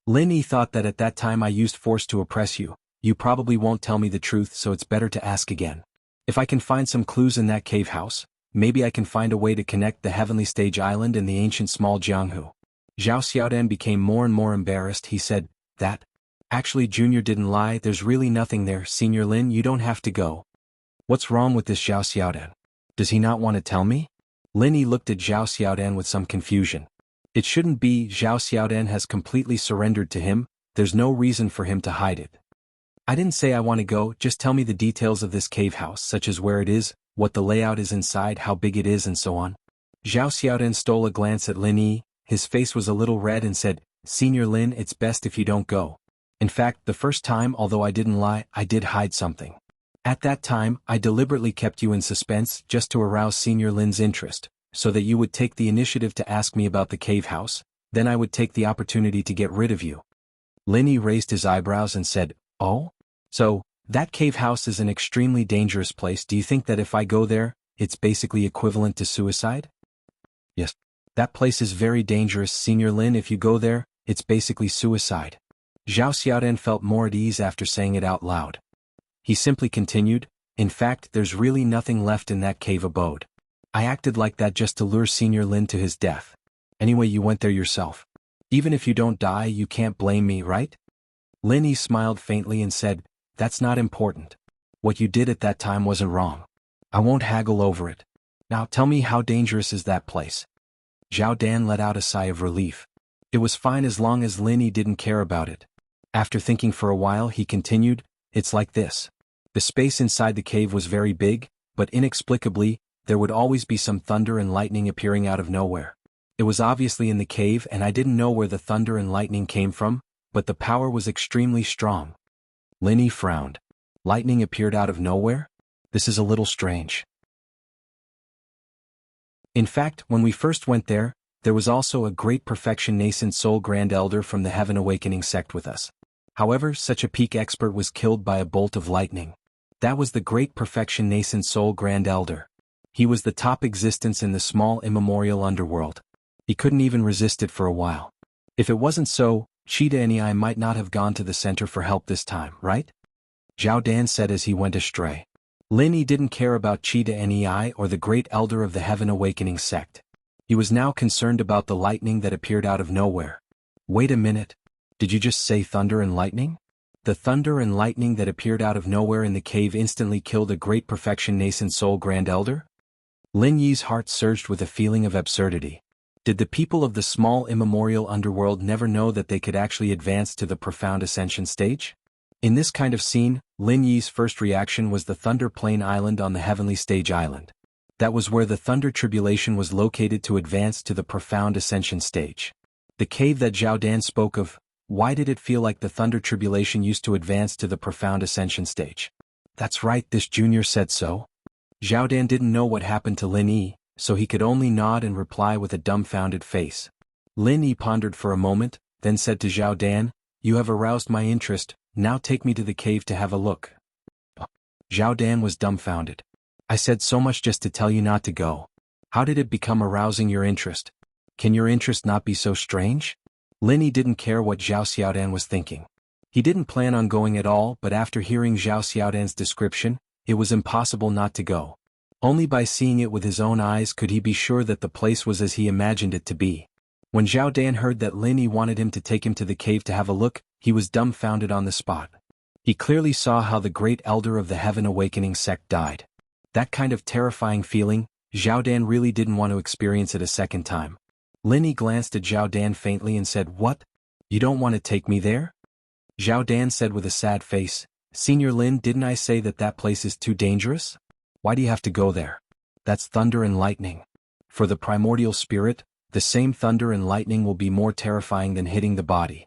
S1: Lin Yi thought that at that time I used force to oppress you. You probably won't tell me the truth, so it's better to ask again. If I can find some clues in that cave house, maybe I can find a way to connect the Heavenly Stage Island and the ancient small Jianghu. Zhao Xiaodan became more and more embarrassed. He said, that? Actually, Junior didn't lie, there's really nothing there. Senior Lin, you don't have to go. What's wrong with this Zhao Xiaodan? Does he not want to tell me? Lin Yi looked at Zhao Xiaodan with some confusion. It shouldn't be. Zhao Xiaodan has completely surrendered to him, there's no reason for him to hide it. I didn't say I want to go, just tell me the details of this cave house, such as where it is, what the layout is inside, how big it is and so on. Zhao Xiaodan stole a glance at Lin Yi, his face was a little red and said, Senior Lin, it's best if you don't go. In fact, the first time, although I didn't lie, I did hide something. At that time, I deliberately kept you in suspense just to arouse Senior Lin's interest, so that you would take the initiative to ask me about the cave house, then I would take the opportunity to get rid of you. Lin Yi raised his eyebrows and said, Oh? So, that cave house is an extremely dangerous place. Do you think that if I go there, it's basically equivalent to suicide? Yes. That place is very dangerous, Senior Lin. If you go there, it's basically suicide. Zhao Xiaodan felt more at ease after saying it out loud. He simply continued, in fact, there's really nothing left in that cave abode. I acted like that just to lure Senior Lin to his death. Anyway, you went there yourself. Even if you don't die, you can't blame me, right? Lin Yi smiled faintly and said, That's not important. What you did at that time wasn't wrong. I won't haggle over it. Now tell me, how dangerous is that place? Zhao Dan let out a sigh of relief. It was fine as long as Lin Yi didn't care about it. After thinking for a while he continued, "It's like this. The space inside the cave was very big, but inexplicably, there would always be some thunder and lightning appearing out of nowhere. It was obviously in the cave and I didn't know where the thunder and lightning came from, but the power was extremely strong." Lin Yi frowned. Lightning appeared out of nowhere? This is a little strange. In fact, when we first went there was also a great perfection nascent soul grand elder from the Heaven Awakening sect with us. However, such a peak expert was killed by a bolt of lightning. That was the great perfection nascent soul grand elder. He was the top existence in the small immemorial underworld. He couldn't even resist it for a while. If it wasn't so, Cheetah and I might not have gone to the center for help this time, right? Zhao Dan said as he went astray. Lin Yi didn't care about Cheetah and I or the great elder of the Heaven Awakening sect. He was now concerned about the lightning that appeared out of nowhere. Wait a minute. Did you just say thunder and lightning? The thunder and lightning that appeared out of nowhere in the cave instantly killed a great perfection nascent soul grand elder? Lin Yi's heart surged with a feeling of absurdity. Did the people of the small immemorial underworld never know that they could actually advance to the profound ascension stage? In this kind of scene, Lin Yi's first reaction was the Thunder Plain Island on the Heavenly Stage Island. That was where the Thunder Tribulation was located to advance to the profound ascension stage. The cave that Zhao Dan spoke of, why did it feel like the Thunder Tribulation used to advance to the profound ascension stage? That's right, this junior said so. Zhao Dan didn't know what happened to Lin Yi, so he could only nod and reply with a dumbfounded face. Lin Yi pondered for a moment, then said to Zhao Dan, "You have aroused my interest, now take me to the cave to have a look." Zhao Dan was dumbfounded. "I said so much just to tell you not to go. How did it become arousing your interest? Can your interest not be so strange?" Lin Yi didn't care what Zhao Xiaodan was thinking. He didn't plan on going at all, but after hearing Zhao Xiaodan's description, it was impossible not to go. Only by seeing it with his own eyes could he be sure that the place was as he imagined it to be. When Zhao Dan heard that Lin Yi wanted him to take him to the cave to have a look, he was dumbfounded on the spot. He clearly saw how the great elder of the Heaven Awakening sect died. That kind of terrifying feeling, Zhao Dan really didn't want to experience it a second time. Lin Yi glanced at Zhao Dan faintly and said, "What? You don't want to take me there?" Zhao Dan said with a sad face, "Senior Lin, didn't I say that that place is too dangerous? Why do you have to go there? That's thunder and lightning. For the primordial spirit, the same thunder and lightning will be more terrifying than hitting the body.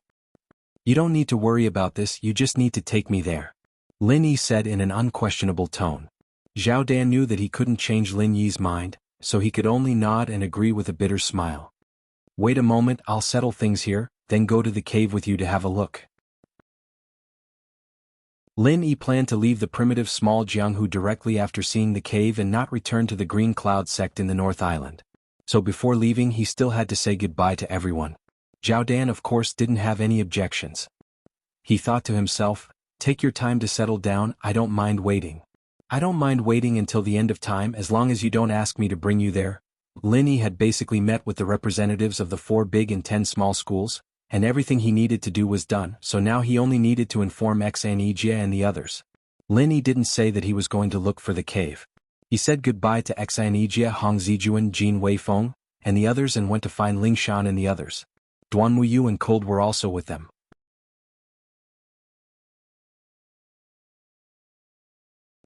S1: You don't need to worry about this, you just need to take me there," Lin Yi said in an unquestionable tone. Zhao Dan knew that he couldn't change Lin Yi's mind, so he could only nod and agree with a bitter smile. "Wait a moment, I'll settle things here, then go to the cave with you to have a look." Lin Yi planned to leave the primitive small Jianghu directly after seeing the cave and not return to the Green Cloud sect in the North Island. So before leaving he still had to say goodbye to everyone. Zhao Dan of course didn't have any objections. He thought to himself, "Take your time to settle down, I don't mind waiting. I don't mind waiting until the end of time as long as you don't ask me to bring you there." Lin Yi had basically met with the representatives of the 4 big and 10 small schools, and everything he needed to do was done, so now he only needed to inform Xanijia and the others. Lin Yi didn't say that he was going to look for the cave. He said goodbye to Xanijia, Hong Zijuan, Jin Weifeng, and the others and went to find Lingshan and the others. Duan Muyu and Cold were also with them.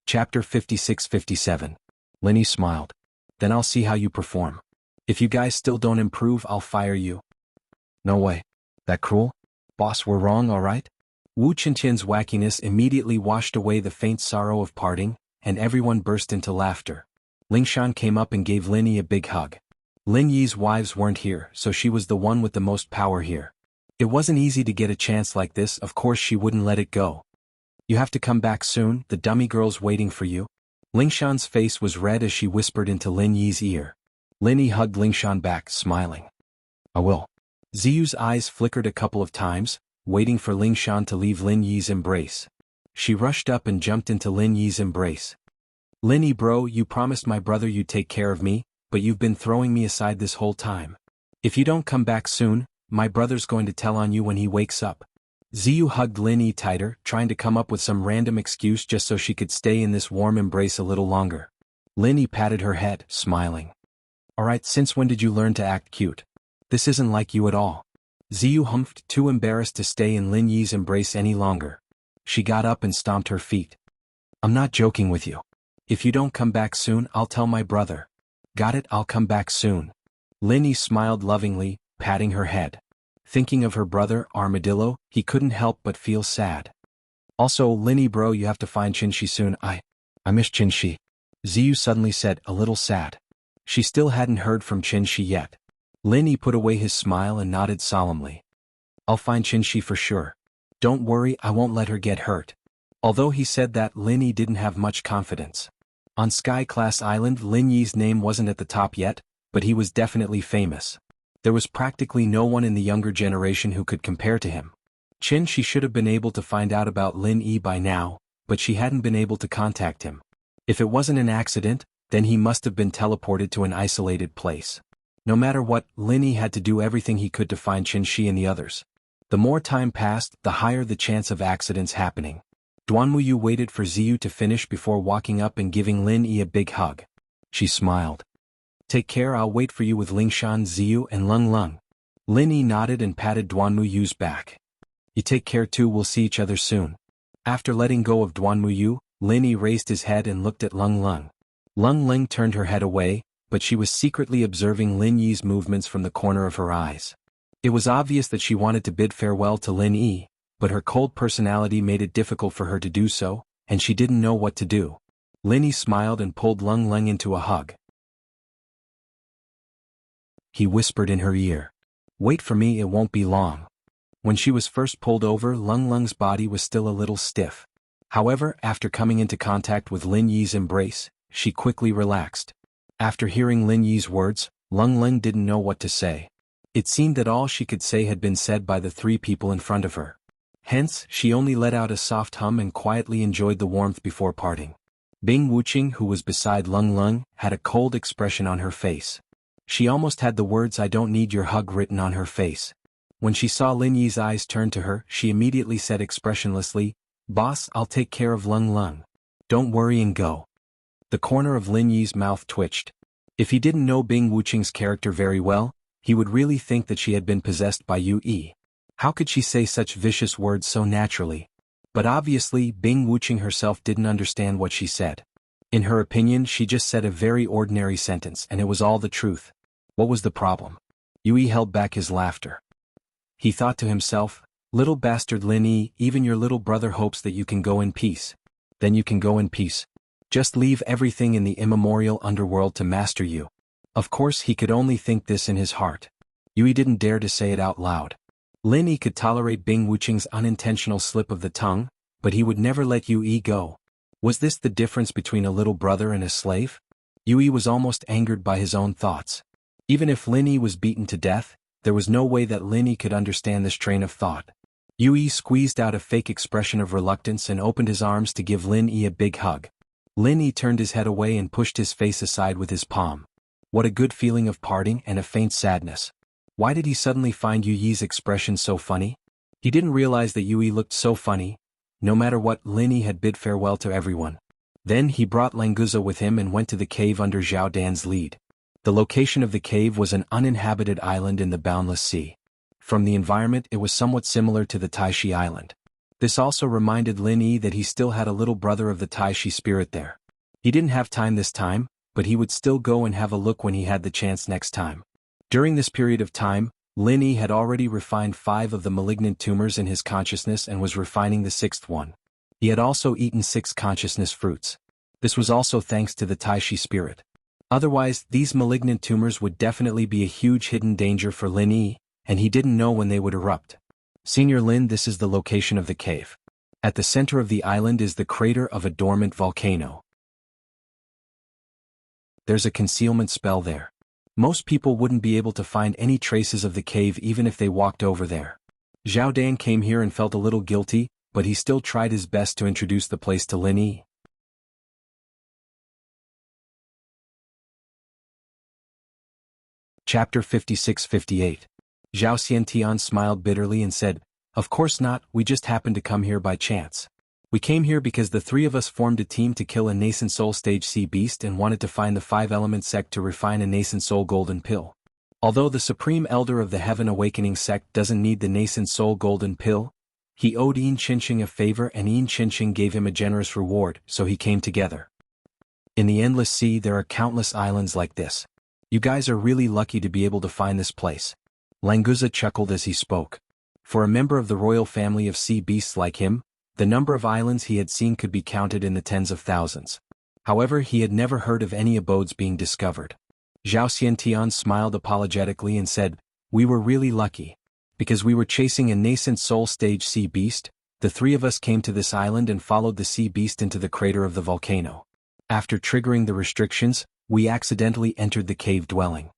S1: Chapter 56-57. Lin Yi smiled. "Then I'll see how you perform. If you guys still don't improve, I'll fire you." "No way. That cruel? Boss, we're wrong, alright?" Wu Qinqian's wackiness immediately washed away the faint sorrow of parting, and everyone burst into laughter. Lingshan came up and gave Lin Yi a big hug. Lin Yi's wives weren't here, so she was the one with the most power here. It wasn't easy to get a chance like this, of course she wouldn't let it go. "You have to come back soon, the dummy girl's waiting for you." Lingshan's face was red as she whispered into Lin Yi's ear. Lin Yi hugged Lingshan back, smiling. "I will." Ziyu's eyes flickered a couple of times, waiting for Lingshan to leave Lin Yi's embrace. She rushed up and jumped into Lin Yi's embrace. "Lin Yi bro, you promised my brother you'd take care of me, but you've been throwing me aside this whole time. If you don't come back soon, my brother's going to tell on you when he wakes up." Ziyu hugged Lin Yi tighter, trying to come up with some random excuse just so she could stay in this warm embrace a little longer. Lin Yi patted her head, smiling. Alright, since when did you learn to act cute? This isn't like you at all. Ziyu humphed, too embarrassed to stay in Lin Yi's embrace any longer. She got up and stomped her feet. I'm not joking with you. If you don't come back soon, I'll tell my brother. Got it, I'll come back soon. Lin Yi smiled lovingly, patting her head. Thinking of her brother, Armadillo, he couldn't help but feel sad. Also, Lin Yi bro, you have to find Qinshi soon. I miss Qinshi. Ziyu suddenly said, a little sad. She still hadn't heard from Qinshi yet. Lin Yi put away his smile and nodded solemnly. I'll find Qinshi for sure. Don't worry, I won't let her get hurt. Although he said that, Lin Yi didn't have much confidence. On Sky Class Island, Lin Yi's name wasn't at the top yet, but he was definitely famous. There was practically no one in the younger generation who could compare to him. Qinshi should have been able to find out about Lin Yi by now, but she hadn't been able to contact him. If it wasn't an accident, then he must have been teleported to an isolated place. No matter what, Lin Yi had to do everything he could to find Qinshi and the others. The more time passed, the higher the chance of accidents happening. Duanmuyu waited for Ziyu to finish before walking up and giving Lin Yi a big hug. She smiled. Take care, I'll wait for you with Lingshan, Ziyu and Lung Lung. Lin Yi nodded and patted Duanmuyu's back. You take care too, we'll see each other soon. After letting go of Duanmuyu, Lin Yi raised his head and looked at Lung Lung. Lung Lung turned her head away, but she was secretly observing Lin Yi's movements from the corner of her eyes. It was obvious that she wanted to bid farewell to Lin Yi, but her cold personality made it difficult for her to do so, and she didn't know what to do. Lin Yi smiled and pulled Lung Lung into a hug. He whispered in her ear. Wait for me, it won't be long. When she was first pulled over, Lung Lung's body was still a little stiff. However, after coming into contact with Lin Yi's embrace, she quickly relaxed. After hearing Lin Yi's words, Lung Lung didn't know what to say. It seemed that all she could say had been said by the three people in front of her. Hence, she only let out a soft hum and quietly enjoyed the warmth before parting. Bing Wuqing, who was beside Lung Lung, had a cold expression on her face. She almost had the words "I don't need your hug" written on her face. When she saw Lin Yi's eyes turn to her, she immediately said expressionlessly, "Boss, I'll take care of Lung Lung. Don't worry and go." The corner of Lin Yi's mouth twitched. If he didn't know Bing Wuqing's character very well, he would really think that she had been possessed by Yu Yi. How could she say such vicious words so naturally? But obviously, Bing Wuqing herself didn't understand what she said. In her opinion, she just said a very ordinary sentence, and it was all the truth. What was the problem? Yu Yi held back his laughter. He thought to himself, little bastard Lin Yi, even your little brother hopes that you can go in peace. Then you can go in peace. Just leave everything in the immemorial underworld to master you. Of course, he could only think this in his heart. Yu Yi didn't dare to say it out loud. Lin Yi could tolerate Bing Wuqing's unintentional slip of the tongue, but he would never let Yu Yi go. Was this the difference between a little brother and a slave? Yu Yi was almost angered by his own thoughts. Even if Lin Yi was beaten to death, there was no way that Lin Yi could understand this train of thought. Yu Yi squeezed out a fake expression of reluctance and opened his arms to give Lin Yi a big hug. Lin Yi turned his head away and pushed his face aside with his palm. What a good feeling of parting and a faint sadness. Why did he suddenly find Yu Yi's expression so funny? He didn't realize that Yu Yi looked so funny. No matter what, Lin Yi had bid farewell to everyone. Then he brought Languza with him and went to the cave under Zhao Dan's lead. The location of the cave was an uninhabited island in the boundless sea. From the environment, it was somewhat similar to the Taishi Island. This also reminded Lin Yi that he still had a little brother of the Taishi spirit there. He didn't have time this time, but he would still go and have a look when he had the chance next time. During this period of time, Lin Yi had already refined 5 of the malignant tumors in his consciousness and was refining the 6th one. He had also eaten 6 consciousness fruits. This was also thanks to the Taishi spirit. Otherwise, these malignant tumors would definitely be a huge hidden danger for Lin Yi, and he didn't know when they would erupt. Senior Lin, this is the location of the cave. At the center of the island is the crater of a dormant volcano. There's a concealment spell there. Most people wouldn't be able to find any traces of the cave even if they walked over there. Zhao Dan came here and felt a little guilty, but he still tried his best to introduce the place to Lin Yi. Chapter 56-58. Zhao Xiantian smiled bitterly and said, "Of course not, we just happened to come here by chance." We came here because the three of us formed a team to kill a nascent soul stage sea beast and wanted to find the 5-element sect to refine a nascent soul golden pill. Although the Supreme Elder of the Heaven Awakening sect doesn't need the nascent soul golden pill, he owed Yin Qinqing a favor and Yin Qinqing gave him a generous reward, so he came together. In the Endless Sea there are countless islands like this. You guys are really lucky to be able to find this place. Languza chuckled as he spoke. For a member of the royal family of sea beasts like him, the number of islands he had seen could be counted in the tens of thousands. However, he had never heard of any abodes being discovered. Zhao Xiantian smiled apologetically and said, "We were really lucky. Because we were chasing a nascent soul stage sea beast, the three of us came to this island and followed the sea beast into the crater of the volcano. After triggering the restrictions, we accidentally entered the cave dwelling."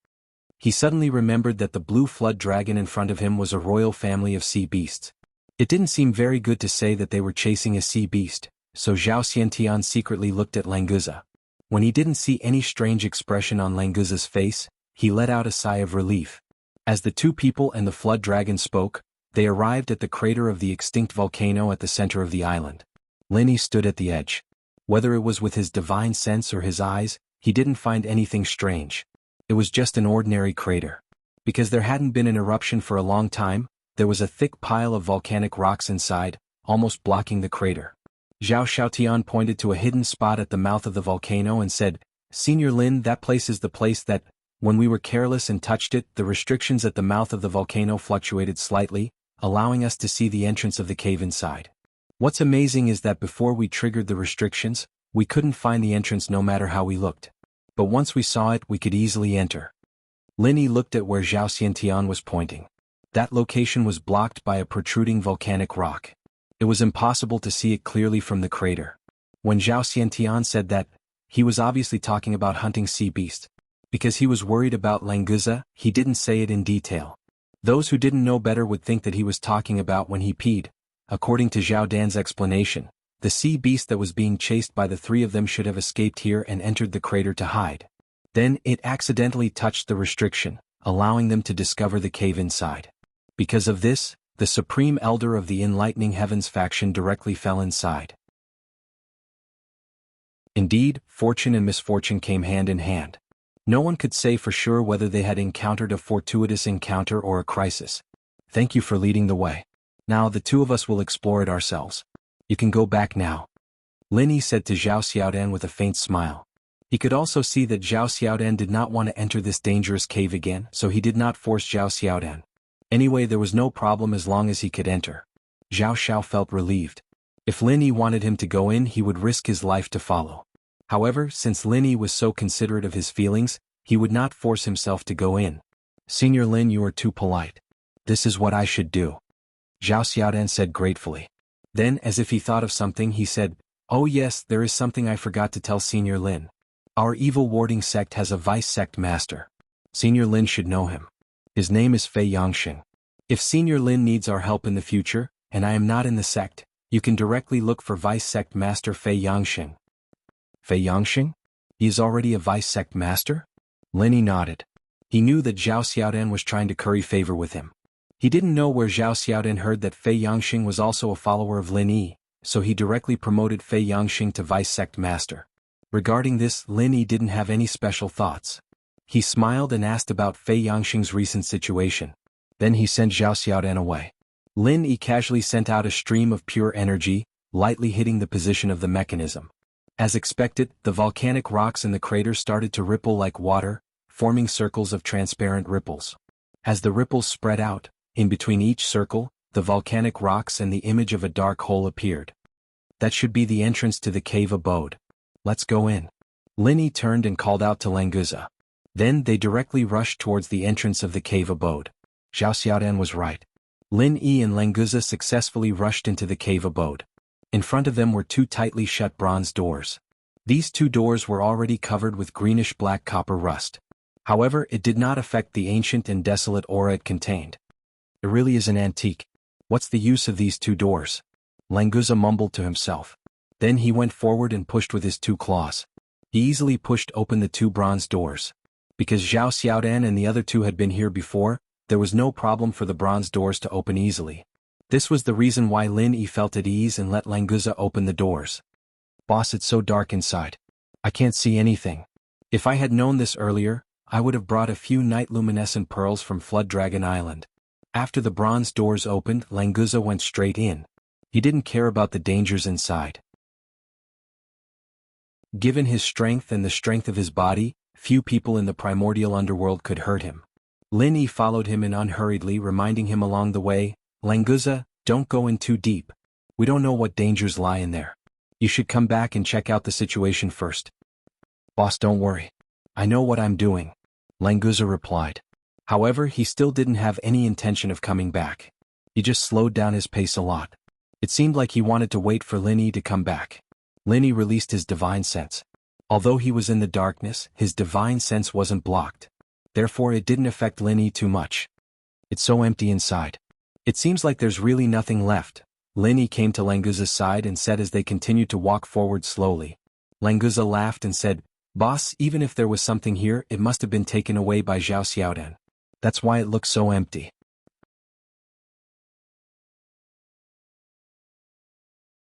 S1: He suddenly remembered that the blue flood dragon in front of him was a royal family of sea beasts. It didn't seem very good to say that they were chasing a sea beast, so Zhao Xiantian secretly looked at Languza. When he didn't see any strange expression on Languza's face, he let out a sigh of relief. As the two people and the flood dragon spoke, they arrived at the crater of the extinct volcano at the center of the island. Linny stood at the edge. Whether it was with his divine sense or his eyes, he didn't find anything strange. It was just an ordinary crater. Because there hadn't been an eruption for a long time, there was a thick pile of volcanic rocks inside, almost blocking the crater. Zhao Xiaotian pointed to a hidden spot at the mouth of the volcano and said, "Senior Lin, that place is the place that, when we were careless and touched it, the restrictions at the mouth of the volcano fluctuated slightly, allowing us to see the entrance of the cave inside. What's amazing is that before we triggered the restrictions, we couldn't find the entrance no matter how we looked. But once we saw it, we could easily enter." Linny looked at where Zhao Xiantian was pointing. That location was blocked by a protruding volcanic rock. It was impossible to see it clearly from the crater. When Zhao Xiantian said that, he was obviously talking about hunting sea beasts. Because he was worried about Languza, he didn't say it in detail. Those who didn't know better would think that he was talking about when he peed. According to Zhao Dan's explanation, the sea beast that was being chased by the three of them should have escaped here and entered the crater to hide. Then it accidentally touched the restriction, allowing them to discover the cave inside. Because of this, the Supreme Elder of the Enlightening Heavens faction directly fell inside. Indeed, fortune and misfortune came hand in hand. No one could say for sure whether they had encountered a fortuitous encounter or a crisis. "Thank you for leading the way. Now the two of us will explore it ourselves. You can go back now," Linny said to Zhao Xiaodan with a faint smile. He could also see that Zhao Xiaodan did not want to enter this dangerous cave again, so he did not force Zhao Xiaodan. Anyway, there was no problem as long as he could enter. Zhao Xiao felt relieved. If Linny wanted him to go in, he would risk his life to follow. However, since Linny was so considerate of his feelings, he would not force himself to go in. "Senior Lin, you are too polite. This is what I should do," Zhao Xiaodan said gratefully. Then, as if he thought of something, he said, "Oh yes, there is something I forgot to tell Senior Lin. Our evil warding sect has a vice sect master. Senior Lin should know him. His name is Fei Yangxing. If Senior Lin needs our help in the future, and I am not in the sect, you can directly look for vice sect master Fei Yangxing." "Fei Yangxing? He is already a vice sect master?" Linny nodded. He knew that Zhao Xiaodan was trying to curry favor with him. He didn't know where Zhao Xiaodan heard that Fei Yangxing was also a follower of Lin Yi, so he directly promoted Fei Yangxing to vice sect master. Regarding this, Lin Yi didn't have any special thoughts. He smiled and asked about Fei Yangxing's recent situation. Then he sent Zhao Xiaodan away. Lin Yi casually sent out a stream of pure energy, lightly hitting the position of the mechanism. As expected, the volcanic rocks in the crater started to ripple like water, forming circles of transparent ripples. As the ripples spread out, in between each circle, the volcanic rocks and the image of a dark hole appeared. "That should be the entrance to the cave abode. Let's go in." Linny turned and called out to Languza. Then they directly rushed towards the entrance of the cave abode. Zhao Xiaodan was right. Lin Yi and Languza successfully rushed into the cave abode. In front of them were two tightly shut bronze doors. These two doors were already covered with greenish-black copper rust. However, it did not affect the ancient and desolate aura it contained. "It really is an antique. What's the use of these two doors?" Languza mumbled to himself. Then he went forward and pushed with his two claws. He easily pushed open the two bronze doors. Because Zhao Xiaodan and the other two had been here before, there was no problem for the bronze doors to open easily. This was the reason why Lin Yi felt at ease and let Languza open the doors. "Boss, it's so dark inside. I can't see anything. If I had known this earlier, I would have brought a few night luminescent pearls from Flood Dragon Island." After the bronze doors opened, Languza went straight in. He didn't care about the dangers inside. Given his strength and the strength of his body, few people in the primordial underworld could hurt him. Lin Yi followed him in unhurriedly, reminding him along the way, "Languza, don't go in too deep. We don't know what dangers lie in there. You should come back and check out the situation first." "Boss, don't worry. I know what I'm doing," Languza replied. However, he still didn't have any intention of coming back. He just slowed down his pace a lot. It seemed like he wanted to wait for Lin Yi to come back. Lin Yi released his divine sense. Although he was in the darkness, his divine sense wasn't blocked. Therefore it didn't affect Lin Yi too much. "It's so empty inside. It seems like there's really nothing left." Lin Yi came to Languza's side and said as they continued to walk forward slowly. Languza laughed and said, "Boss, even if there was something here, it must have been taken away by Zhao Xiaodan. That's why it looks so empty."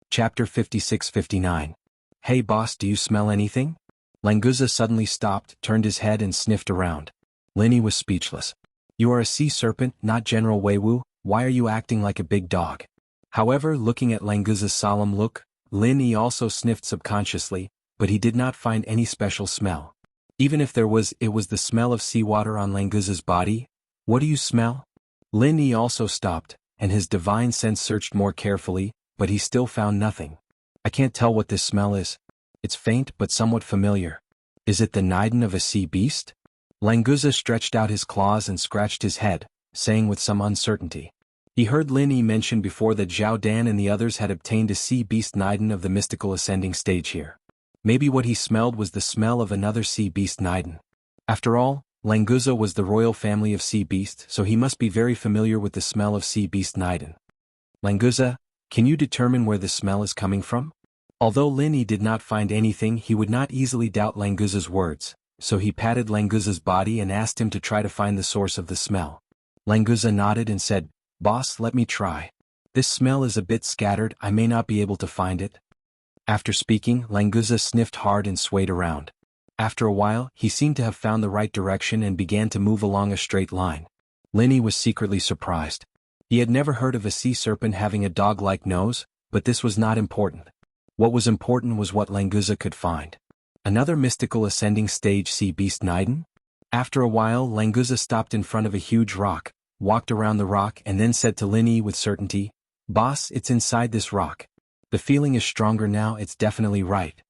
S1: Chapter 56-59. "Hey boss, do you smell anything?" Languza suddenly stopped, turned his head and sniffed around. Lin Yi was speechless. "You are a sea serpent, not General Weiwu. Why are you acting like a big dog?" However, looking at Languza's solemn look, Lin Yi also sniffed subconsciously, but he did not find any special smell. Even if there was, it was the smell of seawater on Languza's body. "What do you smell?" Lin Yi also stopped, and his divine sense searched more carefully, but he still found nothing. "I can't tell what this smell is. It's faint but somewhat familiar. Is it the nidin of a sea beast?" Languza stretched out his claws and scratched his head, saying with some uncertainty. He heard Lin Yi mention before that Zhao Dan and the others had obtained a sea beast nidin of the mystical ascending stage here. Maybe what he smelled was the smell of another sea beast nidin. After all, Languza was the royal family of sea beast, so he must be very familiar with the smell of sea beast nidin. "Languza, can you determine where the smell is coming from?" Although Lin Yi did not find anything, he would not easily doubt Languza's words, so he patted Languza's body and asked him to try to find the source of the smell. Languza nodded and said, "Boss, let me try. This smell is a bit scattered, I may not be able to find it." After speaking, Languza sniffed hard and swayed around. After a while, he seemed to have found the right direction and began to move along a straight line. Lin Yi was secretly surprised. He had never heard of a sea serpent having a dog-like nose, but this was not important. What was important was what Languza could find. Another mystical ascending stage sea beast nidin? After a while, Languza stopped in front of a huge rock, walked around the rock and then said to Lin Yi with certainty, "Boss, it's inside this rock. The feeling is stronger now, it's definitely right."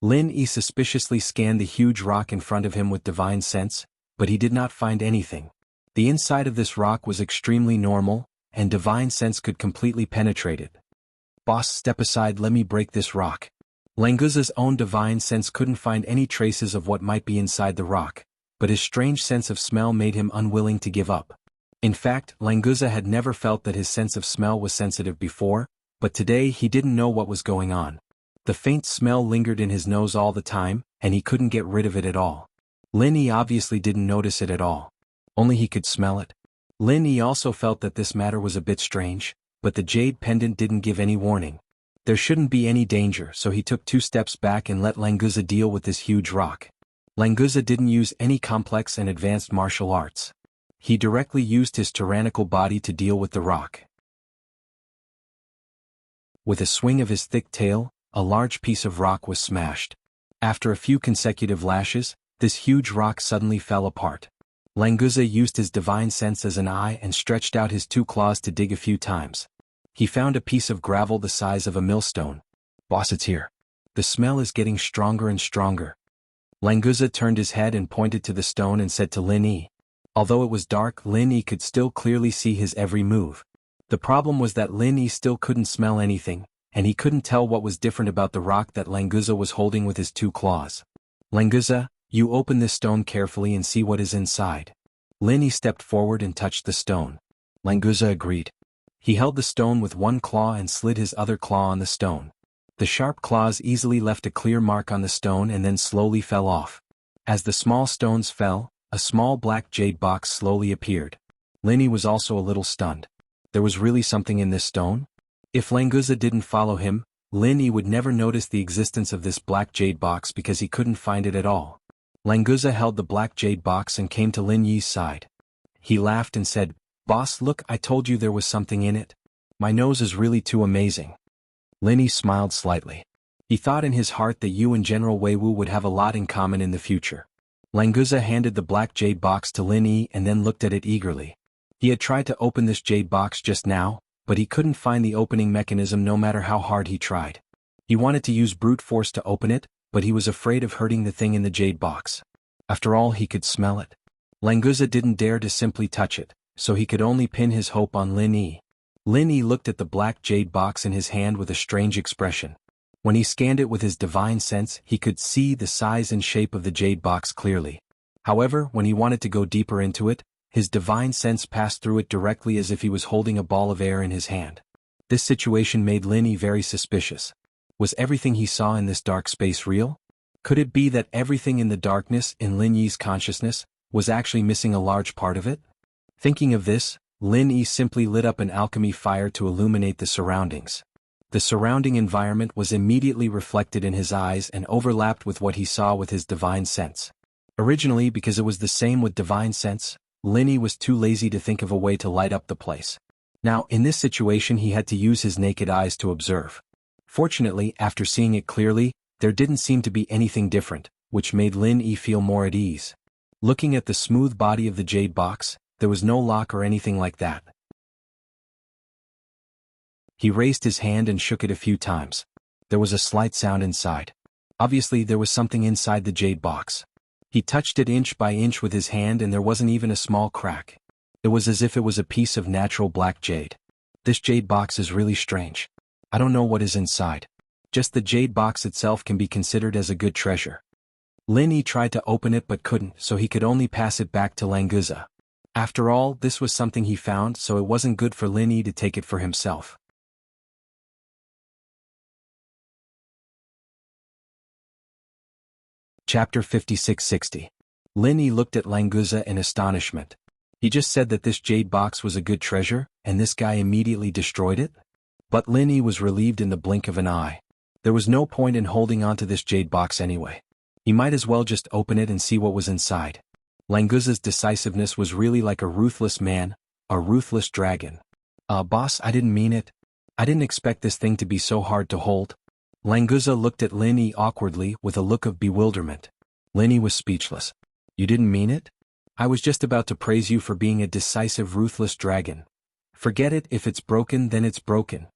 S1: Lin Yi suspiciously scanned the huge rock in front of him with divine sense, but he did not find anything. The inside of this rock was extremely normal, and divine sense could completely penetrate it. "Boss, step aside, let me break this rock." Languza's own divine sense couldn't find any traces of what might be inside the rock, but his strange sense of smell made him unwilling to give up. In fact, Languza had never felt that his sense of smell was sensitive before, but today he didn't know what was going on. The faint smell lingered in his nose all the time, and he couldn't get rid of it at all. Lin Yi obviously didn't notice it at all. Only he could smell it. Lin Yi also felt that this matter was a bit strange, but the jade pendant didn't give any warning. There shouldn't be any danger, so he took 2 steps back and let Languza deal with this huge rock. Languza didn't use any complex and advanced martial arts. He directly used his tyrannical body to deal with the rock. With a swing of his thick tail, a large piece of rock was smashed. After a few consecutive lashes, this huge rock suddenly fell apart. Languza used his divine sense as an eye and stretched out his 2 claws to dig a few times. He found a piece of gravel the size of a millstone. "Boss, it's here. The smell is getting stronger and stronger." Languza turned his head and pointed to the stone and said to Lin Yi. Although it was dark, Lin Yi could still clearly see his every move. The problem was that Lin Yi still couldn't smell anything, and he couldn't tell what was different about the rock that Languza was holding with his 2 claws. "Languza, you open this stone carefully and see what is inside." Lin Yi stepped forward and touched the stone. Languza agreed. He held the stone with 1 claw and slid his other claw on the stone. The sharp claws easily left a clear mark on the stone and then slowly fell off. As the small stones fell, a small black jade box slowly appeared. Lin Yi was also a little stunned. There was really something in this stone? If Languza didn't follow him, Lin Yi would never notice the existence of this black jade box because he couldn't find it at all. Languza held the black jade box and came to Lin Yi's side. He laughed and said, "Boss, look, I told you there was something in it. My nose is really too amazing." Lin Yi smiled slightly. He thought in his heart that you and General Wei Wu would have a lot in common in the future. Languza handed the black jade box to Lin Yi and then looked at it eagerly. He had tried to open this jade box just now, but he couldn't find the opening mechanism no matter how hard he tried. He wanted to use brute force to open it, but he was afraid of hurting the thing in the jade box. After all, he could smell it. Languza didn't dare to simply touch it, so he could only pin his hope on Lin Yi. Lin Yi looked at the black jade box in his hand with a strange expression. When he scanned it with his divine sense, he could see the size and shape of the jade box clearly. However, when he wanted to go deeper into it, his divine sense passed through it directly as if he was holding a ball of air in his hand. This situation made Lin Yi very suspicious. Was everything he saw in this dark space real? Could it be that everything in the darkness in Lin Yi's consciousness was actually missing a large part of it? Thinking of this, Lin Yi simply lit up an alchemy fire to illuminate the surroundings. The surrounding environment was immediately reflected in his eyes and overlapped with what he saw with his divine sense. Originally, because it was the same with divine sense, Lin Yi was too lazy to think of a way to light up the place. Now, in this situation he had to use his naked eyes to observe. Fortunately, after seeing it clearly, there didn't seem to be anything different, which made Lin Yi feel more at ease. Looking at the smooth body of the jade box, there was no lock or anything like that. He raised his hand and shook it a few times. There was a slight sound inside. Obviously, there was something inside the jade box. He touched it inch by inch with his hand and there wasn't even a small crack. It was as if it was a piece of natural black jade. This jade box is really strange. I don't know what is inside. Just the jade box itself can be considered as a good treasure. Lin Yi tried to open it but couldn't, so he could only pass it back to Languza. After all, this was something he found, so it wasn't good for Lin Yi to take it for himself. Chapter 5660. Lin Yi looked at Languza in astonishment. He just said that this jade box was a good treasure, and this guy immediately destroyed it? But Lin Yi was relieved in the blink of an eye. There was no point in holding on to this jade box anyway. He might as well just open it and see what was inside. Languza's decisiveness was really like a ruthless man, a ruthless dragon. Boss, I didn't mean it. I didn't expect this thing to be so hard to hold. Languza looked at Lin Yi awkwardly with a look of bewilderment. Lin Yi was speechless. You didn't mean it? I was just about to praise you for being a decisive, ruthless dragon. Forget it, if it's broken then it's broken.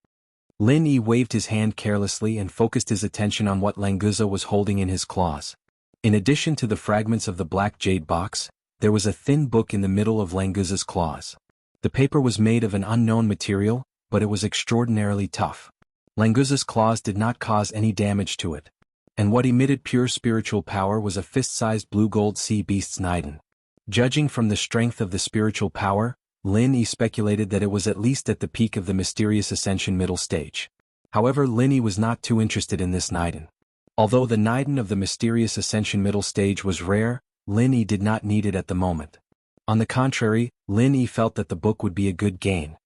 S1: Lin Yi waved his hand carelessly and focused his attention on what Languza was holding in his claws. In addition to the fragments of the black jade box, there was a thin book in the middle of Languza's claws. The paper was made of an unknown material, but it was extraordinarily tough. Languza's claws did not cause any damage to it. And what emitted pure spiritual power was a fist-sized blue-gold sea beast's Niden. Judging from the strength of the spiritual power, Lin Yi speculated that it was at least at the peak of the mysterious ascension middle stage. However, Lin Yi was not too interested in this Niden. Although the Niden of the mysterious ascension middle stage was rare, Lin Yi did not need it at the moment. On the contrary, Lin Yi felt that the book would be a good gain.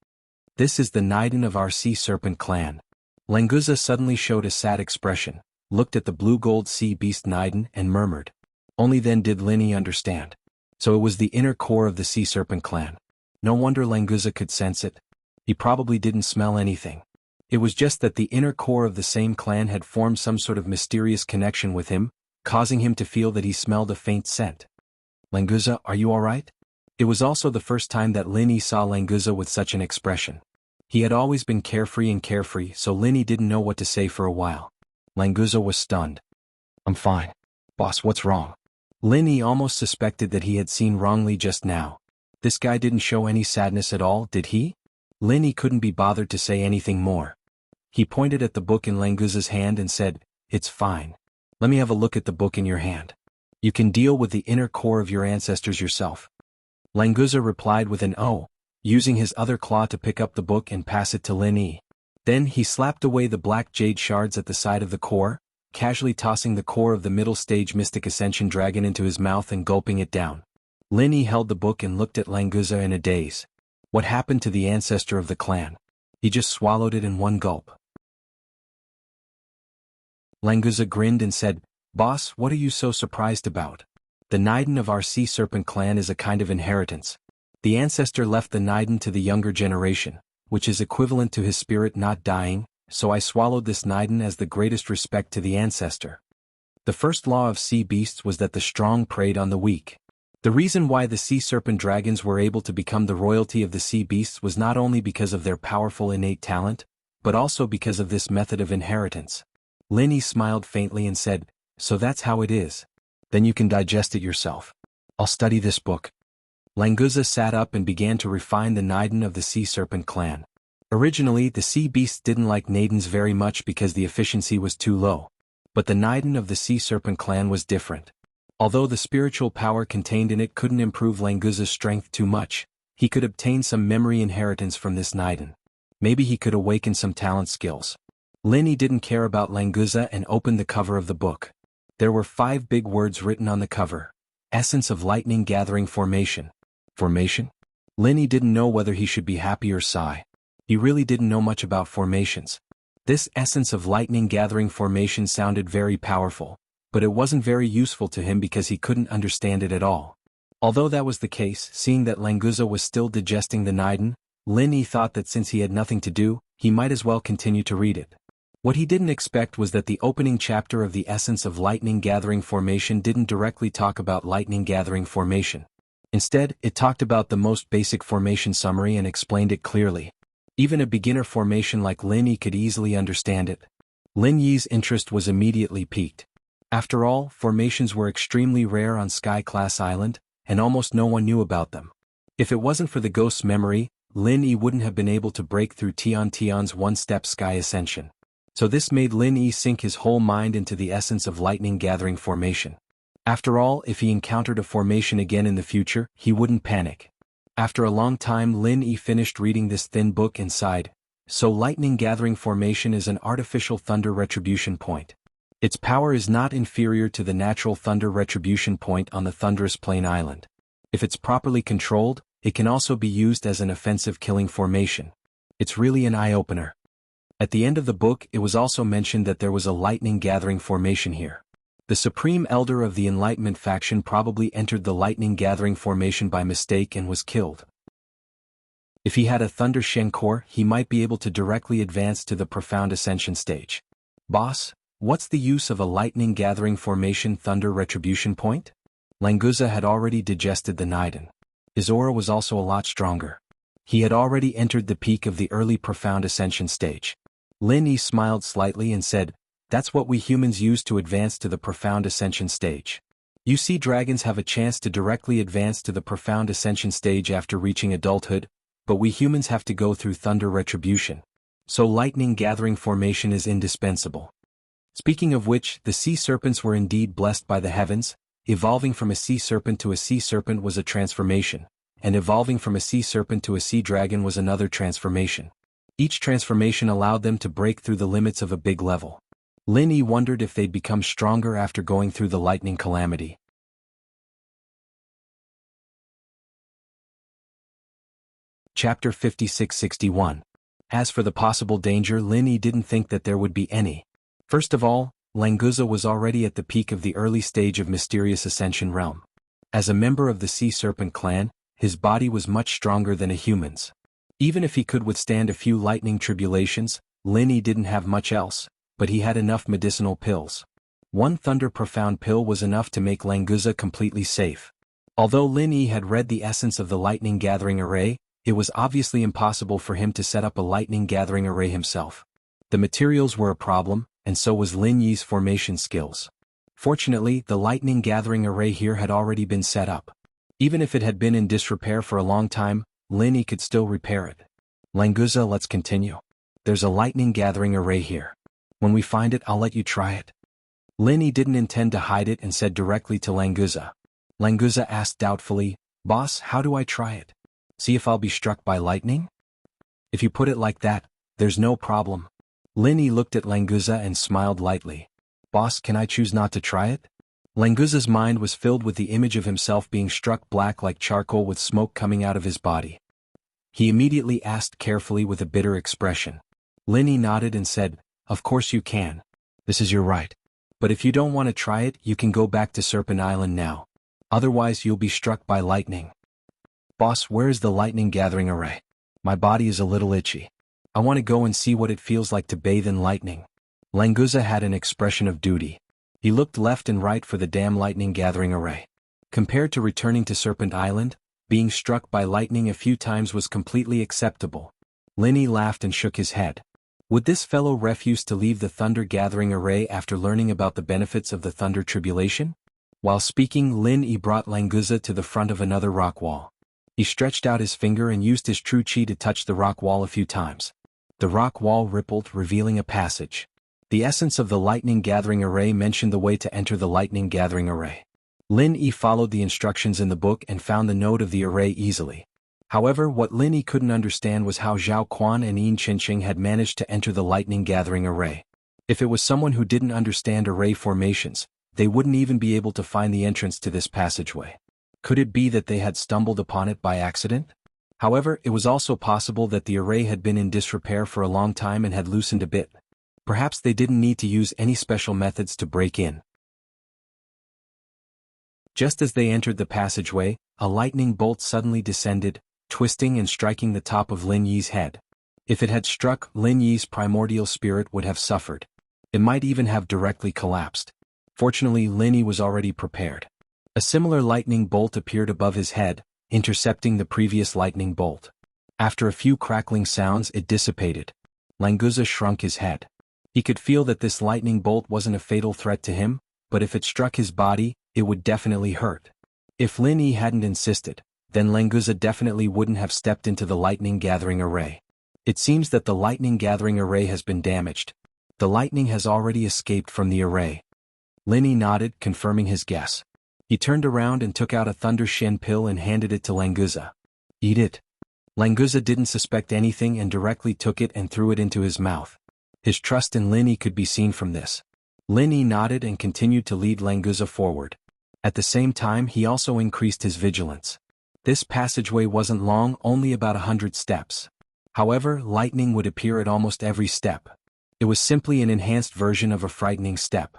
S1: This is the Niden of our Sea Serpent clan. Languza suddenly showed a sad expression, looked at the blue-gold sea beast Niden and murmured. Only then did Lin Yi understand. So it was the inner core of the Sea Serpent clan. No wonder Languza could sense it. He probably didn't smell anything. It was just that the inner core of the same clan had formed some sort of mysterious connection with him, causing him to feel that he smelled a faint scent. Languza, are you all right? It was also the first time that Lin Yi saw Languza with such an expression. He had always been carefree, so Lin Yi didn't know what to say for a while. Languza was stunned. I'm fine. Boss, what's wrong? Lin Yi almost suspected that he had seen wrongly just now. This guy didn't show any sadness at all, did he? Lin Yi couldn't be bothered to say anything more. He pointed at the book in Languza's hand and said, It's fine. Let me have a look at the book in your hand. You can deal with the inner core of your ancestors yourself. Languza replied with an "Oh," using his other claw to pick up the book and pass it to Lin Yi. Then he slapped away the black jade shards at the side of the core, casually tossing the core of the middle stage mystic ascension dragon into his mouth and gulping it down. Lin Yi held the book and looked at Languza in a daze. What happened to the ancestor of the clan? He just swallowed it in one gulp. Languza grinned and said, Boss, what are you so surprised about? The Niden of our sea serpent clan is a kind of inheritance. The ancestor left the Niden to the younger generation, which is equivalent to his spirit not dying, so I swallowed this Niden as the greatest respect to the ancestor. The first law of sea beasts was that the strong preyed on the weak. The reason why the sea serpent dragons were able to become the royalty of the sea beasts was not only because of their powerful innate talent, but also because of this method of inheritance. Linny smiled faintly and said, So that's how it is. Then you can digest it yourself. I'll study this book. Languza sat up and began to refine the Niden of the sea serpent clan. Originally, the sea beasts didn't like Nadens very much because the efficiency was too low. But the Niden of the sea serpent clan was different. Although the spiritual power contained in it couldn't improve Languza's strength too much, he could obtain some memory inheritance from this Niden. Maybe he could awaken some talent skills. Linny didn't care about Languza and opened the cover of the book. There were 5 big words written on the cover. Essence of Lightning Gathering Formation. Formation? Linny didn't know whether he should be happy or sigh. He really didn't know much about formations. This essence of lightning gathering formation sounded very powerful, but it wasn't very useful to him because he couldn't understand it at all. Although that was the case, seeing that Languza was still digesting the Niden, Linny thought that since he had nothing to do, he might as well continue to read it. What he didn't expect was that the opening chapter of the essence of lightning gathering formation didn't directly talk about lightning gathering formation. Instead, it talked about the most basic formation summary and explained it clearly. Even a beginner formation like Lin Yi could easily understand it. Lin Yi's interest was immediately piqued. After all, formations were extremely rare on Sky Class Island, and almost no one knew about them. If it wasn't for the ghost's memory, Lin Yi wouldn't have been able to break through Tion's one-step sky ascension. So this made Lin Yi sink his whole mind into the essence of lightning gathering formation. After all, if he encountered a formation again in the future, he wouldn't panic. After a long time, Lin Yi finished reading this thin book and sighed. So lightning gathering formation is an artificial thunder retribution point. Its power is not inferior to the natural thunder retribution point on the Thunderous Plain Island. If it's properly controlled, it can also be used as an offensive killing formation. It's really an eye-opener. At the end of the book, it was also mentioned that there was a lightning gathering formation here. The Supreme Elder of the Enlightenment faction probably entered the lightning gathering formation by mistake and was killed. If he had a Thunder Shen core, he might be able to directly advance to the Profound Ascension stage. Boss, what's the use of a lightning gathering formation thunder retribution point? Languza had already digested the Niden. His aura was also a lot stronger. He had already entered the peak of the early Profound Ascension stage. Lin Yi smiled slightly and said, That's what we humans use to advance to the Profound Ascension stage. You see, dragons have a chance to directly advance to the Profound Ascension stage after reaching adulthood, but we humans have to go through thunder retribution. So lightning gathering formation is indispensable. Speaking of which, the sea serpents were indeed blessed by the heavens. Evolving from a sea serpent to a sea serpent was a transformation, and evolving from a sea serpent to a sea dragon was another transformation. Each transformation allowed them to break through the limits of a big level. Lin Yi wondered if they'd become stronger after going through the lightning calamity. Chapter 56-61. As for the possible danger, Lin Yi didn't think that there would be any. First of all, Languza was already at the peak of the early stage of Mysterious Ascension Realm. As a member of the Sea Serpent clan, his body was much stronger than a human's. Even if he could withstand a few lightning tribulations, Lin Yi didn't have much else, but he had enough medicinal pills. One Thunder Profound pill was enough to make Languza completely safe. Although Lin Yi had read the essence of the lightning gathering array, it was obviously impossible for him to set up a lightning gathering array himself. The materials were a problem, and so was Lin Yi's formation skills. Fortunately, the lightning gathering array here had already been set up. Even if it had been in disrepair for a long time, Lin Yi could still repair it. Languza, let's continue. There's a lightning gathering array here. When we find it, I'll let you try it. Lin Yi didn't intend to hide it and said directly to Languza. Languza asked doubtfully, Boss, how do I try it? See if I'll be struck by lightning? If you put it like that, there's no problem. Lin Yi looked at Languza and smiled lightly. Boss, can I choose not to try it? Languza's mind was filled with the image of himself being struck black like charcoal with smoke coming out of his body. He immediately asked carefully with a bitter expression. Linny nodded and said, "Of course you can. This is your right. But if you don't want to try it, you can go back to Serpent Island now. Otherwise you'll be struck by lightning." "Boss, where is the lightning gathering array? My body is a little itchy. I want to go and see what it feels like to bathe in lightning." Languza had an expression of duty. He looked left and right for the damn lightning gathering array. Compared to returning to Serpent Island, being struck by lightning a few times was completely acceptable. Linny laughed and shook his head. Would this fellow refuse to leave the thunder gathering array after learning about the benefits of the thunder tribulation? While speaking, Linny brought Languza to the front of another rock wall. He stretched out his finger and used his true chi to touch the rock wall a few times. The rock wall rippled, revealing a passage. The essence of the lightning gathering array mentioned the way to enter the lightning gathering array. Linny followed the instructions in the book and found the node of the array easily. However, what Linny couldn't understand was how Zhao Quan and Yin Qinqing had managed to enter the lightning gathering array. If it was someone who didn't understand array formations, they wouldn't even be able to find the entrance to this passageway. Could it be that they had stumbled upon it by accident? However, it was also possible that the array had been in disrepair for a long time and had loosened a bit. Perhaps they didn't need to use any special methods to break in. Just as they entered the passageway, a lightning bolt suddenly descended, twisting and striking the top of Lin Yi's head. If it had struck, Lin Yi's primordial spirit would have suffered. It might even have directly collapsed. Fortunately, Lin Yi was already prepared. A similar lightning bolt appeared above his head, intercepting the previous lightning bolt. After a few crackling sounds, it dissipated. Languza shrunk his head. He could feel that this lightning bolt wasn't a fatal threat to him, but if it struck his body, it would definitely hurt. If Lin Yi hadn't insisted, then Languza definitely wouldn't have stepped into the lightning gathering array. It seems that the lightning gathering array has been damaged. The lightning has already escaped from the array. Lin Yi nodded, confirming his guess. He turned around and took out a Thunder Shen pill and handed it to Languza. "Eat it." Languza didn't suspect anything and directly took it and threw it into his mouth. His trust in Lin Yi could be seen from this. Lin Yi nodded and continued to lead Languza forward. At the same time, he also increased his vigilance. This passageway wasn't long, only about 100 steps. However, lightning would appear at almost every step. It was simply an enhanced version of a frightening step.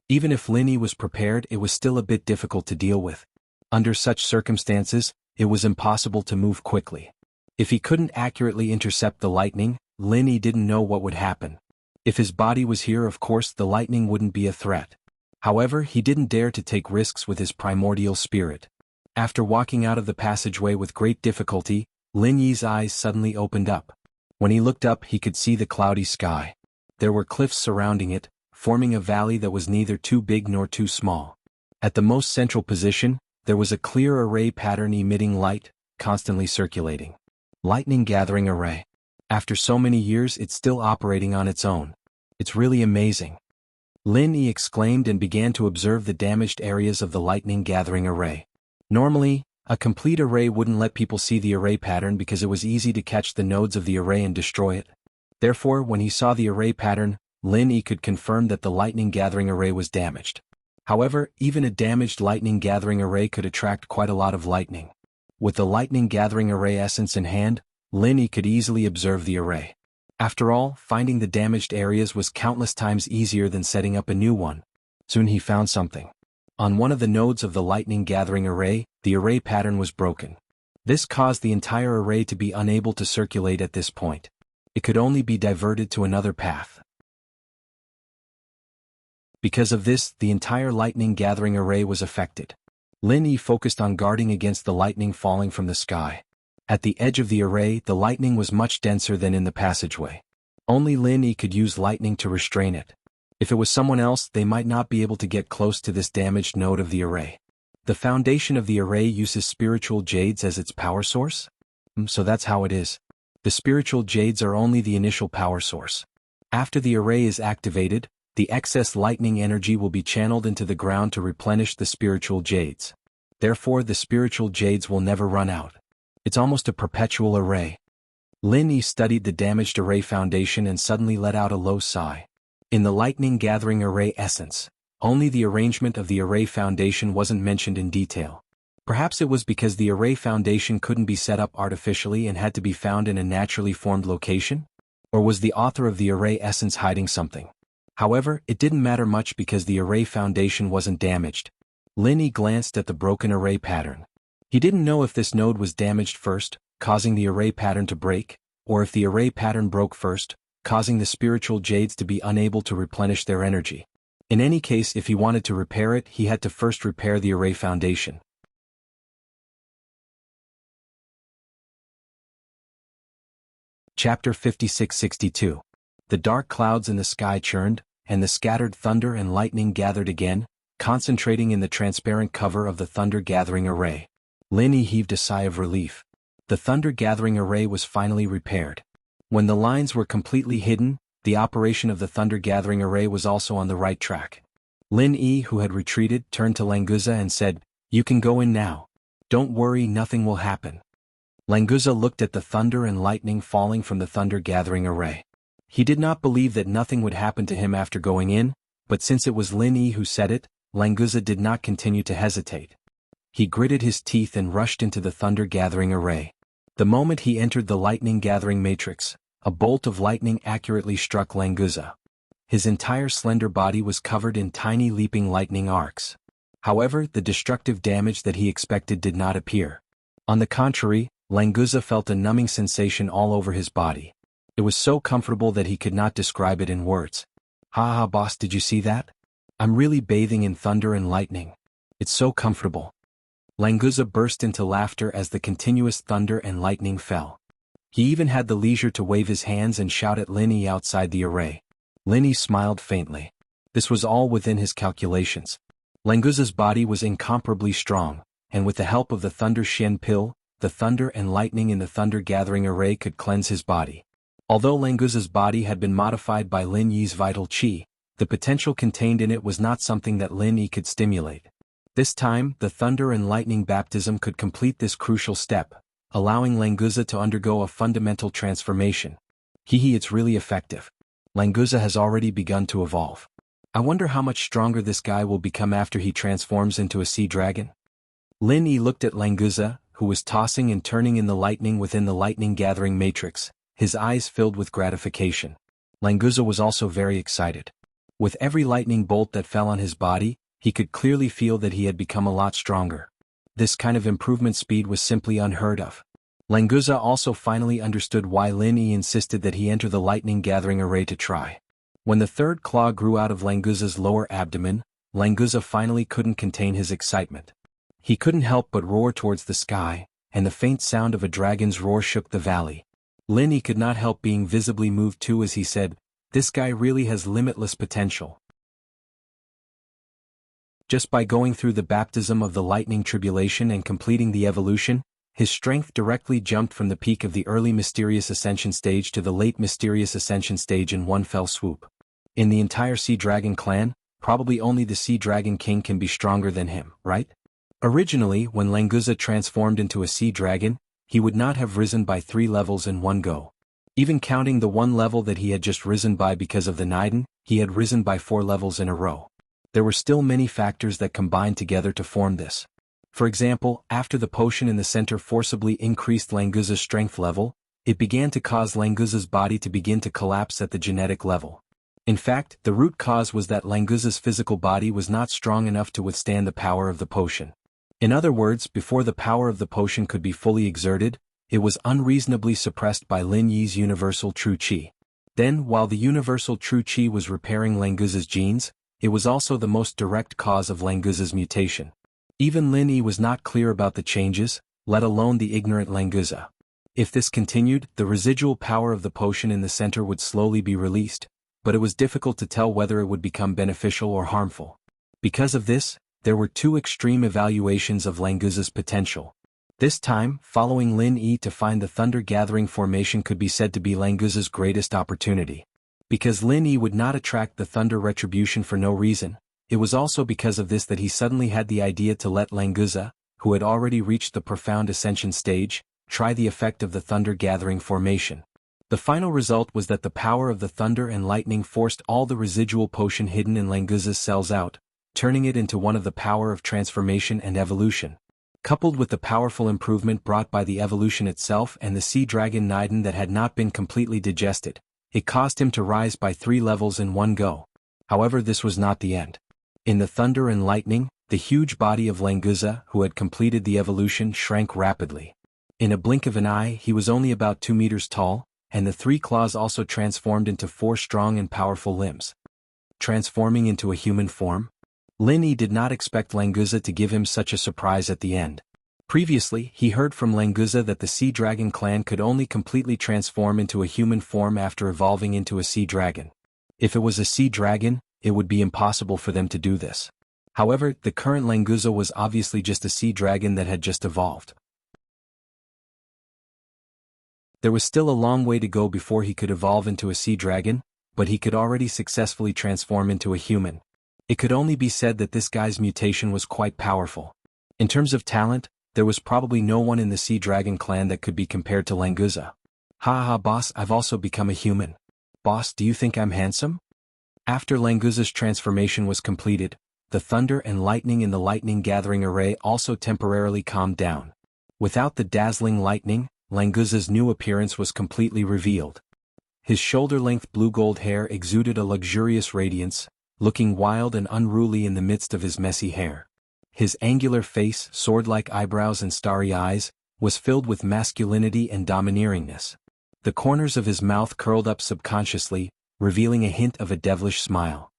S1: Even if Lin Yi was prepared, it was still a bit difficult to deal with. Under such circumstances, it was impossible to move quickly. If he couldn't accurately intercept the lightning, Lin Yi didn't know what would happen. If his body was here, of course the lightning wouldn't be a threat. However, he didn't dare to take risks with his primordial spirit. After walking out of the passageway with great difficulty, Lin Yi's eyes suddenly opened up. When he looked up, he could see the cloudy sky. There were cliffs surrounding it, forming a valley that was neither too big nor too small. At the most central position, there was a clear array pattern emitting light, constantly circulating. Lightning gathering array. After so many years, it's still operating on its own. It's really amazing. Lin Yi exclaimed and began to observe the damaged areas of the lightning gathering array. Normally, a complete array wouldn't let people see the array pattern because it was easy to catch the nodes of the array and destroy it. Therefore, when he saw the array pattern, Lin Yi could confirm that the lightning gathering array was damaged. However, even a damaged lightning gathering array could attract quite a lot of lightning. With the lightning gathering array essence in hand, Lin Yi could easily observe the array. After all, finding the damaged areas was countless times easier than setting up a new one. Soon he found something. On one of the nodes of the lightning gathering array, the array pattern was broken. This caused the entire array to be unable to circulate at this point. It could only be diverted to another path. Because of this, the entire lightning gathering array was affected. Lin Yi focused on guarding against the lightning falling from the sky. At the edge of the array, the lightning was much denser than in the passageway. Only Lin Yi could use lightning to restrain it. If it was someone else, they might not be able to get close to this damaged node of the array. The foundation of the array uses spiritual jades as its power source? So that's how it is. The spiritual jades are only the initial power source. After the array is activated, the excess lightning energy will be channeled into the ground to replenish the spiritual jades. Therefore, the spiritual jades will never run out. It's almost a perpetual array. Lin Yi studied the damaged array foundation and suddenly let out a low sigh. In the lightning gathering array essence, only the arrangement of the array foundation wasn't mentioned in detail. Perhaps it was because the array foundation couldn't be set up artificially and had to be found in a naturally formed location? Or was the author of the array essence hiding something? However, it didn't matter much because the array foundation wasn't damaged. Lin Yi glanced at the broken array pattern. He didn't know if this node was damaged first, causing the array pattern to break, or if the array pattern broke first, causing the spiritual jades to be unable to replenish their energy. In any case, if he wanted to repair it, he had to first repair the array foundation. Chapter 56-62. The dark clouds in the sky churned, and the scattered thunder and lightning gathered again, concentrating in the transparent cover of the thunder-gathering array. Lin Yi heaved a sigh of relief. The thunder-gathering array was finally repaired. When the lines were completely hidden, the operation of the thunder-gathering array was also on the right track. Lin Yi, who had retreated, turned to Languza and said, "You can go in now. Don't worry, nothing will happen." Languza looked at the thunder and lightning falling from the thunder-gathering array. He did not believe that nothing would happen to him after going in, but since it was Lin Yi who said it, Languza did not continue to hesitate. He gritted his teeth and rushed into the thunder-gathering array. The moment he entered the lightning-gathering matrix, a bolt of lightning accurately struck Languza. His entire slender body was covered in tiny leaping lightning arcs. However, the destructive damage that he expected did not appear. On the contrary, Languza felt a numbing sensation all over his body. It was so comfortable that he could not describe it in words. "Ha, boss, did you see that? I'm really bathing in thunder and lightning. It's so comfortable." Languza burst into laughter as the continuous thunder and lightning fell. He even had the leisure to wave his hands and shout at Lin Yi outside the array. Lin Yi smiled faintly. This was all within his calculations. Languza's body was incomparably strong, and with the help of the Thunder Shen pill, the thunder and lightning in the thunder-gathering array could cleanse his body. Although Languza's body had been modified by Lin Yi's vital qi, the potential contained in it was not something that Lin Yi could stimulate. This time, the thunder and lightning baptism could complete this crucial step, allowing Languza to undergo a fundamental transformation. It's really effective. Languza has already begun to evolve. I wonder how much stronger this guy will become after he transforms into a sea dragon. Lin Yi looked at Languza, who was tossing and turning in the lightning within the lightning-gathering matrix, his eyes filled with gratification. Languza was also very excited. With every lightning bolt that fell on his body, he could clearly feel that he had become a lot stronger. This kind of improvement speed was simply unheard of. Languza also finally understood why Lin Yi insisted that he enter the lightning-gathering array to try. When the third claw grew out of Languza's lower abdomen, Languza finally couldn't contain his excitement. He couldn't help but roar towards the sky, and the faint sound of a dragon's roar shook the valley. Lin Yi could not help being visibly moved too as he said, "This guy really has limitless potential." Just by going through the baptism of the lightning tribulation and completing the evolution, his strength directly jumped from the peak of the early mysterious ascension stage to the late mysterious ascension stage in one fell swoop. In the entire Sea Dragon clan, probably only the Sea Dragon King can be stronger than him, right? Originally, when Languza transformed into a sea dragon, he would not have risen by 3 levels in one go. Even counting the 1 level that he had just risen by because of the Niden, he had risen by 4 levels in a row. There were still many factors that combined together to form this. For example, after the potion in the center forcibly increased Languza's strength level, it began to cause Languza's body to begin to collapse at the genetic level. In fact, the root cause was that Languza's physical body was not strong enough to withstand the power of the potion. In other words, before the power of the potion could be fully exerted, it was unreasonably suppressed by Lin Yi's universal true qi. Then, while the universal true qi was repairing Languza's genes, it was also the most direct cause of Languza's mutation. Even Lin Yi was not clear about the changes, let alone the ignorant Languza. If this continued, the residual power of the potion in the center would slowly be released, but it was difficult to tell whether it would become beneficial or harmful. Because of this, there were 2 extreme evaluations of Languza's potential. This time, following Lin Yi to find the thunder-gathering formation could be said to be Languza's greatest opportunity. Because Lin Yi would not attract the thunder retribution for no reason, it was also because of this that he suddenly had the idea to let Languza, who had already reached the profound ascension stage, try the effect of the thunder-gathering formation. The final result was that the power of the thunder and lightning forced all the residual potion hidden in Languza's cells out, turning it into one of the power of transformation and evolution. Coupled with the powerful improvement brought by the evolution itself and the sea dragon Niden that had not been completely digested, it caused him to rise by 3 levels in one go. However, this was not the end. In the thunder and lightning, the huge body of Languza, who had completed the evolution, shrank rapidly. In a blink of an eye, he was only about 2 meters tall, and the 3 claws also transformed into 4 strong and powerful limbs. Transforming into a human form? Lin Yi did not expect Languza to give him such a surprise at the end. Previously, he heard from Languza that the Sea Dragon clan could only completely transform into a human form after evolving into a sea dragon. If it was a sea dragon, it would be impossible for them to do this. However, the current Languza was obviously just a sea dragon that had just evolved. There was still a long way to go before he could evolve into a sea dragon, but he could already successfully transform into a human. It could only be said that this guy's mutation was quite powerful. In terms of talent, there was probably no one in the Sea Dragon clan that could be compared to Languza. Ha ha boss, I've also become a human. Boss, do you think I'm handsome? After Languza's transformation was completed, the thunder and lightning in the lightning gathering array also temporarily calmed down. Without the dazzling lightning, Languza's new appearance was completely revealed. His shoulder-length blue-gold hair exuded a luxurious radiance, looking wild and unruly in the midst of his messy hair. His angular face, sword-like eyebrows and starry eyes, was filled with masculinity and domineeringness. The corners of his mouth curled up subconsciously, revealing a hint of a devilish smile.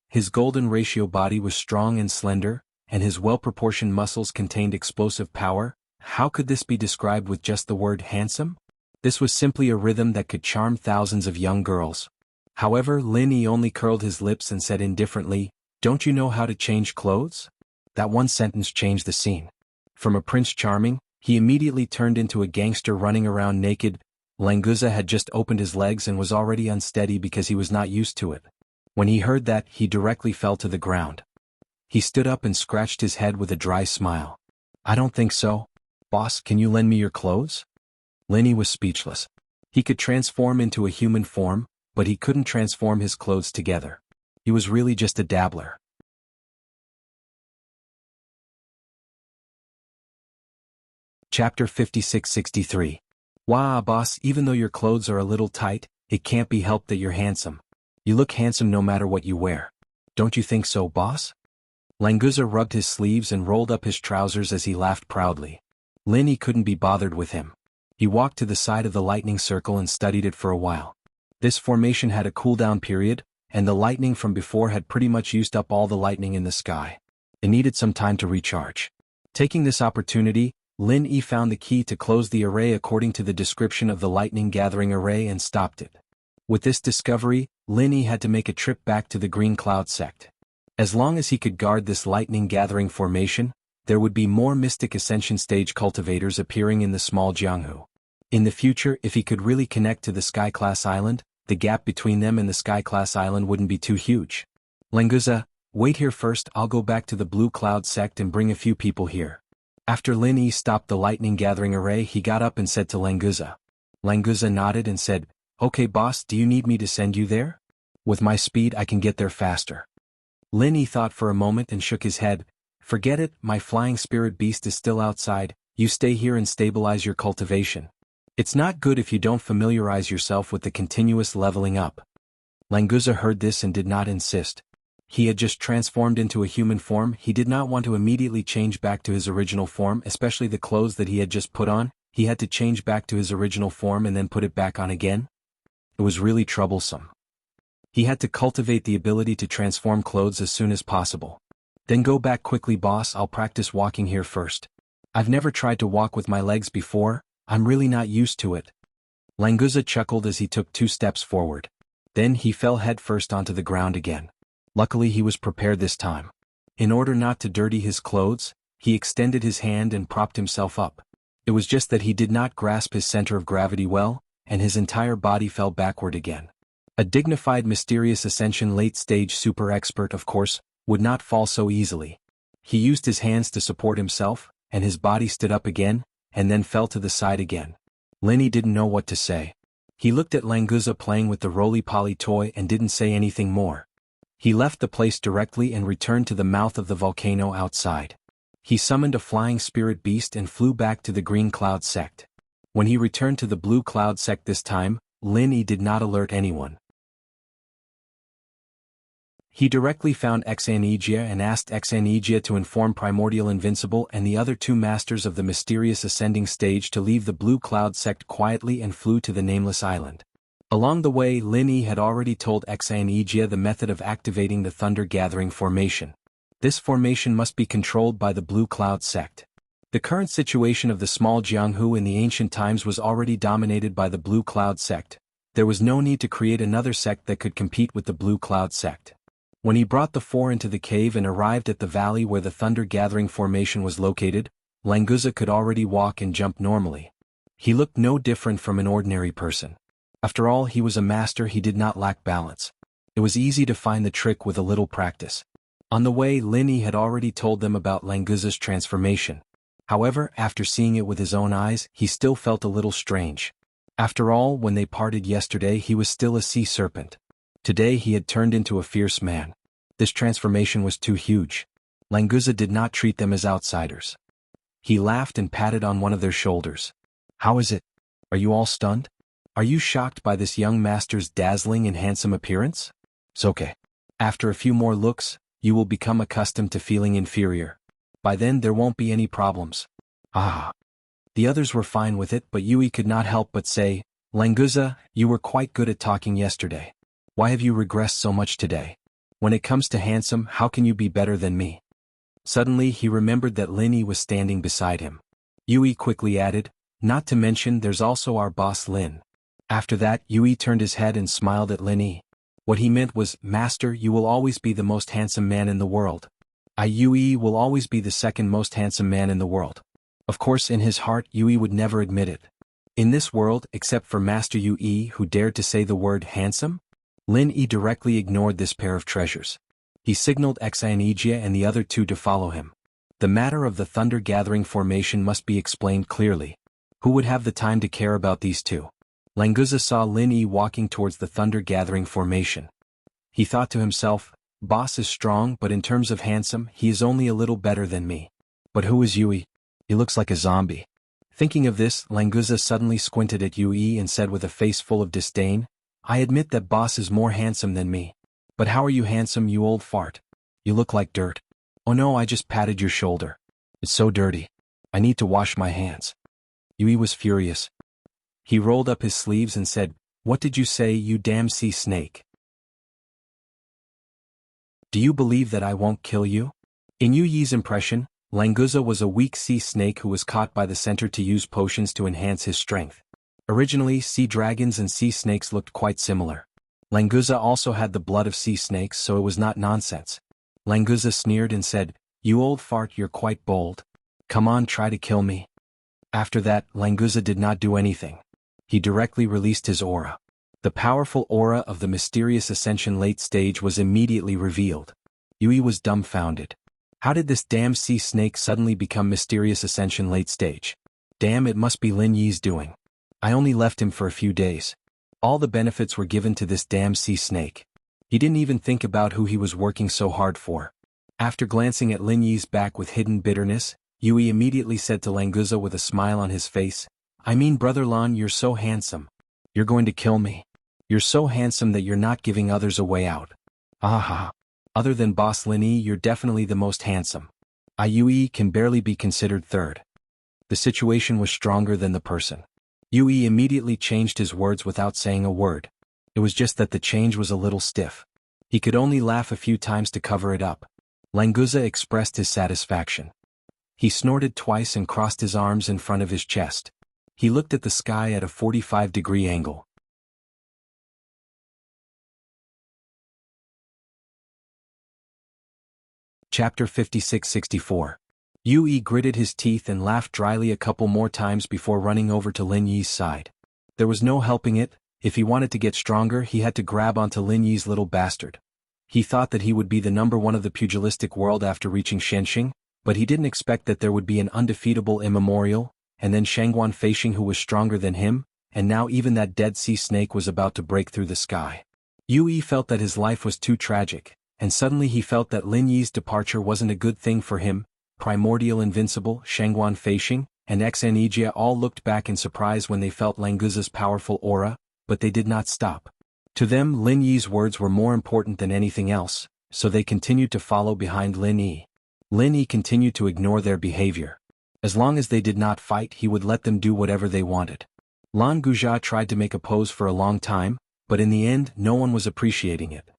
S1: His golden ratio body was strong and slender, and his well-proportioned muscles contained explosive power. How could this be described with just the word handsome? This was simply a rhythm that could charm thousands of young girls. However, Lin Yi only curled his lips and said indifferently, "Don't you know how to change clothes?" That one sentence changed the scene. From a Prince Charming, he immediately turned into a gangster running around naked. Languza had just opened his legs and was already unsteady because he was not used to it. When he heard that, he directly fell to the ground. He stood up and scratched his head with a dry smile. "I don't think so. Boss, can you lend me your clothes?" Lin Yi was speechless. He could transform into a human form, but he couldn't transform his clothes together. He was really just a dabbler. Chapter 56-63. Wah, boss, even though your clothes are a little tight, it can't be helped that you're handsome. You look handsome no matter what you wear. Don't you think so, boss? Languza rubbed his sleeves and rolled up his trousers as he laughed proudly. Lin Yi couldn't be bothered with him. He walked to the side of the lightning circle and studied it for a while. This formation had a cooldown period, and the lightning from before had pretty much used up all the lightning in the sky. It needed some time to recharge. Taking this opportunity, Lin Yi found the key to close the array according to the description of the lightning gathering array and stopped it. With this discovery, Lin Yi had to make a trip back to the Green Cloud sect. As long as he could guard this lightning gathering formation, there would be more Mystic Ascension stage cultivators appearing in the small Jianghu. In the future, if he could really connect to the Sky-class island, the gap between them and the Sky-class island wouldn't be too huge. Languza, wait here first, I'll go back to the Blue Cloud sect and bring a few people here. After Lin Yi stopped the lightning gathering array, he got up and said to Languza. Languza nodded and said, "Okay boss, do you need me to send you there? With my speed I can get there faster." Lin Yi thought for a moment and shook his head. "Forget it, my flying spirit beast is still outside, you stay here and stabilize your cultivation. It's not good if you don't familiarize yourself with the continuous leveling up." Languza heard this and did not insist. He had just transformed into a human form. He did not want to immediately change back to his original form, especially the clothes that he had just put on. He had to change back to his original form and then put it back on again. It was really troublesome. He had to cultivate the ability to transform clothes as soon as possible. "Then go back quickly boss, I'll practice walking here first. I've never tried to walk with my legs before, I'm really not used to it." Languza chuckled as he took 2 steps forward. Then he fell headfirst onto the ground again. Luckily he was prepared this time. In order not to dirty his clothes, he extended his hand and propped himself up. It was just that he did not grasp his center of gravity well, and his entire body fell backward again. A dignified mysterious ascension late-stage super expert, of course, would not fall so easily. He used his hands to support himself, and his body stood up again, and then fell to the side again. Lin Yi didn't know what to say. He looked at Languza playing with the roly-poly toy and didn't say anything more. He left the place directly and returned to the mouth of the volcano outside. He summoned a flying spirit beast and flew back to the Green Cloud sect. When he returned to the Blue Cloud sect this time, Lin Yi did not alert anyone. He directly found Enchanted and asked Enchanted to inform Primordial Invincible and the other two masters of the mysterious ascending stage to leave the Blue Cloud sect quietly and flew to the Nameless Island. Along the way, Lin Yi had already told Enchanted the method of activating the Thunder Gathering formation. This formation must be controlled by the Blue Cloud sect. The current situation of the small Jianghu in the ancient times was already dominated by the Blue Cloud sect. There was no need to create another sect that could compete with the Blue Cloud sect. When he brought the four into the cave and arrived at the valley where the Thunder Gathering formation was located, Languza could already walk and jump normally. He looked no different from an ordinary person. After all, he was a master. He did not lack balance. It was easy to find the trick with a little practice. On the way, Lin Yi had already told them about Languza's transformation. However, after seeing it with his own eyes, he still felt a little strange. After all, when they parted yesterday, he was still a sea serpent. Today he had turned into a fierce man. This transformation was too huge. Languza did not treat them as outsiders. He laughed and patted on one of their shoulders. "How is it? Are you all stunned? Are you shocked by this young master's dazzling and handsome appearance? It's okay. After a few more looks, you will become accustomed to feeling inferior. By then there won't be any problems." Ah. The others were fine with it, but Yui could not help but say, "Languza, you were quite good at talking yesterday. Why have you regressed so much today? When it comes to handsome, how can you be better than me?" Suddenly he remembered that Lin Yi was standing beside him. Yui quickly added, "Not to mention there's also our boss Lin." After that, Yui turned his head and smiled at Lin Yi. What he meant was, "Master, you will always be the most handsome man in the world. Yui will always be the second most handsome man in the world." Of course, in his heart, Yui would never admit it. In this world, except for Master Yui who dared to say the word handsome, Lin Yi directly ignored this pair of treasures. He signaled Enchanted and the other two to follow him. The matter of the Thunder Gathering formation must be explained clearly. Who would have the time to care about these two? Languza saw Lin Yi walking towards the Thunder Gathering formation. He thought to himself, "Boss is strong, but in terms of handsome, he is only a little better than me. But who is Yui? He looks like a zombie." Thinking of this, Languza suddenly squinted at Yui and said with a face full of disdain, "I admit that boss is more handsome than me. But how are you handsome, you old fart? You look like dirt." "Oh no, I just patted your shoulder. It's so dirty. I need to wash my hands." Yui was furious. He rolled up his sleeves and said, "What did you say, you damn sea snake? Do you believe that I won't kill you?" In Yui's impression, Languza was a weak sea snake who was caught by the center to use potions to enhance his strength. Originally, sea dragons and sea snakes looked quite similar. Languza also had the blood of sea snakes, so it was not nonsense. Languza sneered and said, "You old fart, you're quite bold. Come on, try to kill me." After that, Languza did not do anything. He directly released his aura. The powerful aura of the mysterious Ascension late stage was immediately revealed. Yui was dumbfounded. How did this damn sea snake suddenly become mysterious Ascension late stage? Damn, it must be Lin Yi's doing. I only left him for a few days. All the benefits were given to this damn sea snake. He didn't even think about who he was working so hard for. After glancing at Lin Yi's back with hidden bitterness, Yui immediately said to Languza with a smile on his face, "I mean, Brother Lan, you're so handsome. You're going to kill me. You're so handsome that you're not giving others a way out. Aha. Other than Boss Lin Yi, you're definitely the most handsome. Yui can barely be considered third." The situation was stronger than the person. Yui immediately changed his words without saying a word. It was just that the change was a little stiff. He could only laugh a few times to cover it up. Languza expressed his satisfaction. He snorted twice and crossed his arms in front of his chest. He looked at the sky at a 45-degree angle. Chapter 56-64. Yui gritted his teeth and laughed dryly a couple more times before running over to Lin Yi's side. There was no helping it. If he wanted to get stronger, he had to grab onto Lin Yi's little bastard. He thought that he would be the number one of the pugilistic world after reaching Shenxing, but he didn't expect that there would be an undefeatable immemorial, and then Shangguan Feixing who was stronger than him, and now even that dead sea snake was about to break through the sky. Yui felt that his life was too tragic, and suddenly he felt that Lin Yi's departure wasn't a good thing for him, Primordial Invincible, Shangguan Feixing, and Exanijia all looked back in surprise when they felt Languza's powerful aura, but they did not stop. To them, Lin Yi's words were more important than anything else, so they continued to follow behind Lin Yi. Lin Yi continued to ignore their behavior. As long as they did not fight, he would let them do whatever they wanted. Lan Guzhia tried to make a pose for a long time, but in the end no one was appreciating it.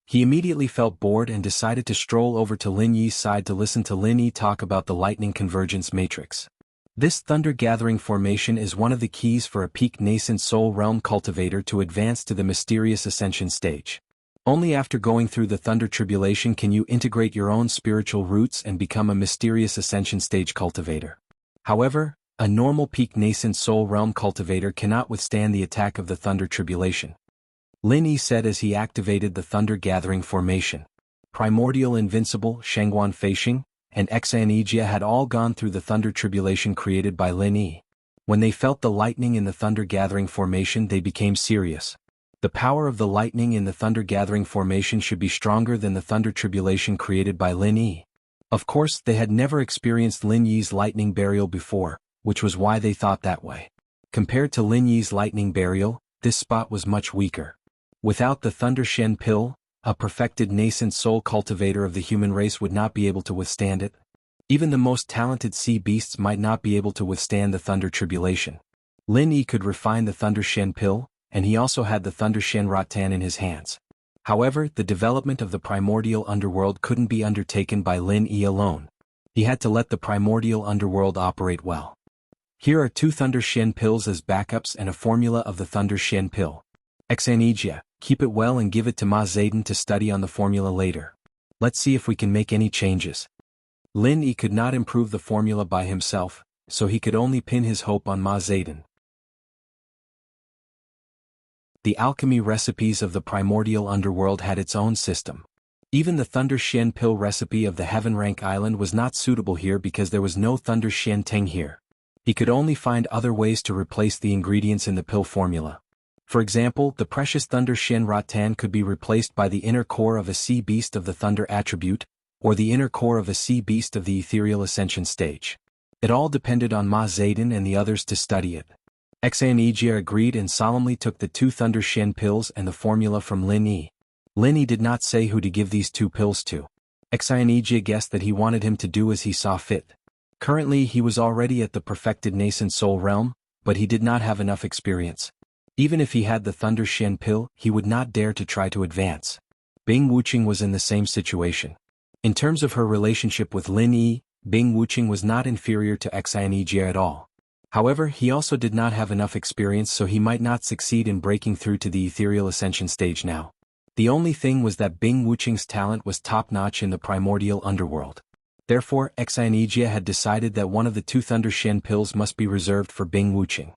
S1: He immediately felt bored and decided to stroll over to Lin Yi's side to listen to Lin Yi talk about the lightning convergence matrix. This thunder-gathering formation is one of the keys for a peak nascent soul realm cultivator to advance to the mysterious ascension stage. Only after going through the thunder tribulation can you integrate your own spiritual roots and become a mysterious ascension stage cultivator. However, a normal peak nascent soul realm cultivator cannot withstand the attack of the thunder tribulation. Lin Yi said as he activated the thunder-gathering formation. Primordial Invincible, Shangguan Feixing, and Exanijia had all gone through the thunder tribulation created by Lin Yi. When they felt the lightning in the thunder-gathering formation, they became serious. The power of the lightning in the thunder-gathering formation should be stronger than the thunder tribulation created by Lin Yi. Of course, they had never experienced Lin Yi's lightning burial before, which was why they thought that way. Compared to Lin Yi's lightning burial, this spot was much weaker. Without the Thunder Shen Pill, a perfected nascent soul cultivator of the human race would not be able to withstand it. Even the most talented sea beasts might not be able to withstand the thunder tribulation. Lin Yi could refine the Thunder Shen Pill, and he also had the Thunder Shen Rattan in his hands. However, the development of the primordial underworld couldn't be undertaken by Lin Yi alone. He had to let the primordial underworld operate well. Here are 2 Thunder Shen Pills as backups and a formula of the Thunder Shen Pill. Exanijia, keep it well and give it to Ma Zayden to study on the formula later. Let's see if we can make any changes. Lin Yi could not improve the formula by himself, so he could only pin his hope on Ma Zayden. The alchemy recipes of the primordial underworld had its own system. Even the Thunder Shen Pill recipe of the Heaven Rank Island was not suitable here because there was no Thunder Shen Teng here. He could only find other ways to replace the ingredients in the pill formula. For example, the precious Thunder Shen Rattan could be replaced by the inner core of a sea beast of the Thunder attribute, or the inner core of a sea beast of the ethereal ascension stage. It all depended on Ma Zayden and the others to study it. Exanijia agreed and solemnly took the 2 Thunder Shen Pills and the formula from Lin Yi. Lin Yi did not say who to give these 2 pills to. Exanijia guessed that he wanted him to do as he saw fit. Currently he was already at the perfected nascent soul realm, but he did not have enough experience. Even if he had the Thunder Shen Pill, he would not dare to try to advance. Bing Wuqing was in the same situation. In terms of her relationship with Lin Yi, Bing Wuqing was not inferior to Exanijia at all. However, he also did not have enough experience, so he might not succeed in breaking through to the ethereal ascension stage now. The only thing was that Bing Wuqing's talent was top-notch in the primordial underworld. Therefore, Exanijia had decided that one of the 2 Thunder Shen Pills must be reserved for Bing Wuqing.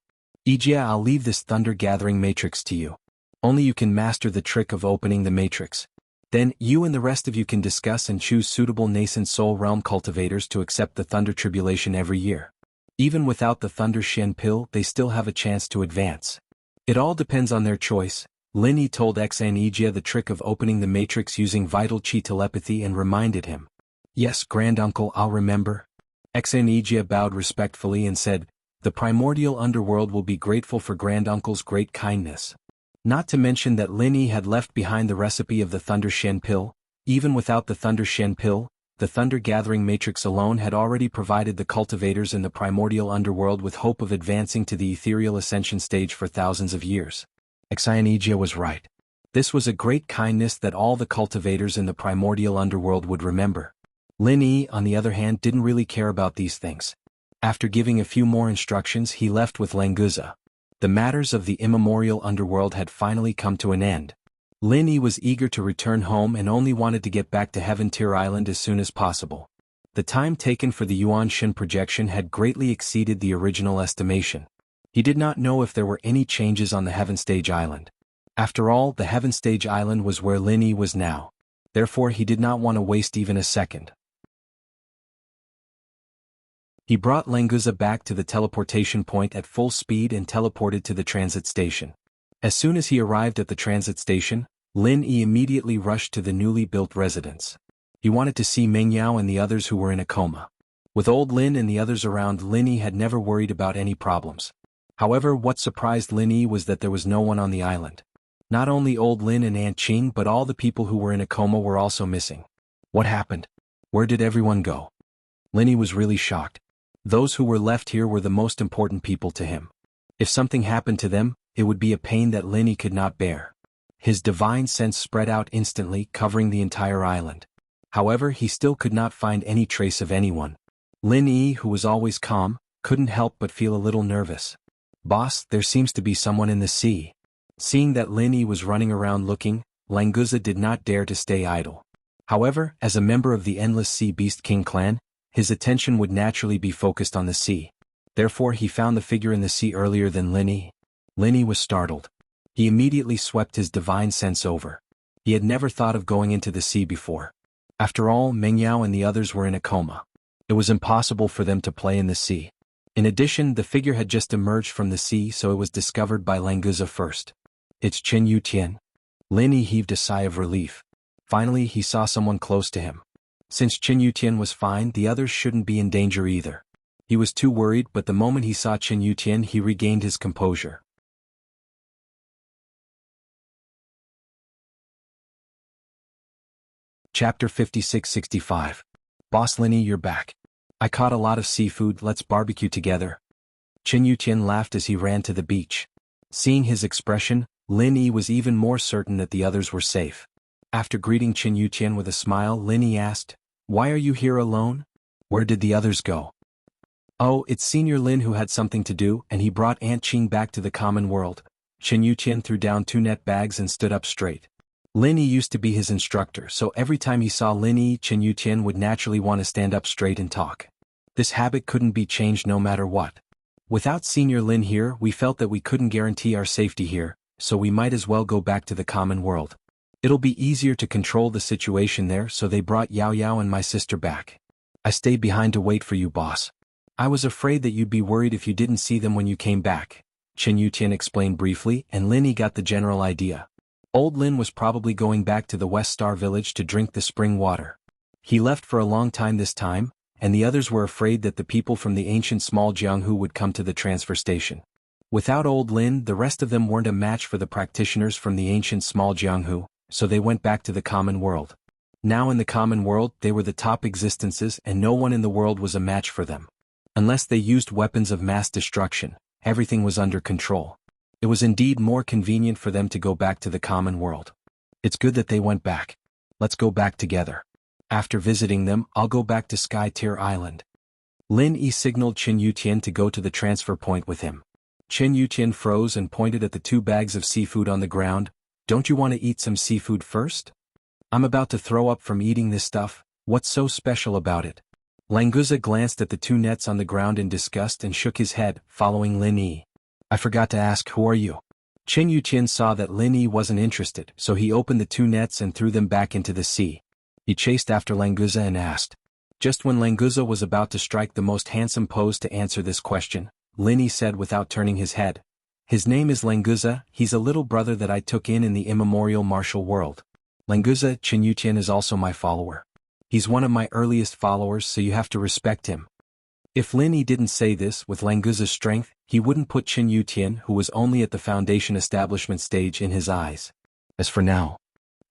S1: Ijia, I'll leave this thunder-gathering matrix to you. Only you can master the trick of opening the matrix. Then, you and the rest of you can discuss and choose suitable nascent soul realm cultivators to accept the thunder tribulation every year. Even without the Thunder Shen Pill, they still have a chance to advance. It all depends on their choice. Lin Yi told Exanijia the trick of opening the matrix using vital chi telepathy and reminded him. Yes, Granduncle, I'll remember. Exanijia bowed respectfully and said, the primordial underworld will be grateful for Granduncle's great kindness. Not to mention that Lin Yi had left behind the recipe of the Thunder Shen Pill. Even without the Thunder Shen Pill, the thunder-gathering matrix alone had already provided the cultivators in the primordial underworld with hope of advancing to the ethereal ascension stage for thousands of years. Exanijia was right. This was a great kindness that all the cultivators in the primordial underworld would remember. Lin Yi, on the other hand, didn't really care about these things. After giving a few more instructions, he left with Languza. The matters of the immemorial underworld had finally come to an end. Lin Yi was eager to return home and only wanted to get back to Heaven Tier Island as soon as possible. The time taken for the Yuan Shin projection had greatly exceeded the original estimation. He did not know if there were any changes on the Heaven Stage Island. After all, the Heaven Stage Island was where Lin Yi was now. Therefore, he did not want to waste even a second. He brought Languza back to the teleportation point at full speed and teleported to the transit station. As soon as he arrived at the transit station, Lin Yi immediately rushed to the newly built residence. He wanted to see Meng Yao and the others who were in a coma. With old Lin and the others around, Lin Yi had never worried about any problems. However, what surprised Lin Yi was that there was no one on the island. Not only old Lin and Aunt Qing, but all the people who were in a coma were also missing. What happened? Where did everyone go? Lin Yi was really shocked. Those who were left here were the most important people to him. If something happened to them, it would be a pain that Lin Yi could not bear. His divine sense spread out instantly, covering the entire island. However, he still could not find any trace of anyone. Lin Yi, who was always calm, couldn't help but feel a little nervous. "Boss, there seems to be someone in the sea." Seeing that Lin Yi was running around looking, Languza did not dare to stay idle. However, as a member of the Endless Sea Beast King clan, his attention would naturally be focused on the sea. Therefore, he found the figure in the sea earlier than Lin Yi. Lin Yi was startled. He immediately swept his divine sense over. He had never thought of going into the sea before. After all, Meng Yao and the others were in a coma. It was impossible for them to play in the sea. In addition, the figure had just emerged from the sea, so it was discovered by Languza first. "It's Chen Yutian." Lin Yi heaved a sigh of relief. Finally, he saw someone close to him. Since Chen Yutian was fine, the others shouldn't be in danger either. He was too worried, but the moment he saw Chen Yutian, he regained his composure. Chapter 56-65. "Boss Lin Yi, you're back. I caught a lot of seafood, let's barbecue together." Chen Yutian laughed as he ran to the beach. Seeing his expression, Lin Yi was even more certain that the others were safe. After greeting Chen Yutian with a smile, Lin Yi asked, "Why are you here alone? Where did the others go?" "Oh, it's Senior Lin who had something to do, and he brought Aunt Qing back to the common world." Chen Yutian threw down 2 net bags and stood up straight. Lin Yi used to be his instructor, so every time he saw Lin Yi, Chen Yutian would naturally want to stand up straight and talk. This habit couldn't be changed no matter what. "Without Senior Lin here, we felt that we couldn't guarantee our safety here, so we might as well go back to the common world. It'll be easier to control the situation there, so they brought Yao Yao and my sister back. I stayed behind to wait for you, boss. I was afraid that you'd be worried if you didn't see them when you came back," Chen Yutian explained briefly, and Lin Yi got the general idea. Old Lin was probably going back to the West Star Village to drink the spring water. He left for a long time this time, and the others were afraid that the people from the ancient small Jianghu would come to the transfer station. Without old Lin, the rest of them weren't a match for the practitioners from the ancient small Jianghu, so they went back to the common world. Now in the common world, they were the top existences and no one in the world was a match for them. Unless they used weapons of mass destruction, everything was under control. It was indeed more convenient for them to go back to the common world. "It's good that they went back. Let's go back together. After visiting them, I'll go back to Sky Tier Island." Lin Yi signaled Chen Yutian to go to the transfer point with him. Chen Yutian froze and pointed at the 2 bags of seafood on the ground. "Don't you want to eat some seafood first?" "I'm about to throw up from eating this stuff. What's so special about it?" Languza glanced at the 2 nets on the ground in disgust and shook his head, following Lin Yi. "I forgot to ask, who are you?" Chen Yutian saw that Lin Yi wasn't interested, so he opened the 2 nets and threw them back into the sea. He chased after Languza and asked. Just when Languza was about to strike the most handsome pose to answer this question, Lin Yi said without turning his head. "His name is Languza, he's a little brother that I took in the immemorial martial world. Languza, Chen Yutian is also my follower. He's one of my earliest followers, so you have to respect him." If Lin Yi didn't say this with Languza's strength, he wouldn't put Chen Yutian, who was only at the foundation establishment stage, in his eyes. As for now,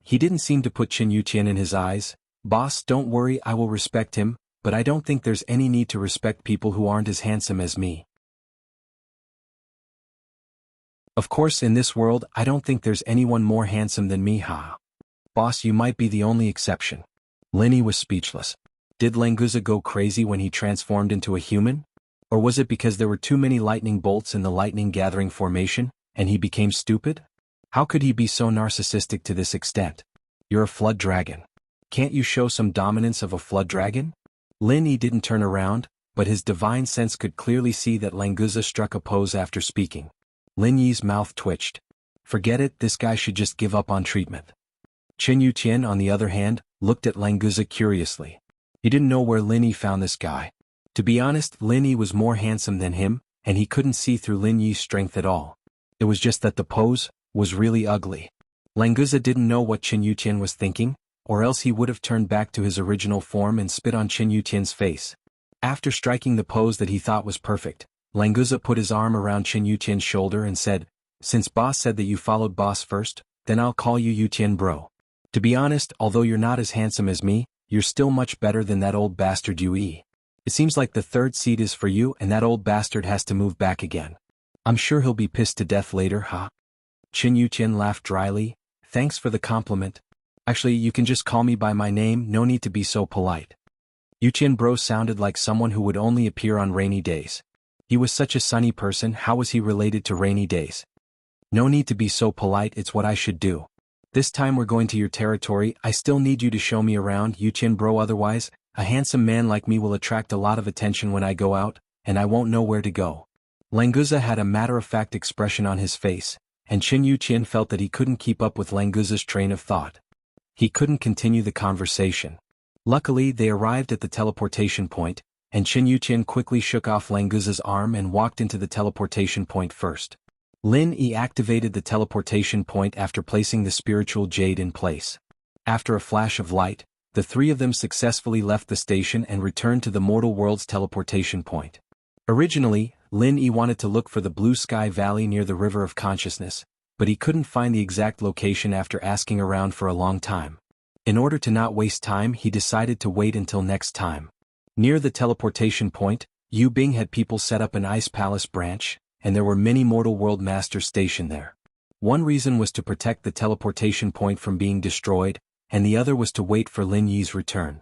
S1: he didn't seem to put Chen Yutian in his eyes. "Boss, don't worry, I will respect him, but I don't think there's any need to respect people who aren't as handsome as me. Of course, in this world, I don't think there's anyone more handsome than me, ha. Boss, you might be the only exception." Lin Yi was speechless. Did Languza go crazy when he transformed into a human? Or was it because there were too many lightning bolts in the lightning gathering formation, and he became stupid? How could he be so narcissistic to this extent? "You're a flood dragon. Can't you show some dominance of a flood dragon?" Lin Yi didn't turn around, but his divine sense could clearly see that Languza struck a pose after speaking. Lin Yi's mouth twitched. Forget it, this guy should just give up on treatment. Chen Yutian, on the other hand, looked at Languza curiously. He didn't know where Lin Yi found this guy. To be honest, Lin Yi was more handsome than him, and he couldn't see through Lin Yi's strength at all. It was just that the pose was really ugly. Languza didn't know what Chen Yutian was thinking, or else he would have turned back to his original form and spit on Chen Yutian's face. After striking the pose that he thought was perfect, Languza put his arm around Chen Yuqian's shoulder and said, "Since boss said that you followed boss first, then I'll call you Yuqian bro. To be honest, although you're not as handsome as me, you're still much better than that old bastard Yue. It seems like the third seat is for you and that old bastard has to move back again. I'm sure he'll be pissed to death later, huh?" Chen Yuqian laughed dryly. "Thanks for the compliment. Actually, you can just call me by my name, no need to be so polite." Yuqian bro sounded like someone who would only appear on rainy days. He was such a sunny person, how was he related to rainy days? "No need to be so polite, it's what I should do. This time we're going to your territory, I still need you to show me around, Yuqian bro, otherwise, a handsome man like me will attract a lot of attention when I go out, and I won't know where to go." Languza had a matter-of-fact expression on his face, and Chen Yuqian felt that he couldn't keep up with Languza's train of thought. He couldn't continue the conversation. Luckily, they arrived at the teleportation point, and Chen Yuqian quickly shook off Languza's arm and walked into the teleportation point first. Lin Yi activated the teleportation point after placing the spiritual jade in place. After a flash of light, the three of them successfully left the station and returned to the mortal world's teleportation point. Originally, Lin Yi wanted to look for the Blue Sky Valley near the River of Consciousness, but he couldn't find the exact location after asking around for a long time. In order to not waste time, he decided to wait until next time. Near the teleportation point, Yu Bing had people set up an Ice Palace branch, and there were many mortal world masters stationed there. One reason was to protect the teleportation point from being destroyed, and the other was to wait for Lin Yi's return.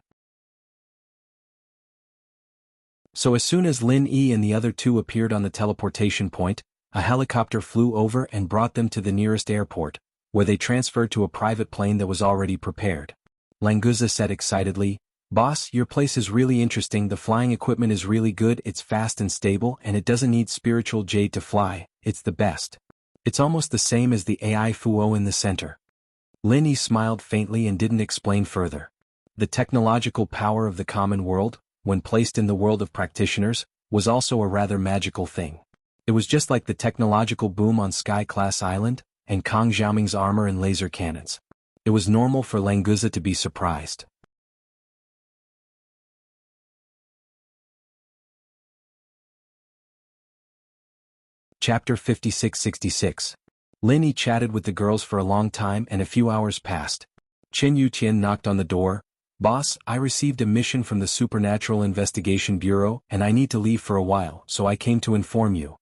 S1: So as soon as Lin Yi and the other two appeared on the teleportation point, a helicopter flew over and brought them to the nearest airport, where they transferred to a private plane that was already prepared. Languza said excitedly, "Boss, your place is really interesting, the flying equipment is really good, it's fast and stable and it doesn't need spiritual jade to fly, it's the best. It's almost the same as the AI Fuo in the center." Lin Yi smiled faintly and didn't explain further. The technological power of the common world, when placed in the world of practitioners, was also a rather magical thing. It was just like the technological boom on Sky-class Island, and Kang Xiaoming's armor and laser cannons. It was normal for Languza to be surprised. Chapter 56-66. Lin Yi chatted with the girls for a long time and a few hours passed. Chen Yuqian knocked on the door. "Boss, I received a mission from the Supernatural Investigation Bureau and I need to leave for a while, so I came to inform you.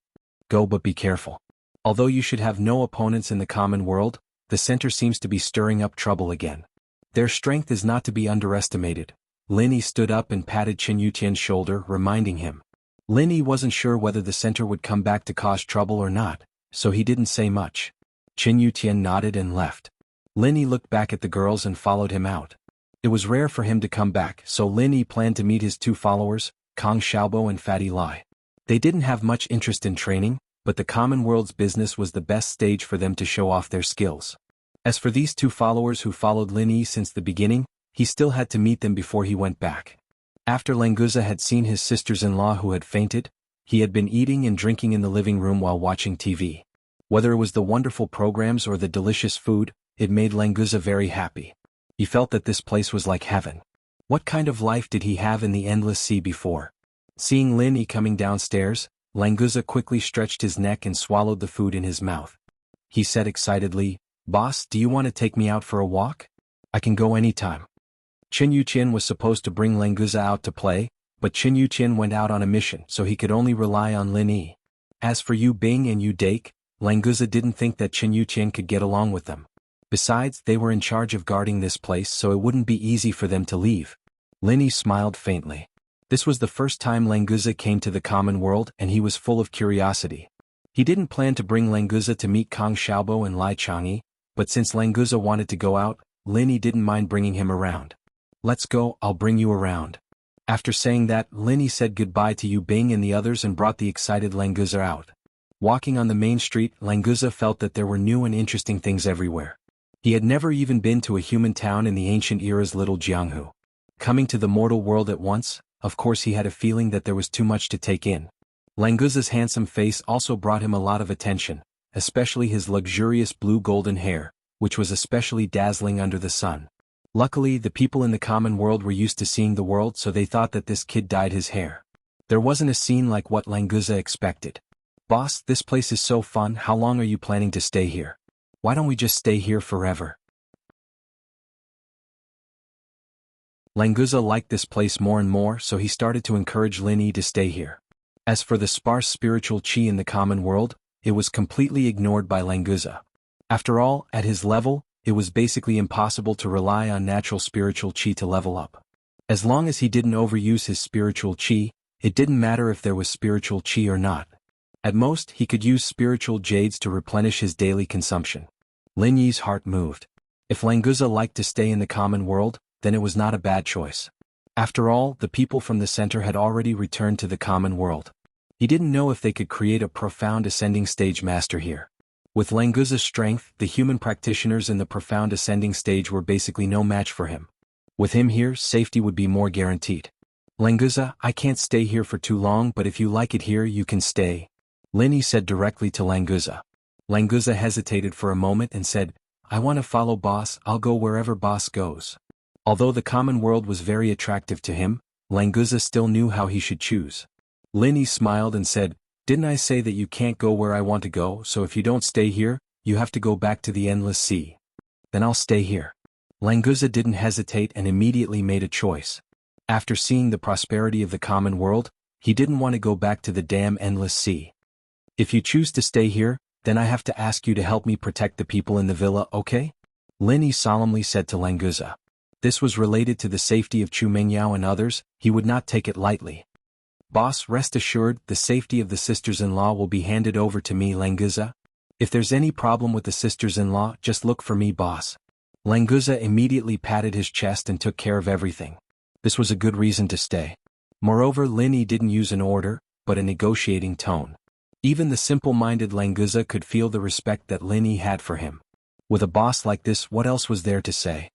S1: Go, but be careful. Although you should have no opponents in the common world, the center seems to be stirring up trouble again. Their strength is not to be underestimated." Lin Yi stood up and patted Chen Yuqian's shoulder, reminding him. Lin Yi wasn't sure whether the center would come back to cause trouble or not, so he didn't say much. Chen Yuqian nodded and left. Lin Yi looked back at the girls and followed him out. It was rare for him to come back, so Lin Yi planned to meet his two followers, Kang Xiaobo and Fatty Lai. They didn't have much interest in training, but the common world's business was the best stage for them to show off their skills. As for these two followers who followed Lin Yi since the beginning, he still had to meet them before he went back. After Languza had seen his sisters-in-law who had fainted, he had been eating and drinking in the living room while watching TV. Whether it was the wonderful programs or the delicious food, it made Languza very happy. He felt that this place was like heaven. What kind of life did he have in the endless sea before? Seeing Lin Yi coming downstairs, Languza quickly stretched his neck and swallowed the food in his mouth. He said excitedly, "Boss, do you want to take me out for a walk? I can go anytime." Chen Yuqian was supposed to bring Languza out to play, but Chen Yuqian went out on a mission, so he could only rely on Lin Yi. As for Yu Bing and Yu Dake, Languza didn't think that Chen Yuqian could get along with them. Besides, they were in charge of guarding this place, so it wouldn't be easy for them to leave. Lin Yi smiled faintly. This was the first time Languza came to the common world and he was full of curiosity. He didn't plan to bring Languza to meet Kang Xiaobo and Lai Chang'e, but since Languza wanted to go out, Lin Yi didn't mind bringing him around. "Let's go, I'll bring you around." After saying that, Lin Yi said goodbye to Yu Bing and the others and brought the excited Languza out. Walking on the main street, Languza felt that there were new and interesting things everywhere. He had never even been to a human town in the ancient era's Little Jianghu. Coming to the mortal world at once, of course he had a feeling that there was too much to take in. Languza's handsome face also brought him a lot of attention, especially his luxurious blue-golden hair, which was especially dazzling under the sun. Luckily, the people in the common world were used to seeing the world, so they thought that this kid dyed his hair. There wasn't a scene like what Languza expected. "Boss, this place is so fun, how long are you planning to stay here? Why don't we just stay here forever?" Languza liked this place more and more, so he started to encourage Lin Yi to stay here. As for the sparse spiritual qi in the common world, it was completely ignored by Languza. After all, at his level, it was basically impossible to rely on natural spiritual qi to level up. As long as he didn't overuse his spiritual qi, it didn't matter if there was spiritual qi or not. At most, he could use spiritual jades to replenish his daily consumption. Lin Yi's heart moved. If Languza liked to stay in the common world, then it was not a bad choice. After all, the people from the center had already returned to the common world. He didn't know if they could create a profound ascending stage master here. With Languza's strength, the human practitioners in the profound ascending stage were basically no match for him. With him here, safety would be more guaranteed. "Languza, I can't stay here for too long, but if you like it here, you can stay," Lin Yi said directly to Languza. Languza hesitated for a moment and said, "I want to follow boss, I'll go wherever boss goes." Although the common world was very attractive to him, Languza still knew how he should choose. Lin Yi smiled and said, "Didn't I say that you can't go where I want to go, so if you don't stay here, you have to go back to the endless sea." "Then I'll stay here." Languza didn't hesitate and immediately made a choice. After seeing the prosperity of the common world, he didn't want to go back to the damn endless sea. "If you choose to stay here, then I have to ask you to help me protect the people in the villa, okay?" Lin Yi solemnly said to Languza. This was related to the safety of Chu Mengyao and others, he would not take it lightly. "Boss, rest assured, the safety of the sisters-in-law will be handed over to me, Languza. If there's any problem with the sisters-in-law, just look for me, boss." Languza immediately patted his chest and took care of everything. This was a good reason to stay. Moreover, Lin Yi didn't use an order, but a negotiating tone. Even the simple-minded Languza could feel the respect that Lin Yi had for him. With a boss like this, what else was there to say?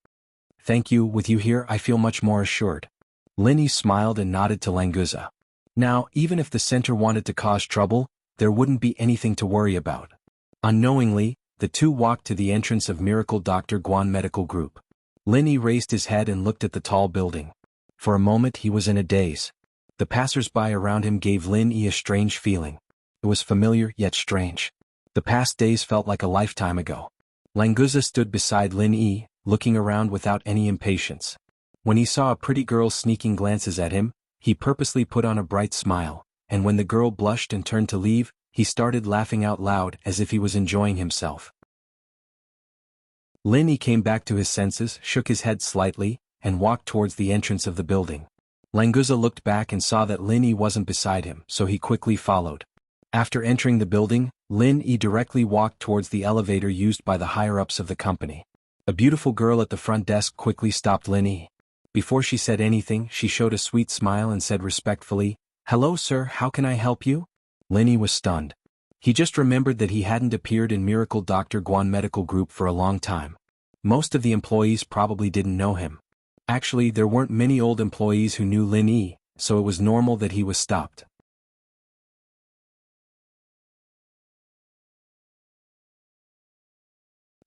S1: "Thank you, with you here I feel much more assured." Lin Yi smiled and nodded to Languza. Now, even if the center wanted to cause trouble, there wouldn't be anything to worry about. Unknowingly, the two walked to the entrance of Miracle Dr. Guan Medical Group. Lin Yi raised his head and looked at the tall building. For a moment he was in a daze. The passers-by around him gave Lin Yi a strange feeling. It was familiar yet strange. The past days felt like a lifetime ago. Languza stood beside Lin Yi, looking around without any impatience. When he saw a pretty girl sneaking glances at him, he purposely put on a bright smile, and when the girl blushed and turned to leave, he started laughing out loud as if he was enjoying himself. Lin Yi came back to his senses, shook his head slightly, and walked towards the entrance of the building. Languza looked back and saw that Lin Yi wasn't beside him, so he quickly followed. After entering the building, Lin Yi directly walked towards the elevator used by the higher-ups of the company. A beautiful girl at the front desk quickly stopped Lin Yi. Before she said anything, she showed a sweet smile and said respectfully, "Hello sir, how can I help you?" Lin Yi was stunned. He just remembered that he hadn't appeared in Miracle Dr. Guan Medical Group for a long time. Most of the employees probably didn't know him. Actually, there weren't many old employees who knew Lin Yi, so it was normal that he was stopped.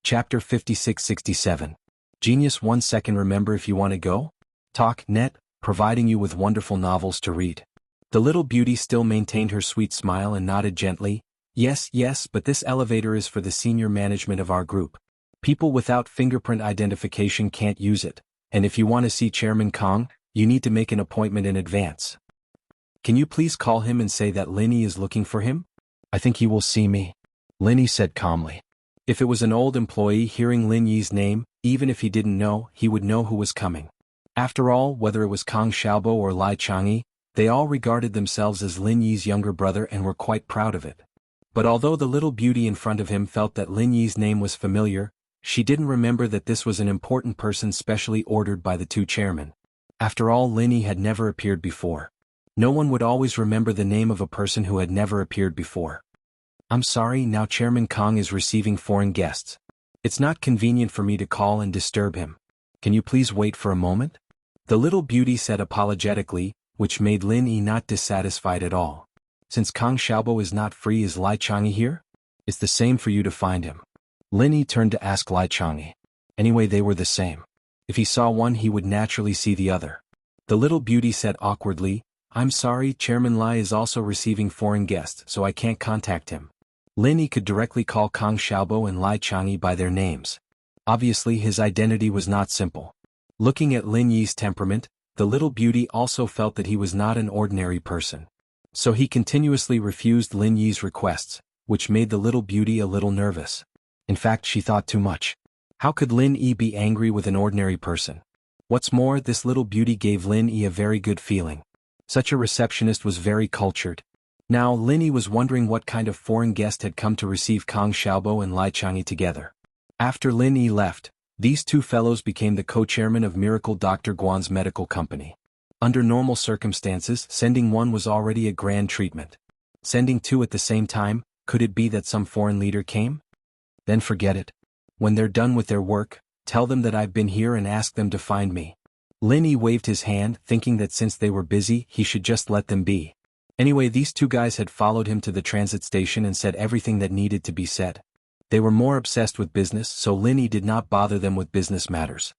S1: Chapter 56-67. Genius 1 second. Remember, if you want to go? Talk net, providing you with wonderful novels to read. The little beauty still maintained her sweet smile and nodded gently. Yes, but this elevator is for the senior management of our group. People without fingerprint identification can't use it, and if you want to see Chairman Kong, you need to make an appointment in advance. Can you please call him and say that Lin Yi is looking for him? I think he will see me, Lin Yi said calmly. If it was an old employee hearing Lin Yi's name, even if he didn't know, he would know who was coming. After all, whether it was Kong Xiaobo or Lai Changyi, they all regarded themselves as Lin Yi's younger brother and were quite proud of it. But although the little beauty in front of him felt that Lin Yi's name was familiar, she didn't remember that this was an important person specially ordered by the two chairmen. After all, Lin Yi had never appeared before. No one would always remember the name of a person who had never appeared before. I'm sorry, now Chairman Kong is receiving foreign guests. It's not convenient for me to call and disturb him. Can you please wait for a moment? The little beauty said apologetically, which made Lin Yi not dissatisfied at all. Since Kong Xiaobo is not free, is Lai Changyi here? It's the same for you to find him. Lin Yi turned to ask Lai Changyi. Anyway, they were the same. If he saw one, he would naturally see the other. The little beauty said awkwardly, I'm sorry, Chairman Lai is also receiving foreign guests, so I can't contact him. Lin Yi could directly call Kang Xiaobo and Lai Changyi by their names. Obviously his identity was not simple. Looking at Lin Yi's temperament, the little beauty also felt that he was not an ordinary person. So he continuously refused Lin Yi's requests, which made the little beauty a little nervous. In fact, she thought too much. How could Lin Yi be angry with an ordinary person? What's more, this little beauty gave Lin Yi a very good feeling. Such a receptionist was very cultured. Now Lin Yi was wondering what kind of foreign guest had come to receive Kang Xiaobo and Lai Changyi together. After Lin Yi left, these two fellows became the co-chairman of Miracle Dr. Guan's medical company. Under normal circumstances, sending one was already a grand treatment. Sending two at the same time, could it be that some foreign leader came? Then forget it. When they're done with their work, tell them that I've been here and ask them to find me. Lin Yi waved his hand, thinking that since they were busy, he should just let them be. Anyway, these two guys had followed him to the transit station and said everything that needed to be said. They were more obsessed with business, so Lin Yi did not bother them with business matters.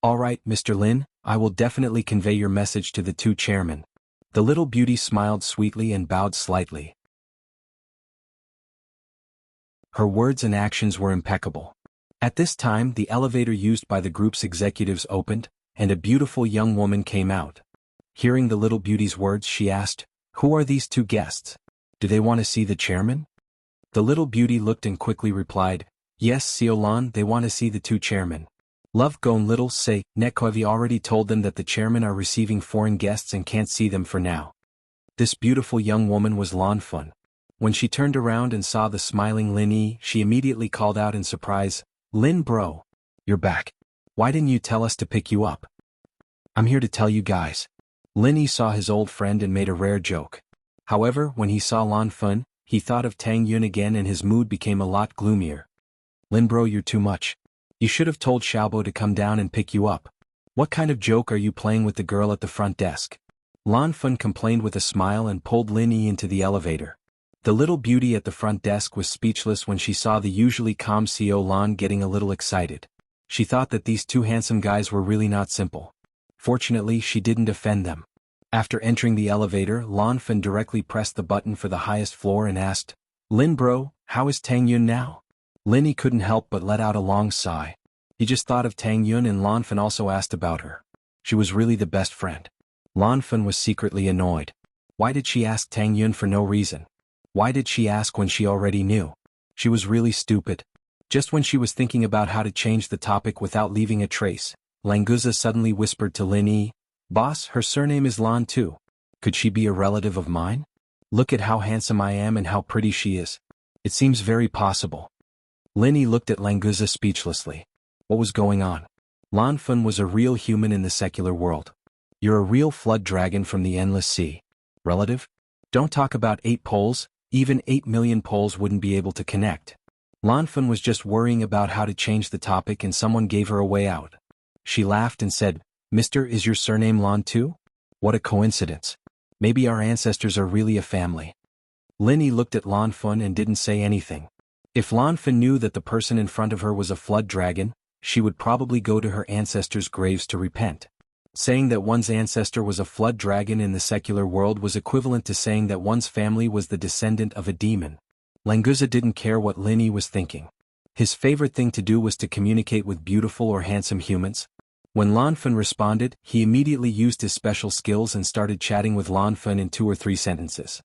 S1: All right, Mr. Lin, I will definitely convey your message to the two chairmen. The little beauty smiled sweetly and bowed slightly. Her words and actions were impeccable. At this time, the elevator used by the group's executives opened, and a beautiful young woman came out. Hearing the little beauty's words, she asked, "Who are these two guests? Do they want to see the chairman?" The little beauty looked and quickly replied, "Yes, Siolan, they want to see the two chairmen." Love Gon Little say, Netkovi already told them that the chairmen are receiving foreign guests and can't see them for now. This beautiful young woman was Lan Fun. When she turned around and saw the smiling Lin Yi, she immediately called out in surprise, "Lin bro, you're back. Why didn't you tell us to pick you up?" "I'm here to tell you guys." Lin Yi saw his old friend and made a rare joke. However, when he saw Lan Fun, he thought of Tang Yun again and his mood became a lot gloomier. "Lin bro, you're too much. You should have told Xiaobo to come down and pick you up. What kind of joke are you playing with the girl at the front desk?" Lan Fun complained with a smile and pulled Lin Yi into the elevator. The little beauty at the front desk was speechless when she saw the usually calm Xiao Lan getting a little excited. She thought that these two handsome guys were really not simple. Fortunately, she didn't offend them. After entering the elevator, Lan Fun directly pressed the button for the highest floor and asked, "Lin bro, how is Tang Yun now?" Lin Yi couldn't help but let out a long sigh. He just thought of Tang Yun and Lan Fun also asked about her. She was really the best friend. Lan Fun was secretly annoyed. Why did she ask Tang Yun for no reason? Why did she ask when she already knew? She was really stupid. Just when she was thinking about how to change the topic without leaving a trace, Languza suddenly whispered to Lin Yi, "Boss, her surname is Lan too. Could she be a relative of mine? Look at how handsome I am and how pretty she is. It seems very possible." Lin Yi looked at Languza speechlessly. What was going on? Lan Fun was a real human in the secular world. You're a real flood dragon from the endless sea. Relative? Don't talk about 8 poles, even 8 million poles wouldn't be able to connect. Lan Fun was just worrying about how to change the topic and someone gave her a way out. She laughed and said, "Mister, is your surname Lan too? What a coincidence. Maybe our ancestors are really a family." Lin Yi looked at Lan Fun and didn't say anything. If Lan Fun knew that the person in front of her was a flood dragon, she would probably go to her ancestors' graves to repent. Saying that one's ancestor was a flood dragon in the secular world was equivalent to saying that one's family was the descendant of a demon. Languza didn't care what Lin Yi was thinking. His favorite thing to do was to communicate with beautiful or handsome humans. When Lan Fun responded, he immediately used his special skills and started chatting with Lan Fun in 2 or 3 sentences.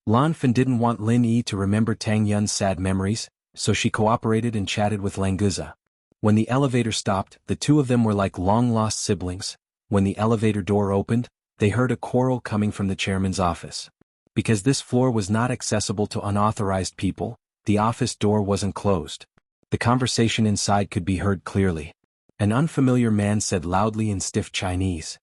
S1: Lan Fun didn't want Lin Yi to remember Tang Yun's sad memories, so she cooperated and chatted with Languza. When the elevator stopped, the two of them were like long-lost siblings. When the elevator door opened, they heard a quarrel coming from the chairman's office. Because this floor was not accessible to unauthorized people, the office door wasn't closed. The conversation inside could be heard clearly. An unfamiliar man said loudly in stiff Chinese,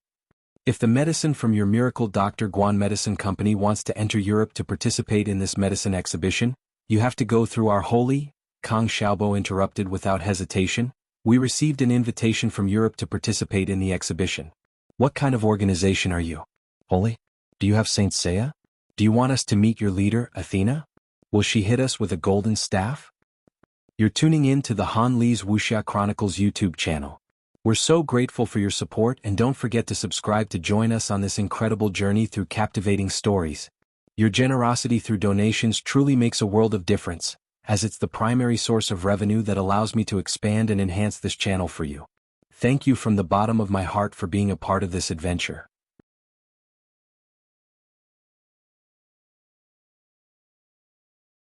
S1: "If the medicine from your Miracle Dr. Guan Medicine Company wants to enter Europe to participate in this medicine exhibition, you have to go through our holy..." Kang Xiaobo interrupted without hesitation, "We received an invitation from Europe to participate in the exhibition. What kind of organization are you? Holy? Do you have Saint Seiya? Do you want us to meet your leader, Athena? Will she hit us with a golden staff?" You're tuning in to the Han Li's Wuxia Chronicles YouTube channel. We're so grateful for your support, and don't forget to subscribe to join us on this incredible journey through captivating stories. Your generosity through donations truly makes a world of difference, as it's the primary source of revenue that allows me to expand and enhance this channel for you. Thank you from the bottom of my heart for being a part of this adventure.